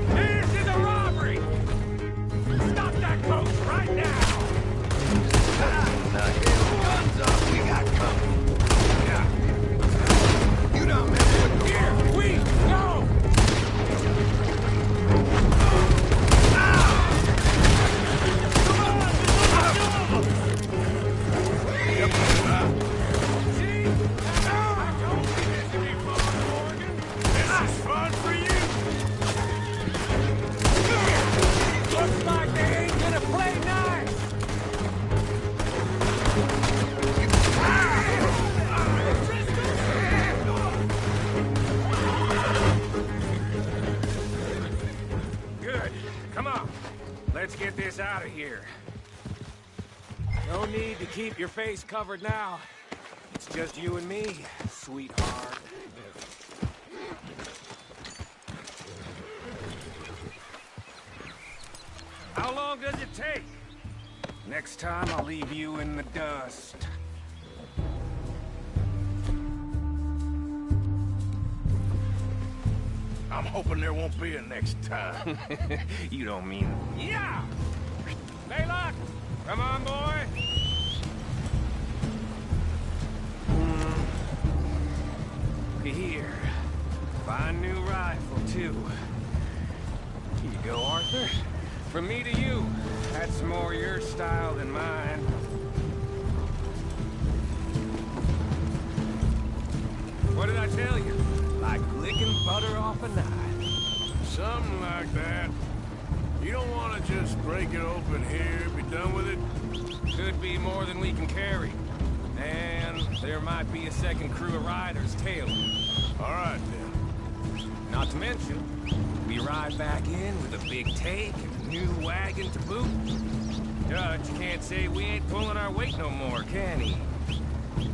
This is a robbery! Stop that coach right now! Knock his guns off, we got company. Yeah. You don't mess with here. We go! See? I told you this would be fun, Morgan. This is fun for you. Looks like they ain't gonna play nice. Good. Come on. Let's get this out of here. No need to keep your face covered now. It's just you and me, sweetheart. How long does it take? Next time I'll leave you in the dust. I'm hoping there won't be a next time. You don't mean... Yeah! Laylock! Come on, boy! Look here. Fine new rifle, too. Here you go, Arthur. From me to you. That's more your style than mine. What did I tell you? Like licking butter off a knife. Something like that. You don't want to just break it open here, be done with it? Could be more than we can carry. And there might be a second crew of riders tailing. All right, then. Not to mention, we ride back in with a big take and a new wagon to boot. Dutch can't say we ain't pulling our weight no more, can he?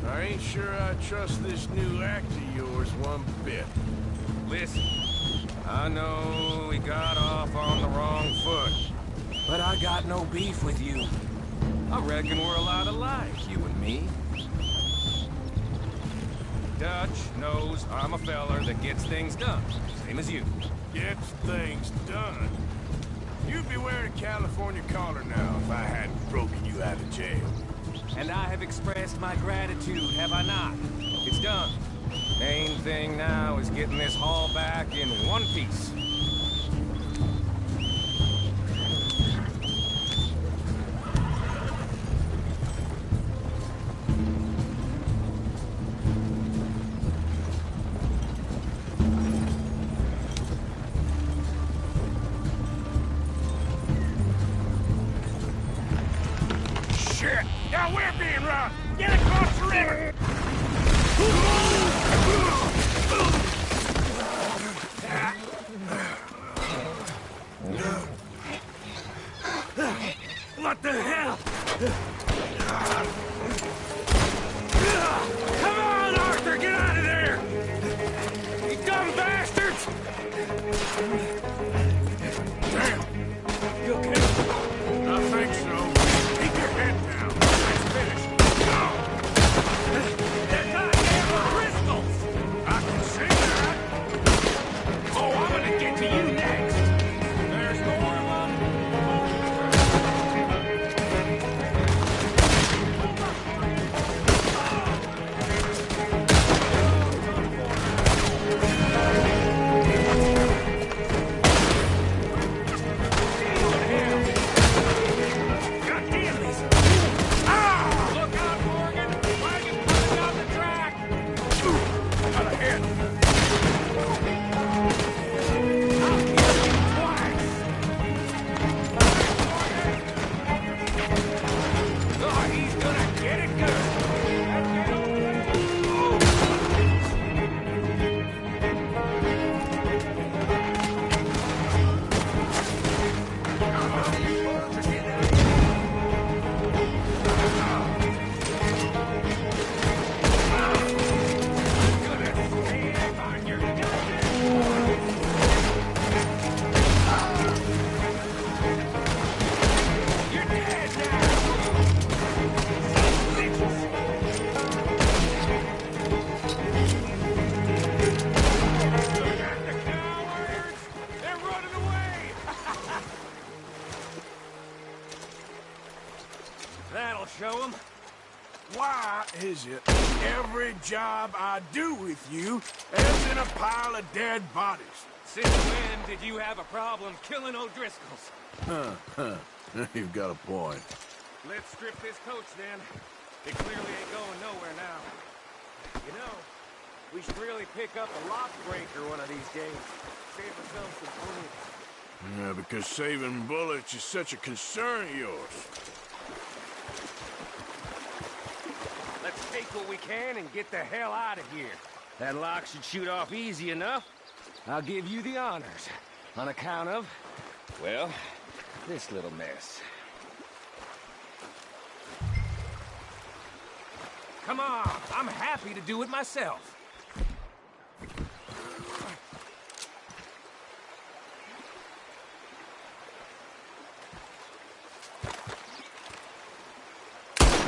I ain't sure I trust this new act of yours one bit. Listen, I know we got off on the wrong foot, but I got no beef with you. I reckon we're a lot alike, you and me. Dutch knows I'm a feller that gets things done, same as you. Gets things done? You'd be wearing a California collar now if I hadn't broken you out of jail. And I have expressed my gratitude, have I not? It's done. Main thing now is getting this haul back in one piece. Shit! Now we're being robbed! Get across the river! What the hell? Come on, Arthur, get out of there! You dumb bastards! Damn! You okay? I think so. Keep your head down. Let's finish. They're goddamn Bristol's! I can see that. Oh, I'm gonna get to you next! There's more of them! That'll show them. Why is it every job I do with you ends in a pile of dead bodies? Since when did you have a problem killing O'Driscolls? You've got a point. Let's strip this coach, then. It clearly ain't going nowhere now. You know, we should really pick up a lock breaker one of these days. Save ourselves some bullets. Yeah, because saving bullets is such a concern of yours. Let's take what we can and get the hell out of here. That lock should shoot off easy enough. I'll give you the honors. On account of, well, this little mess. Come on, I'm happy to do it myself.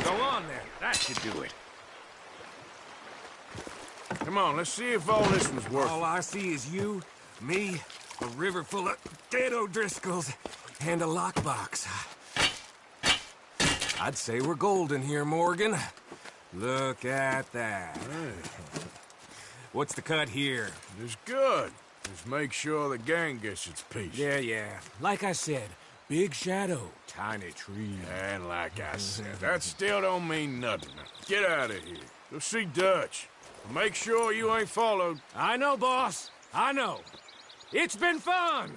Go on then, that should do it. Come on, let's see if all this was worth All I see is you, me, a river full of dead O'Driscolls, and a lockbox. I'd say we're golden here, Morgan. Look at that. What's the cut here? It's good. Just make sure the gang gets its piece. Yeah. Like I said, big shadow, tiny tree. And like I said, that still don't mean nothing. Get out of here. Go see Dutch. Make sure you ain't followed. I know, boss. I know. It's been fun.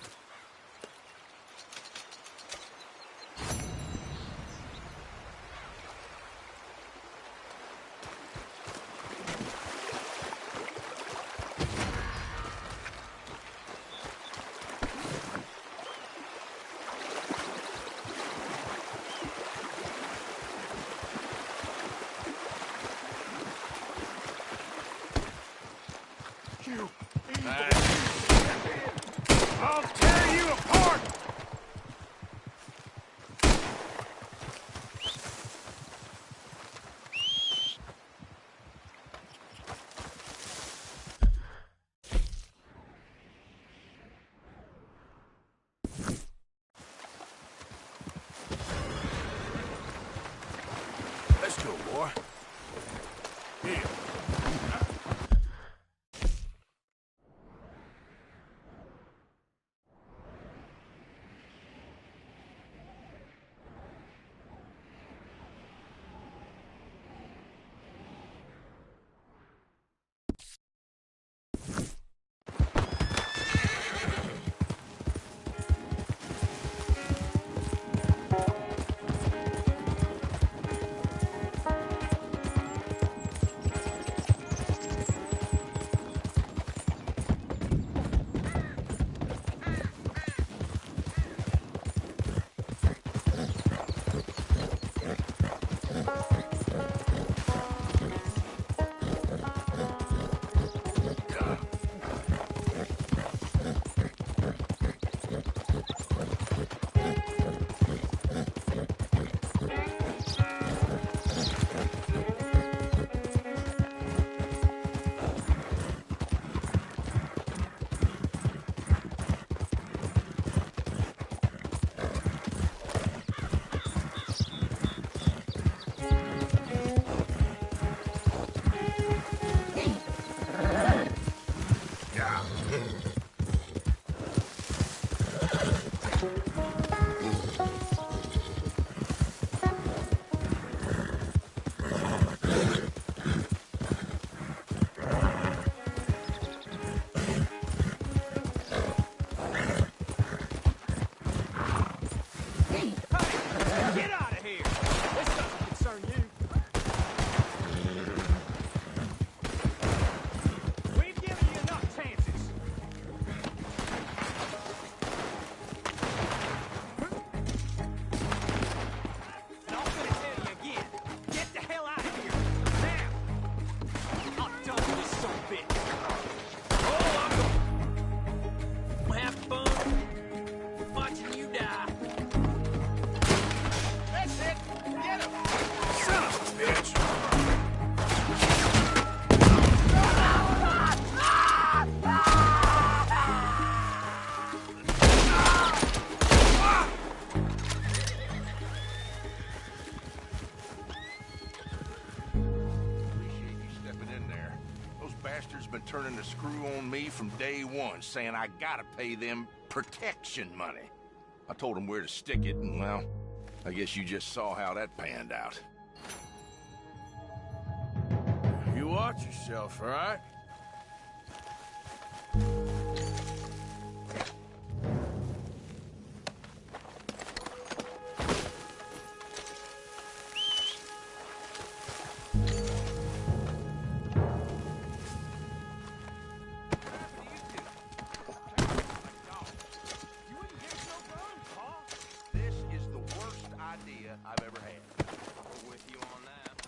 I'll tear you apart! Let's go, boy. Here. Get out of here! This doesn't concern you. We've given you enough chances. And I'm gonna tell you again, get the hell out of here. Now! I'm done with this son of a bitch. Oh, have fun watching you die. That's it! Get him! Son of a bitch! Appreciate you stepping in there. Those bastards been turning the screw on me from day one, saying I gotta pay them protection money. I told them where to stick it, and well, I guess you just saw how that panned out. You watch yourself, all right? This is the worst idea I've ever had. We're with you on that.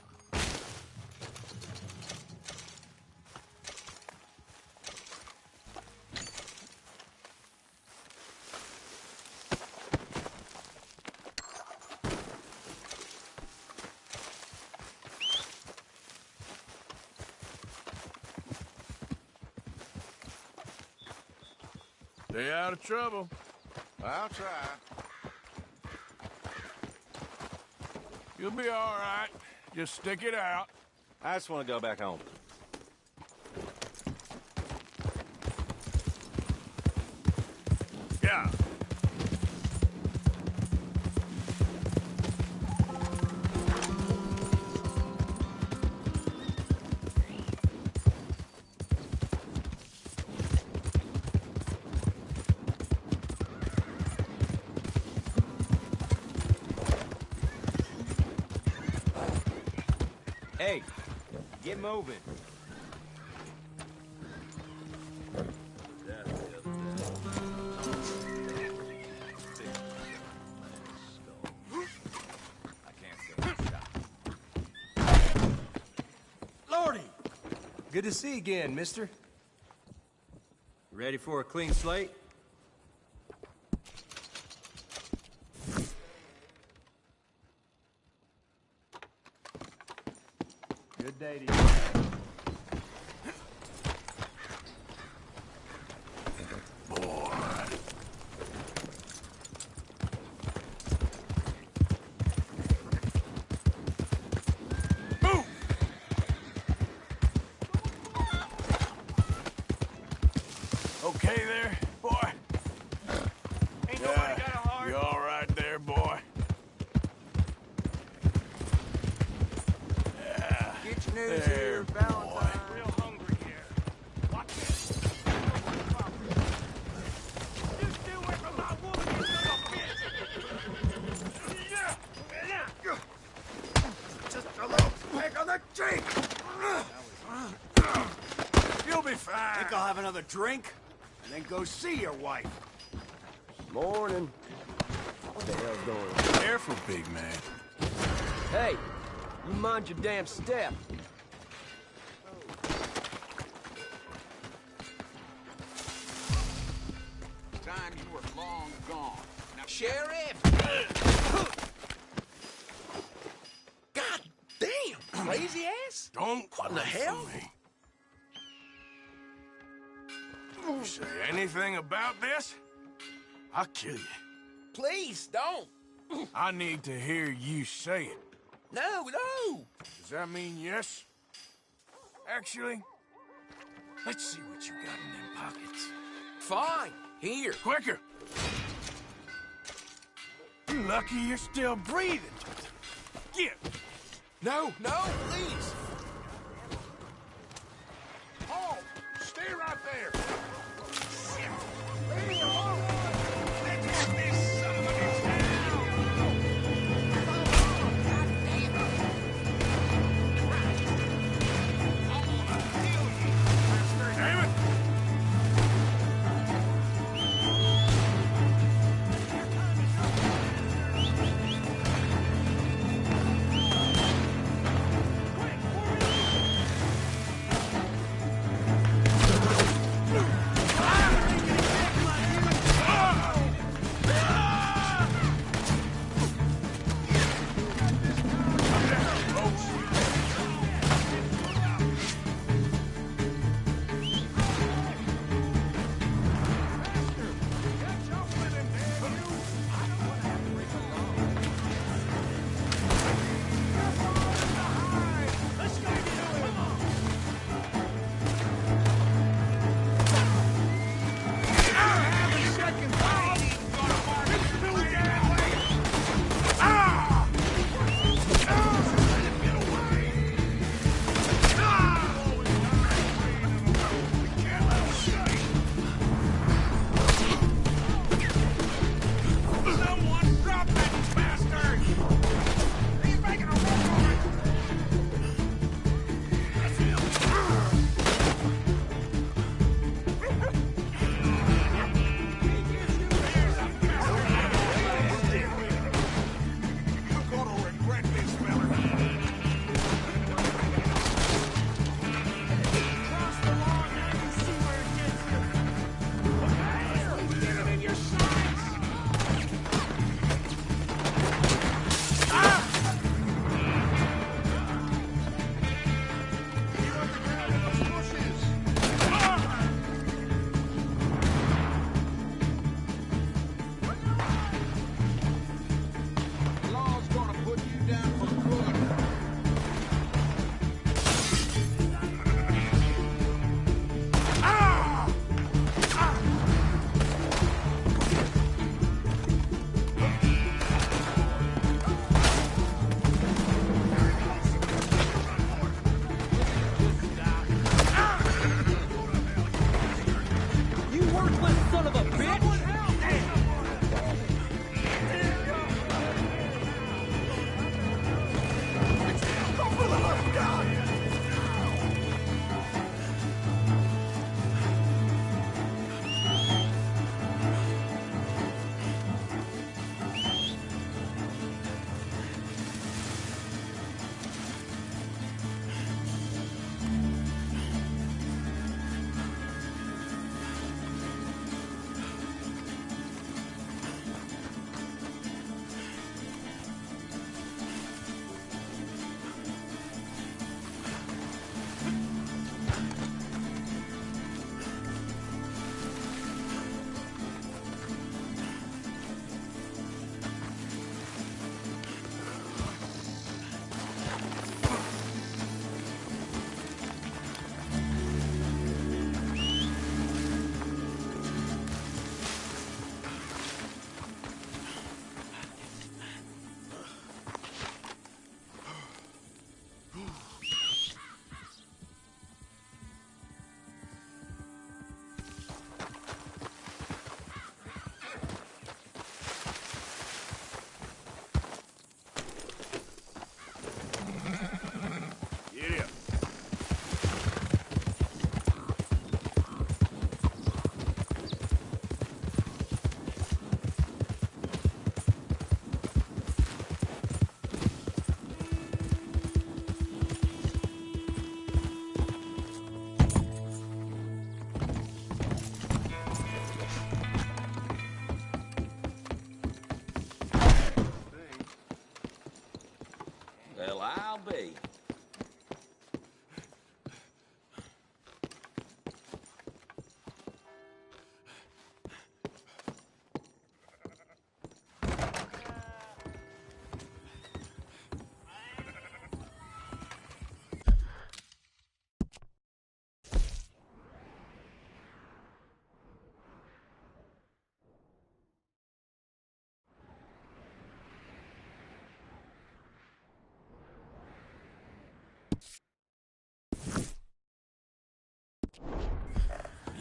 Stay out of trouble. I'll try. You'll be all right. Just stick it out. I just want to go back home. Yeah. Hey, get moving. Lordy! Good to see you again, mister. Ready for a clean slate? day to you. Okay there, boy? Ain't nobody got a heart? You all right there, boy? Yeah. Get your news There, here, Valentine. Real hungry here. Watch this. You stay away from my woman, you son of a bitch! Yeah! Just a little peck on the cheek. You'll be fine. Think I'll have another drink, and then go see your wife. Morning. What the hell's going on? Careful, big man. Hey, you mind your damn step. Time you were long gone. Now, Sheriff! God damn, crazy ass! Don't What in the hell? Me. You say anything about this, I'll kill you. Please, don't! I need to hear you say it. No, no! Does that mean yes? Actually, let's see what you got in them pockets. Fine, here. Quicker! You're lucky you're still breathing. Get! No, no, please! Oh, stay right there! way.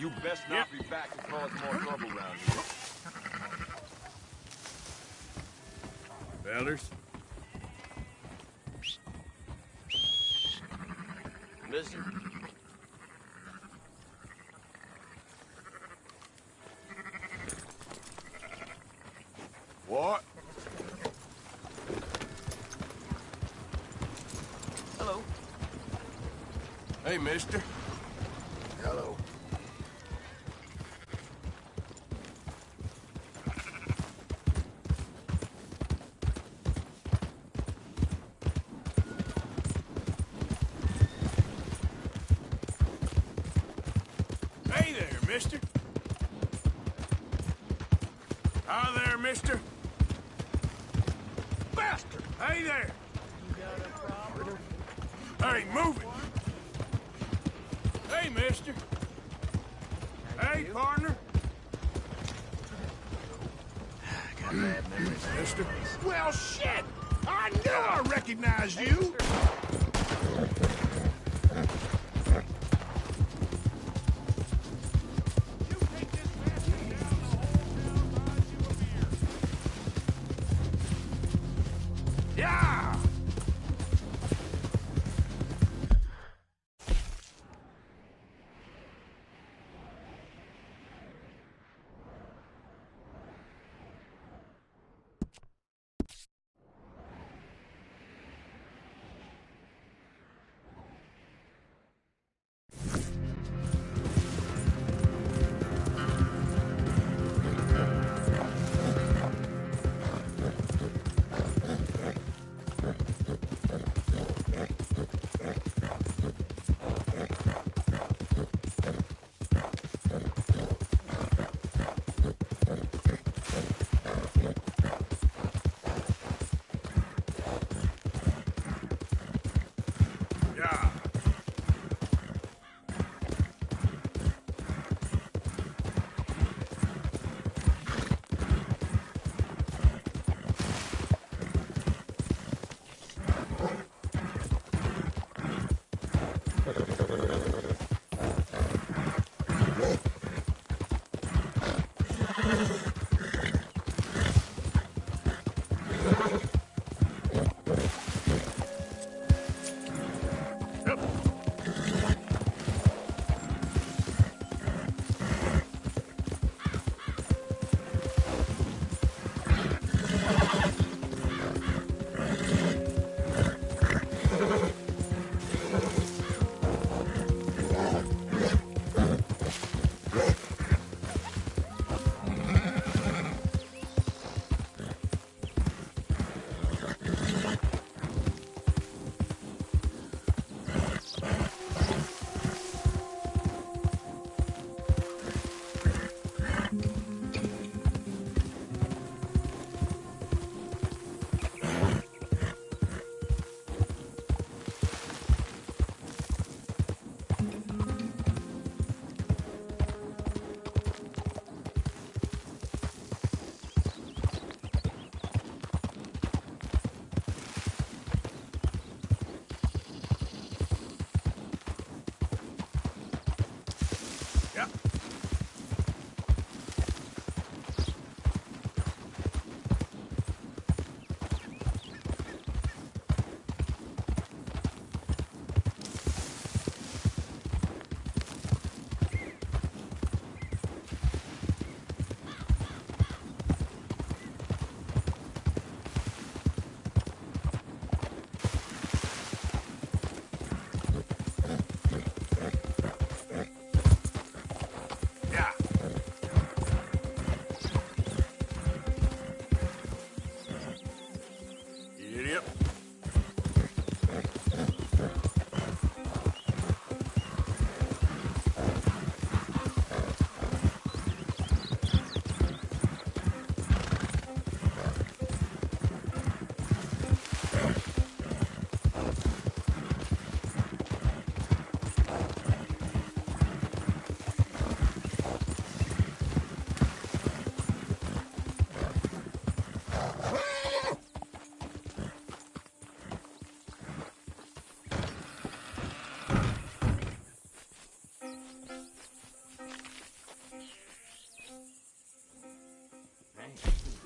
You best not be back to cause more trouble around here. Fellas? Mister? What? Hello. Hey, mister. Hello. Hey there, mister. Hi there, mister. Bastard! Hey there! Hey, move it! Hey, mister. Hey, partner. Got bad memories. Mister. Well, shit! I knew I recognized you! Yeah!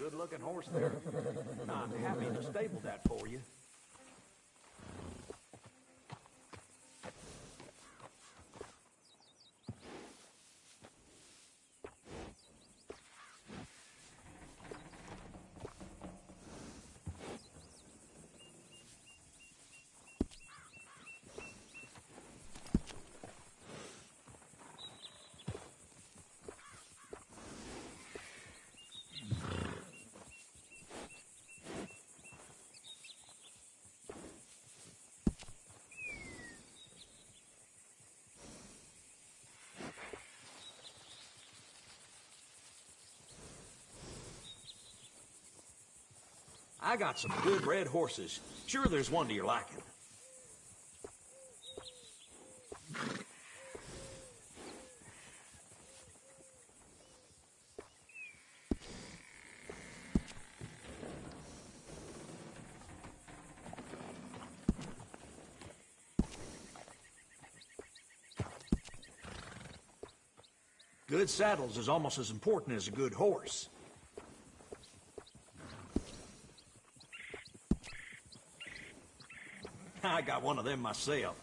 Good-looking horse there. I'm happy to stable that for you. I got some good red horses. Sure there's one to your liking. Good saddles is almost as important as a good horse. I got one of them myself.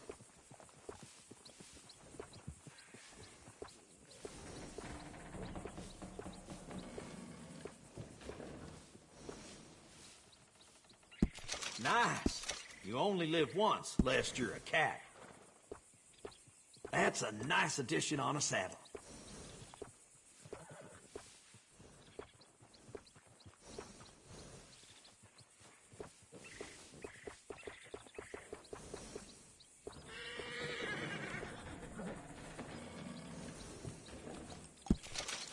Nice. You only live once, lest you're a cat. That's a nice addition on a saddle.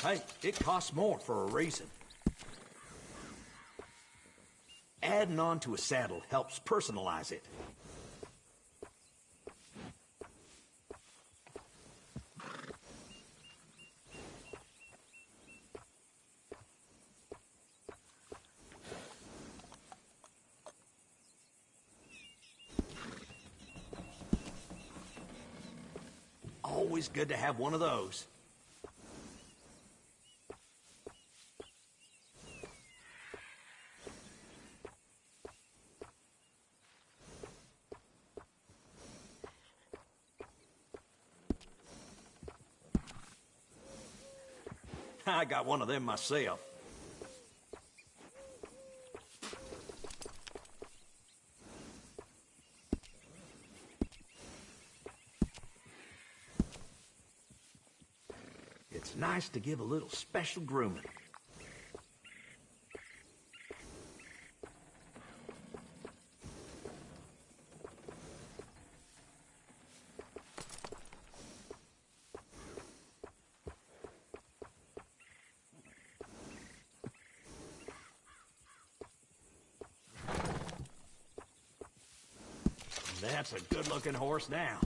Hey, it costs more for a reason. Adding on to a saddle helps personalize it. Always good to have one of those. I got one of them myself. It's nice to give a little special grooming. That's a good-looking horse now.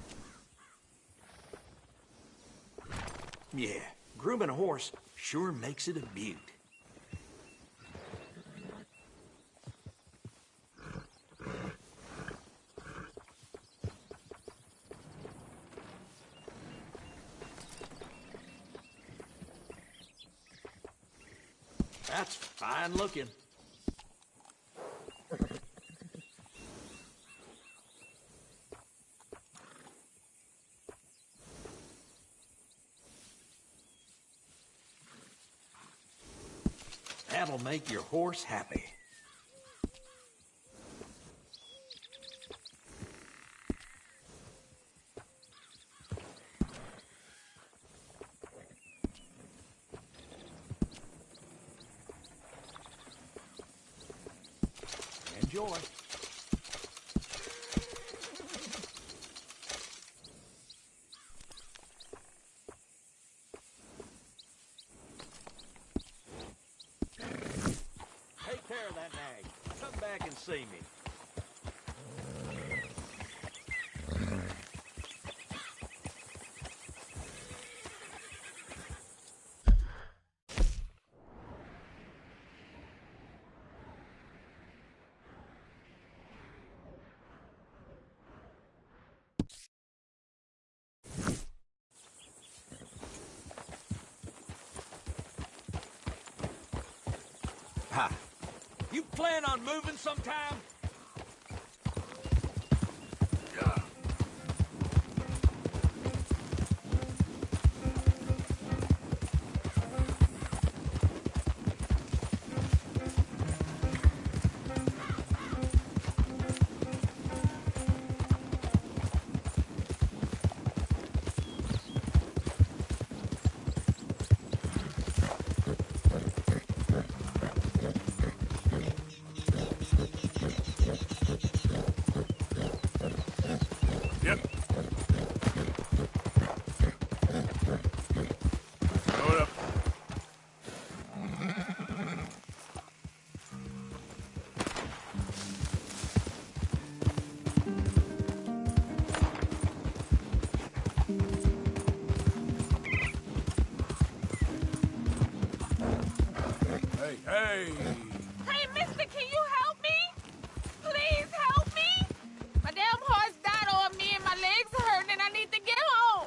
Yeah, grooming a horse sure makes it a beaut. That's fine looking. That'll make your horse happy. Enjoy. Take care of that nag. Come back and see me. Ha. You plan on moving sometime? Hey! Hey, mister, can you help me? Please help me. My damn horse died on me and my legs hurt and I need to get home.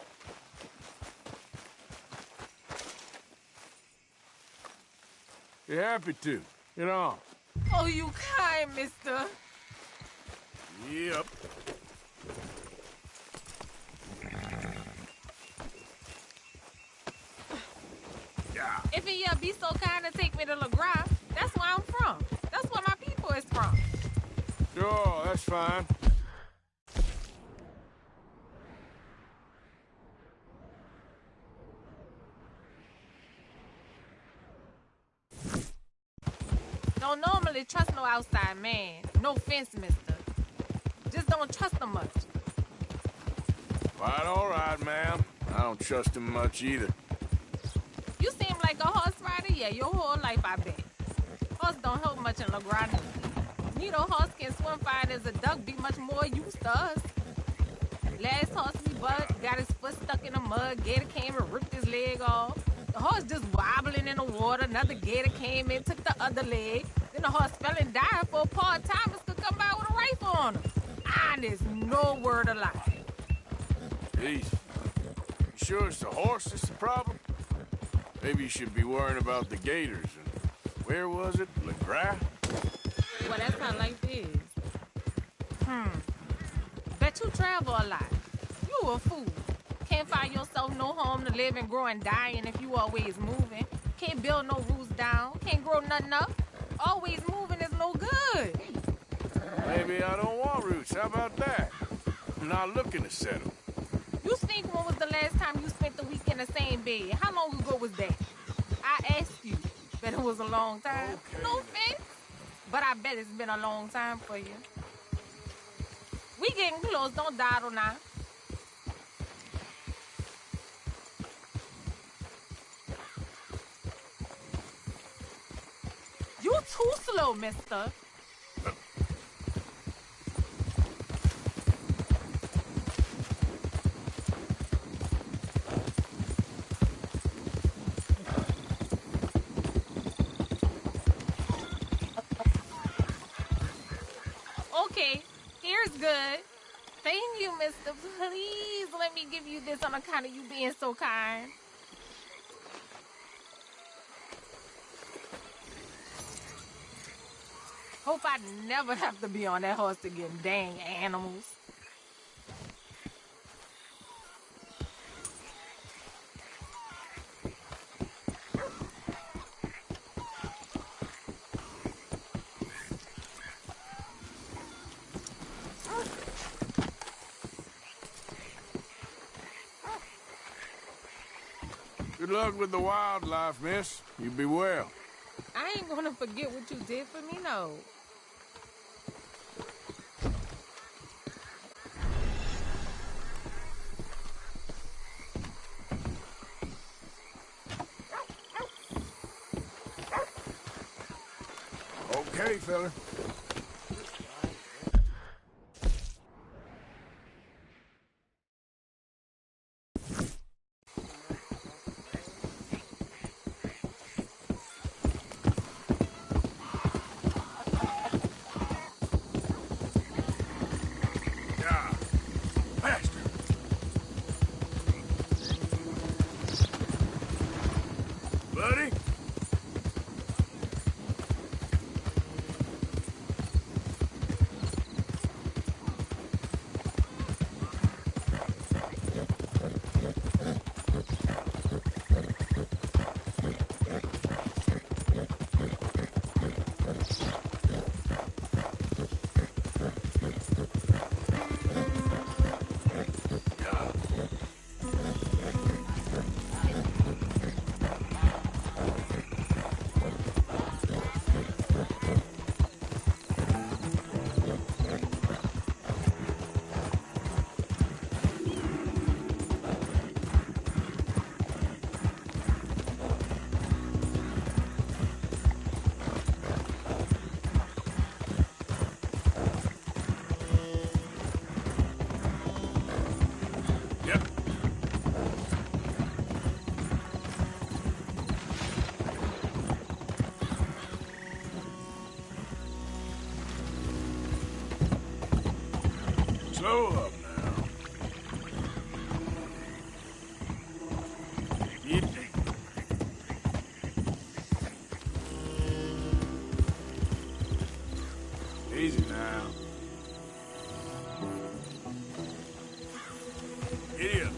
You're happy to. Get on. Oh, you kind, mister. Yep. If he be so kind to take me to LeGras, that's where I'm from. That's where my people is from. Sure, that's fine. Don't normally trust no outside man. No offense, mister. Just don't trust him much. Quite all right, ma'am. I don't trust him much either. You seem like a horse rider, yeah, your whole life, I bet. Horse don't help much in LeGras. Neither horse can swim fine as a duck, be much more used to us. Last horse we bucked, got his foot stuck in the mud, gator came and ripped his leg off. The horse just wobbling in the water, another gator came in, took the other leg. Then the horse fell and died for a part-timers could come by with a rifle on him. Honest, no word of lie. Please. You sure it's the horse that's the problem? Maybe you should be worrying about the gators. And where was it? LeGras? Well, that's how life is. Bet you travel a lot. You a fool. Can't find yourself no home to live and grow and dying if you always moving. Can't build no roots down. Can't grow nothing up. Always moving is no good. Maybe I don't want roots. How about that? I'm not looking to settle. You think when was the last time you spent the week in the same bed? How long ago was that? I asked you. Bet it was a long time. Okay. No offense. But I bet it's been a long time for you. We getting close. Don't dawdle now. You too slow, mister. Okay, here's good. Thank you, mister. Please let me give you this on account of you being so kind. Hope I never have to be on that horse again, dang animals. Good luck with the wildlife, miss. You be well. I ain't gonna forget what you did for me, no. Okay, fella. Slow up now. Easy. Easy now. Idiot.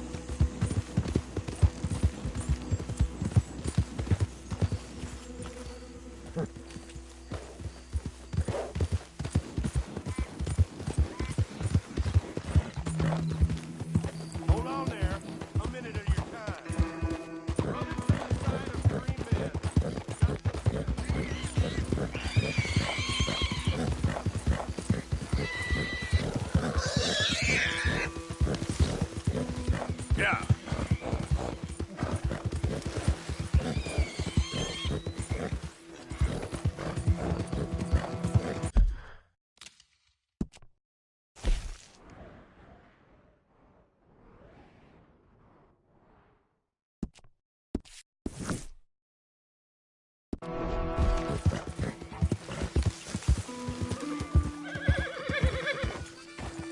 Hold on there. A minute of your time. Run to the side of Green Bend. Yeah.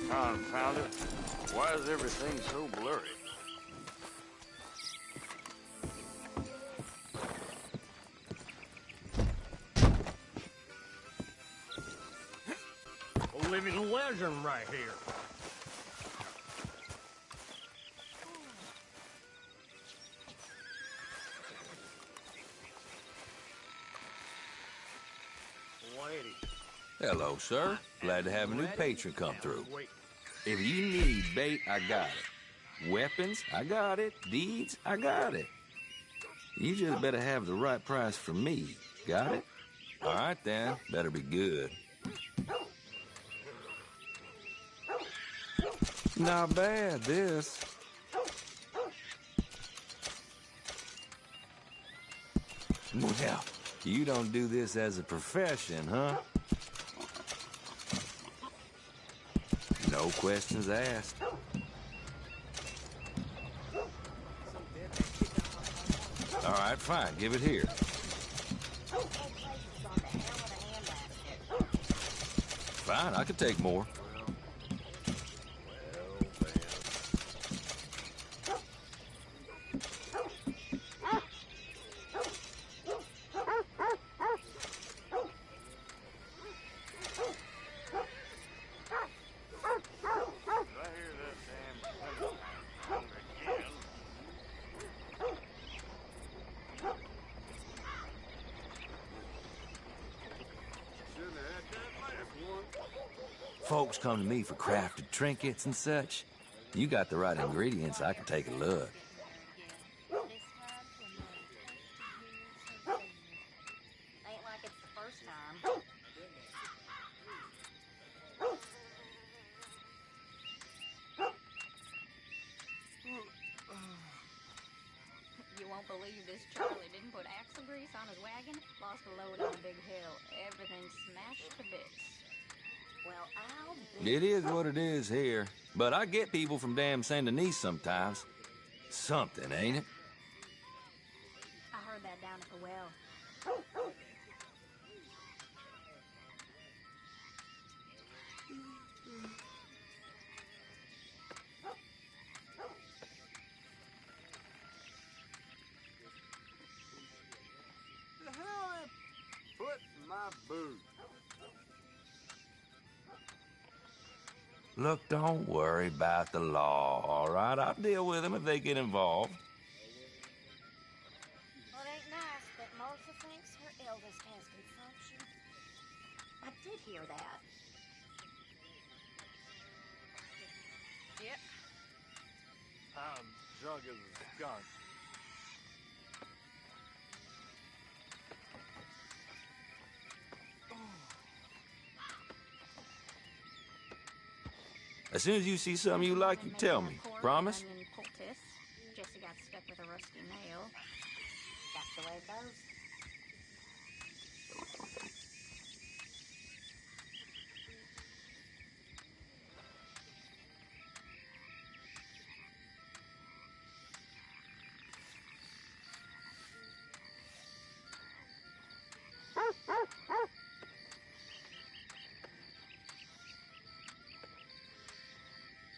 Confound it. Why is everything so blurry? A living legend right here. Lady. Hello, sir. Glad to have a new patron come through. If you need bait, I got it. Weapons, I got it. Deeds, I got it. You just better have the right price for me. Got it? All right, then. Better be good. Not bad, this. Well, you don't do this as a profession, huh? No questions asked. All right, fine. Give it here. Fine, I could take more. Folks come to me for crafted trinkets and such. You got the right ingredients, I can take a look. Ain't like it's the first time. You won't believe this Charlie didn't put axle grease on his wagon, lost a load on a big hill. Everything smashed to bits. Well, I'll be... It is what it is here, but I get people from damn Saint Denis sometimes. Something, ain't it? I heard that down at the well. The hell am putting my boot? Look, don't worry about the law, all right? I'll deal with them if they get involved. Well, it ain't nice, but Martha thinks her eldest has consumption. I did hear that. Yep. I'm drunk as a skunk. As soon as you see something you like, you tell me. Promise? Onion poultice. Jesse got stuck with a rusty nail. That's the way it goes.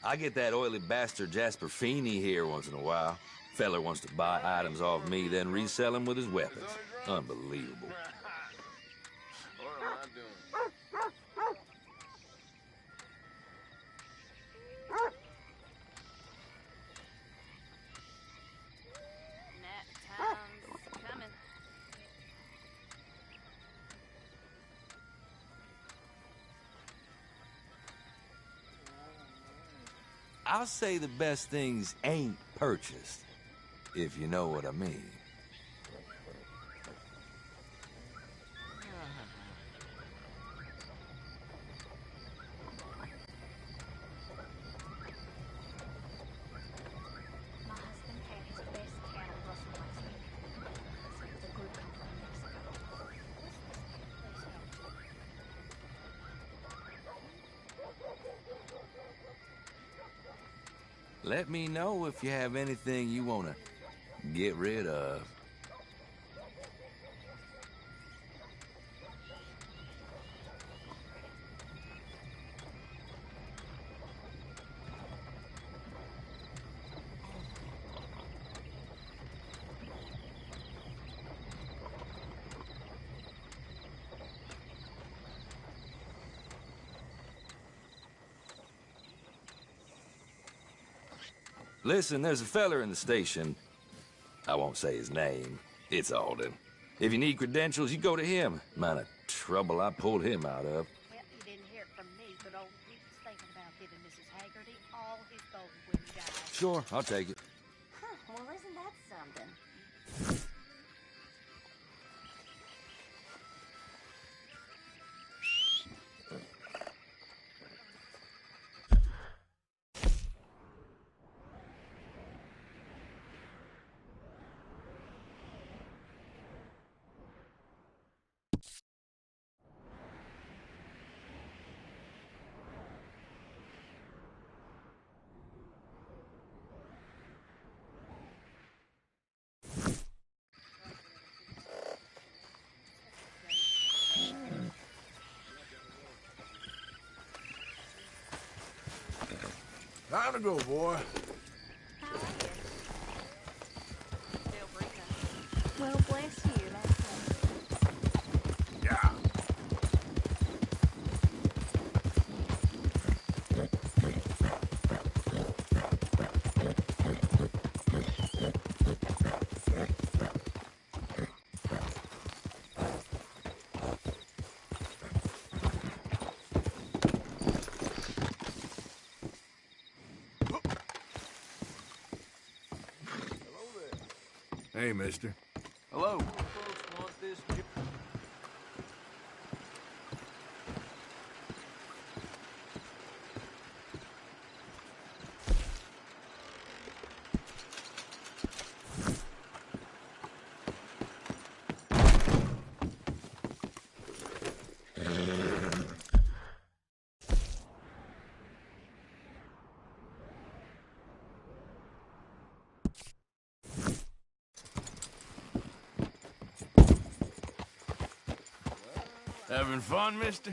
I get that oily bastard Jasper Feeney here once in a while. Feller wants to buy items off me, then resell them with his weapons. Unbelievable. Nap time's coming. I'll say the best things ain't purchased, if you know what I mean. My husband had his best cattle rustle last week. Said the group come from Mexico. Let me know if you have anything you want to get rid of. Listen, there's a feller in the station. I won't say his name. It's Alden. If you need credentials, you go to him. Amount of trouble I pulled him out of. Well, you didn't hear it from me, but old Nick was thinking about giving Mrs. Haggerty all his gold when he died. Sure, I'll take it. Huh, well, isn't that something? Time to go, boy. Still breathing. Well, bless you. That's Yeah. Hey, mister. Hello. Having fun, mister?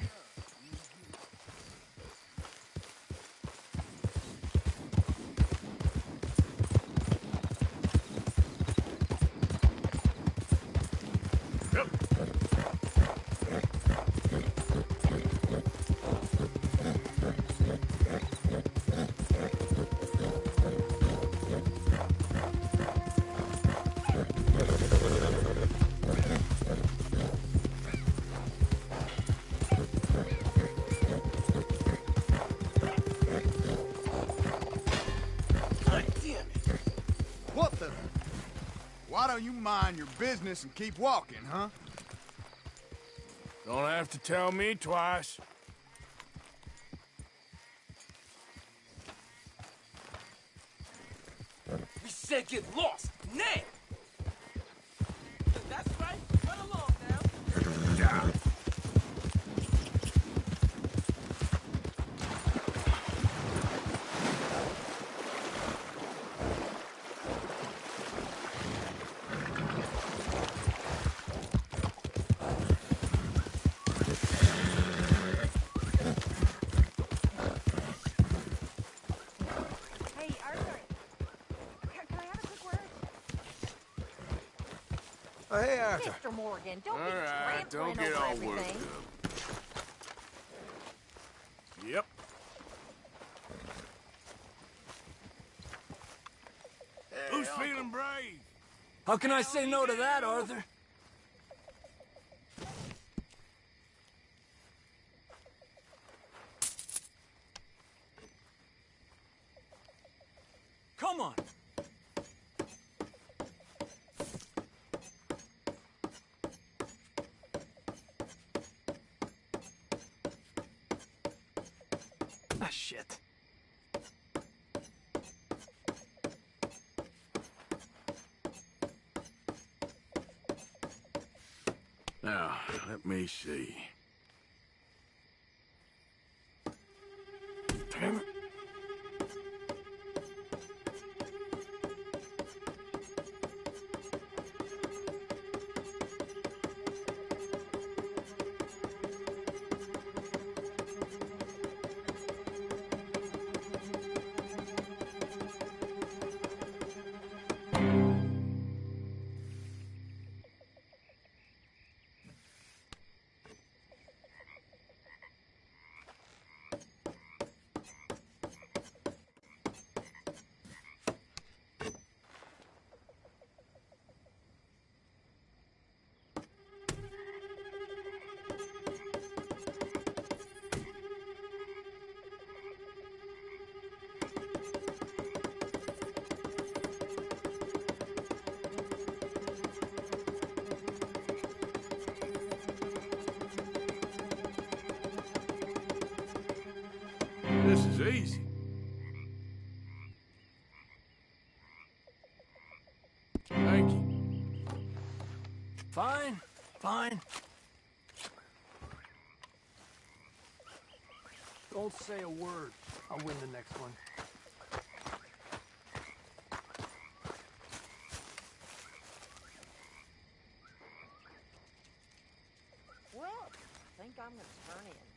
What the? Why don't you mind your business and keep walking, huh? Don't have to tell me twice. We said get lost, now! That's right. Run along now. Yeah. Oh, hey, Arthur. Mr. Morgan, don't All be right, don't trampling get over all everything. worked up. Yep. Who's feeling brave? How can I say no to that, Arthur? Come on. Ah, shit. Now, let me see. Damn it. This is easy. Thank you. Fine, fine. Don't say a word. I'll win the next one. Well, I think I'm gonna turn in.